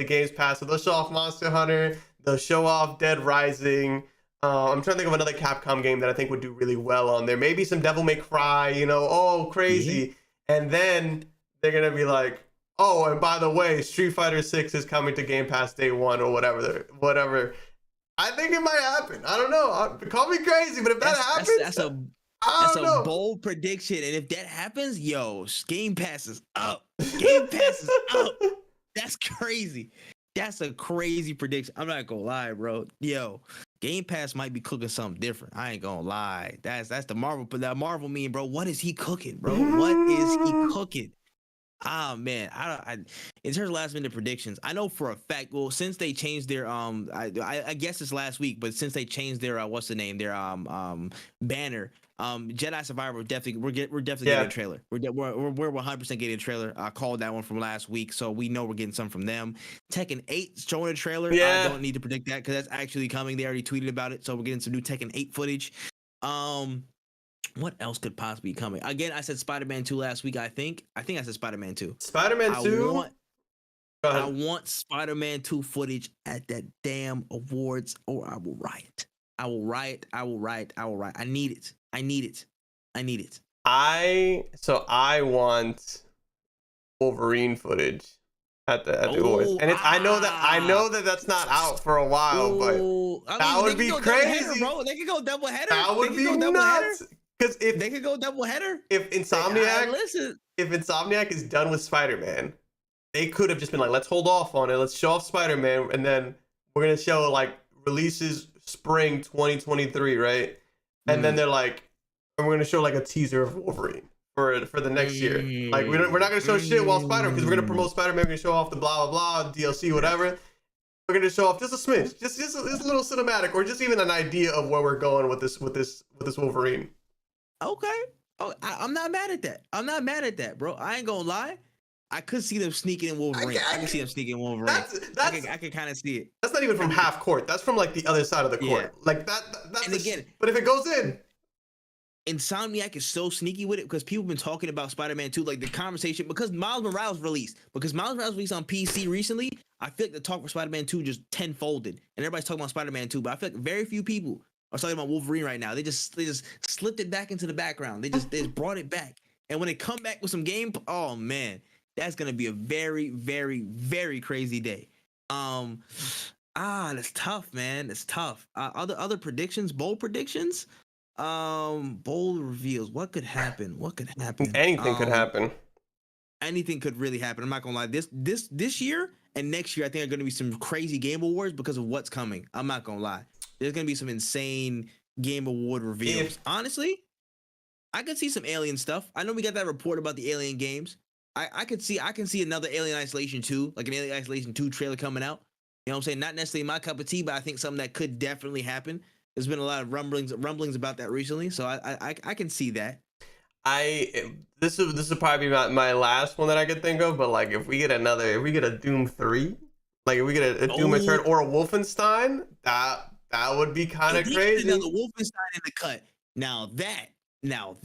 Games Pass. So they'll show off Monster Hunter, they'll show off Dead Rising. I'm trying to think of another Capcom game that I think would do really well on there. Maybe some Devil May Cry, you know? Oh, crazy! And then they're gonna be like, oh, and by the way, Street Fighter 6 is coming to Game Pass day 1 or whatever. I think it might happen. I don't know. Call me crazy, but if that happens, that's a bold prediction. And if that happens, Game Pass is up. Game Pass is up. That's crazy. That's a crazy prediction. I'm not gonna lie, bro. Game Pass might be cooking something different. I ain't gonna lie. That's the Marvel, but that Marvel meme, bro. What is he cooking, bro? What is he cooking? Man, I in terms of last minute predictions, I know for a fact. Well, since they changed their I guess it's last week, but since they changed their what's the name, their banner, Jedi Survivor, we're definitely getting a trailer. We're 100% getting a trailer. I called that one from last week, so we know we're getting some from them. Tekken 8 showing a trailer. I don't need to predict that because that's actually coming. They already tweeted about it, so we're getting some new Tekken 8 footage. What else could possibly be coming? Again, I said Spider-Man 2 last week. I think I said Spider-Man 2. Spider-Man 2? I want Spider-Man 2 footage at that damn awards, or I will riot. I need it. I want Wolverine footage at the awards. And I know that that's not out for a while, but that would be crazy. Header, bro. They could go double header. That would be nuts. Because if they could go double header, if Insomniac is done with Spider-Man, they could have just been like, let's hold off on it. Let's show off Spider-Man, and then we're gonna show like releases spring 2023, right? And then they're like, and we're gonna show like a teaser of Wolverine for the next year. Like we're not gonna show shit while Spider-Man, because we're gonna promote Spider-Man. We're gonna show off the blah blah blah DLC, whatever. We're gonna show off just a smidge, just a little cinematic, or just even an idea of where we're going with this Wolverine. Okay. Oh, I'm not mad at that. Bro. I ain't gonna lie. I could see them sneaking in Wolverine. I can see them sneaking in Wolverine. I can kind of see it. That's not even from half court. That's from like the other side of the court. Yeah. Like that's. And again, but if it goes in, Insomniac is so sneaky with it because people have been talking about Spider-Man 2, like the conversation, because Miles Morales released on PC recently. I feel like the talk for Spider-Man 2 just tenfolded, and everybody's talking about Spider-Man 2, but I feel like very few people are talking about Wolverine right now. They just slipped it back into the background. They just brought it back, and when they come back with some game, oh man, that's gonna be a very, very, very crazy day. That's tough, man. It's tough. Other predictions, bold predictions. Bold reveals. What could happen? Anything could happen. Anything could really happen. I'm not gonna lie. This year and next year, I think are gonna be some crazy game awards because of what's coming. I'm not gonna lie. There's gonna be some insane game award reveals. Honestly, I could see some alien stuff. I know we got that report about the alien games. I can see another Alien Isolation 2, like an Alien Isolation 2 trailer coming out. You know what I'm saying? Not necessarily my cup of tea, but I think something that could definitely happen. There's been a lot of rumblings about that recently, so I can see that. This is probably my last one that I could think of, but like if we get a Doom 3, like if we get a Doom Eternal or a Wolfenstein, that would be kind of crazy. Another Wolfenstein in the cut. Now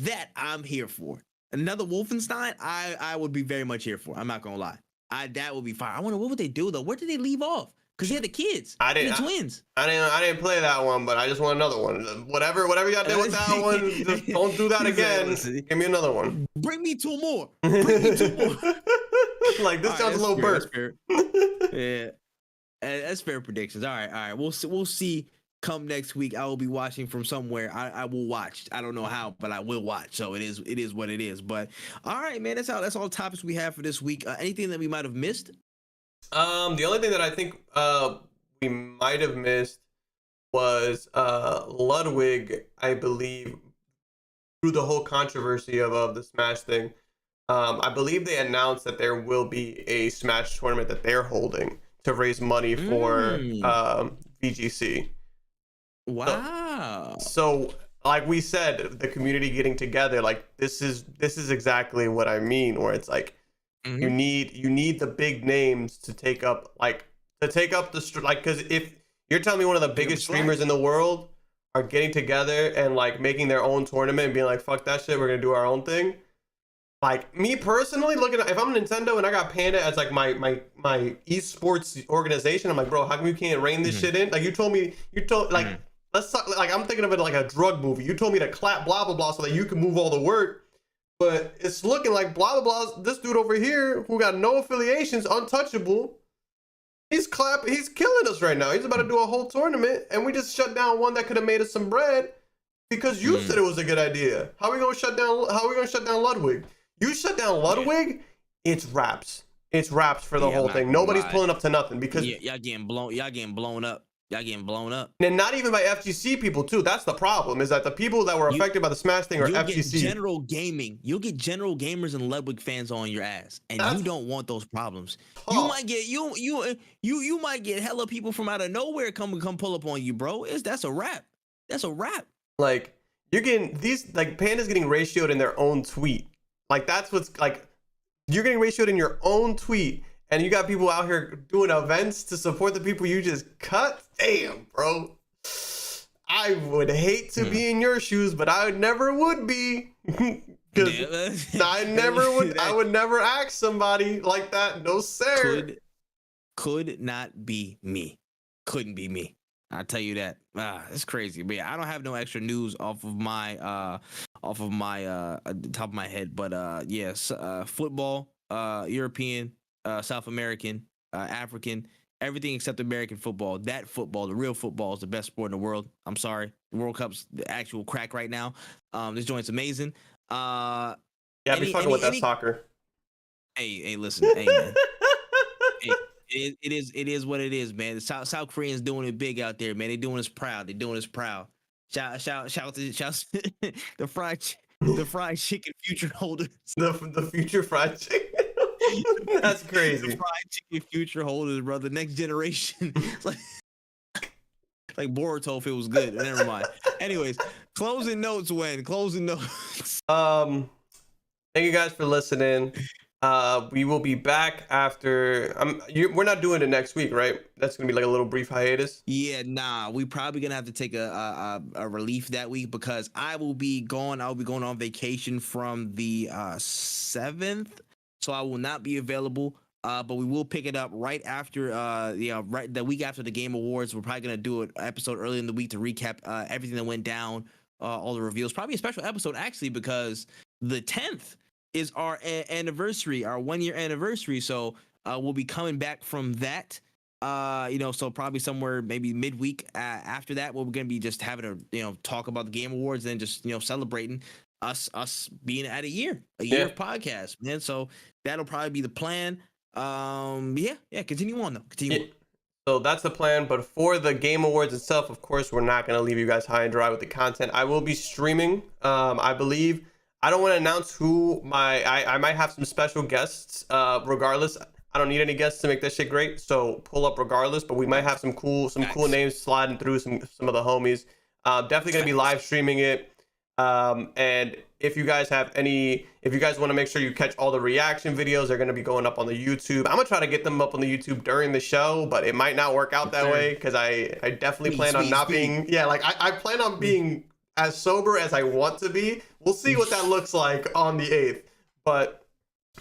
that I'm here for. Another Wolfenstein, I would be very much here for. I'm not gonna lie. That would be fire. I wonder what would they do though. Where did they leave off? Because he had the kids. The twins. I didn't play that one, but I just want another one. Whatever y'all did with that one, just don't do that again. Give me another one. Bring me two more. Like this sounds a little burnt. Yeah, that's fair predictions. All right. We'll see. Come next week, I will be watching from somewhere. I will watch. I don't know how, but I will watch. So it is what it is. But all right, man. That's all the topics we have for this week. Anything that we might have missed? The only thing that I think we might have missed was Ludwig, I believe, through the whole controversy of the Smash thing. I believe they announced that there will be a Smash tournament that they're holding to raise money for VGC. Wow. So like we said, the community getting together, like this is exactly what I mean, where it's like you need the big names to take up because if you're telling me one of the biggest streamers in the world are getting together and like making their own tournament and being like, fuck that shit, we're gonna do our own thing. Like me personally, looking at if I'm Nintendo and I got Panda as like my esports organization, I'm like, bro, how come you can't rein this shit in? Like you told let's talk, like I'm thinking of it like a drug movie. You told me to clap blah blah blah so that you can move all the work, but it's looking like blah blah blah. This dude over here who got no affiliations, untouchable, he's killing us right now. He's about to do a whole tournament, and we just shut down one that could have made us some bread because you said it was a good idea. How are we gonna shut down Ludwig? You shut down Ludwig, it's raps. It's raps for the whole thing. Nobody's pulling up to nothing because y'all getting blown up. And not even by FGC people too. That's the problem, is that the people that were affected by the Smash thing are FGC. General gaming. You'll get general gamers and Ludwig fans on your ass, and you don't want those problems. Tough. You might get hella people from out of nowhere come pull up on you, bro. That's a wrap. Like you're getting these, like Panda's getting ratioed in their own tweet. Like that's what's like, you're getting ratioed in your own tweet. And you got people out here doing events to support the people you just cut? Damn, bro. I would hate to be in your shoes, but I never would be. Because I would never ask somebody like that. No, sir. Could not be me. Couldn't be me. I'll tell you that. It's crazy. But yeah, I don't have no extra news off of my top of my head. But yes, football, European, South American, African, everything except American football. That football, the real football, is the best sport in the world. I'm sorry. The World Cup's the actual crack right now. This joint's amazing. Yeah, be fucking with that soccer. Hey, listen. Hey, man. It is what it is, man. The South Koreans doing it big out there, man. They doing us proud. Shout to the fried chicken future holders. The future fried chicken. That's crazy. The fried chicken future holders, bro. The next generation. like Boruto if it was good. Never mind. Anyways, closing notes. Thank you guys for listening. We will be back after. We're not doing it next week, right? That's gonna be like a little brief hiatus. Yeah, nah, we probably gonna have to take a relief that week because I will be gone. I'll be going on vacation from the 7th, so I will not be available. But we will pick it up right after right the week after the Game Awards. We're probably gonna do an episode early in the week to recap everything that went down, all the reveals. Probably a special episode actually because the 10th is our anniversary, our 1 year anniversary. So we'll be coming back from that. So probably somewhere maybe midweek after that, we're gonna be just having a talk about the Game Awards and just celebrating us being at a year of podcast, man. So that'll probably be the plan. Continue on though. Continue on. So that's the plan. But for the Game Awards itself, of course, we're not gonna leave you guys high and dry with the content. I will be streaming. I believe. I don't want to announce who I might have some special guests. Regardless. I don't need any guests to make that shit great, so pull up regardless. But we might have some cool names sliding through some of the homies. Definitely gonna be live streaming it. And if you guys want to make sure you catch all the reaction videos, they're gonna be going up on the YouTube. I'm gonna try to get them up on the YouTube during the show, but it might not work out that way because I definitely plan on not being. Yeah, like I plan on being as sober as I want to be. We'll see what that looks like on the 8th, but.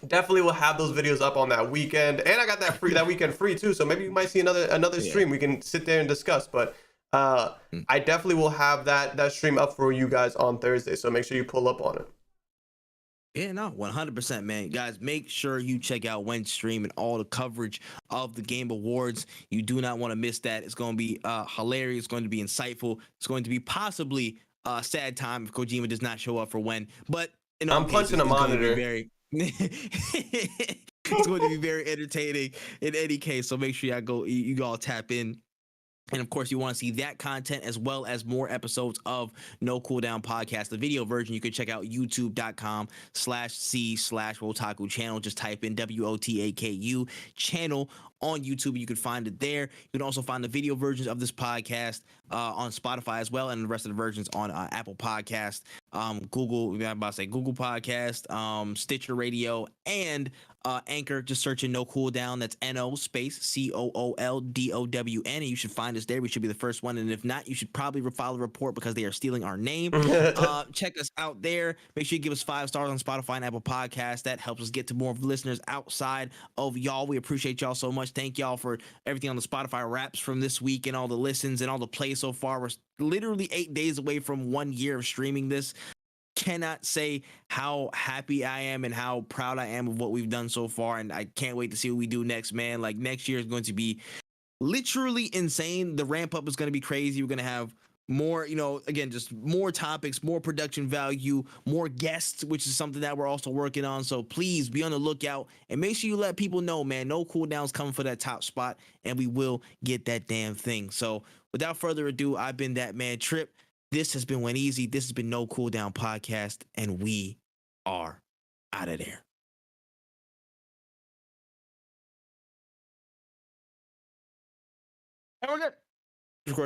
Definitely will have those videos up on that weekend, and I got that weekend free too. So maybe you might see another stream we can sit there and discuss. But I definitely will have that stream up for you guys on Thursday. So make sure you pull up on it. Yeah, no, 100%, man. Guys, make sure you check out Wen's stream and all the coverage of the Game Awards. You do not want to miss that. It's going to be hilarious. It's going to be insightful. It's going to be possibly a sad time if Kojima does not show up for Wen. But I'm punching a monitor. It's going to be very entertaining in any case, so make sure you all tap in. And of course, you want to see that content as well as more episodes of No Cooldown Podcast. The video version, you can check out youtube.com/c/Wotaku channel. Just type in WOTAKU channel on YouTube. You can find it there. You can also find the video versions of this podcast on Spotify as well, and the rest of the versions on Apple Podcast, Google Podcast, Stitcher Radio, and Anchor. Just searching No Cooldown. That's NO space COOLDOWN, and you should find us there. We should be the first one, and if not, you should probably file a report because they are stealing our name. Check us out there. Make sure you give us 5 stars on Spotify and Apple Podcasts. That helps us get to more listeners outside of y'all. We appreciate y'all so much. Thank y'all for everything on the Spotify wraps from this week and all the listens and all the plays so far. We're literally 8 days away from 1 year of streaming this. Cannot say how happy I am and how proud I am of what we've done so far, and I can't wait to see what we do next, man. Like, next year is going to be literally insane. The ramp up is going to be crazy. We're going to have more, again, just more topics, more production value, more guests, which is something that we're also working on. So please be on the lookout and make sure you let people know, man, No Cooldown's coming for that top spot, and we will get that damn thing. So without further ado, I've been that man Trip. This has been Went Easy. This has been No Cooldown Podcast, and we are out of there.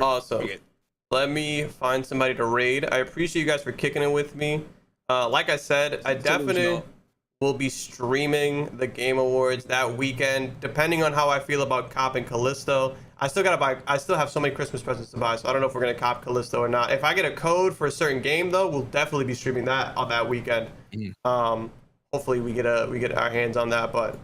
Awesome. Let me find somebody to raid. I appreciate you guys for kicking it with me. Like I said, I definitely will be streaming the Game Awards that weekend, depending on how I feel about copping Callisto. I still have so many Christmas presents to buy, so I don't know if we're gonna cop Callisto or not. If I get a code for a certain game, though, we'll definitely be streaming that on that weekend. Hopefully we get our hands on that, but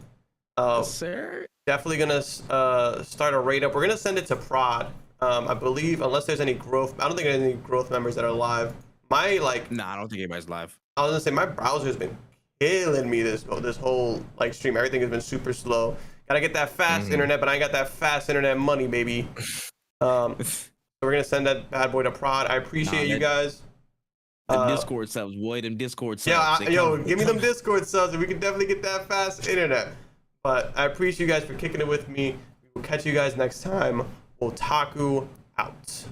definitely gonna start a raid up. We're gonna send it to Prod. I believe, unless there's any growth. I don't think there's any growth members that are live. I don't think anybody's live. I was gonna say my browser's been killing me this whole stream. Everything has been super slow. Gotta get that fast internet, but I ain't got that fast internet money, baby. So we're gonna send that bad boy to Prod. I appreciate you guys. Them Discord subs, boy. Them Discord subs. Yeah, give me them Discord subs, and we can definitely get that fast internet. But I appreciate you guys for kicking it with me. We will catch you guys next time. Wotaku out.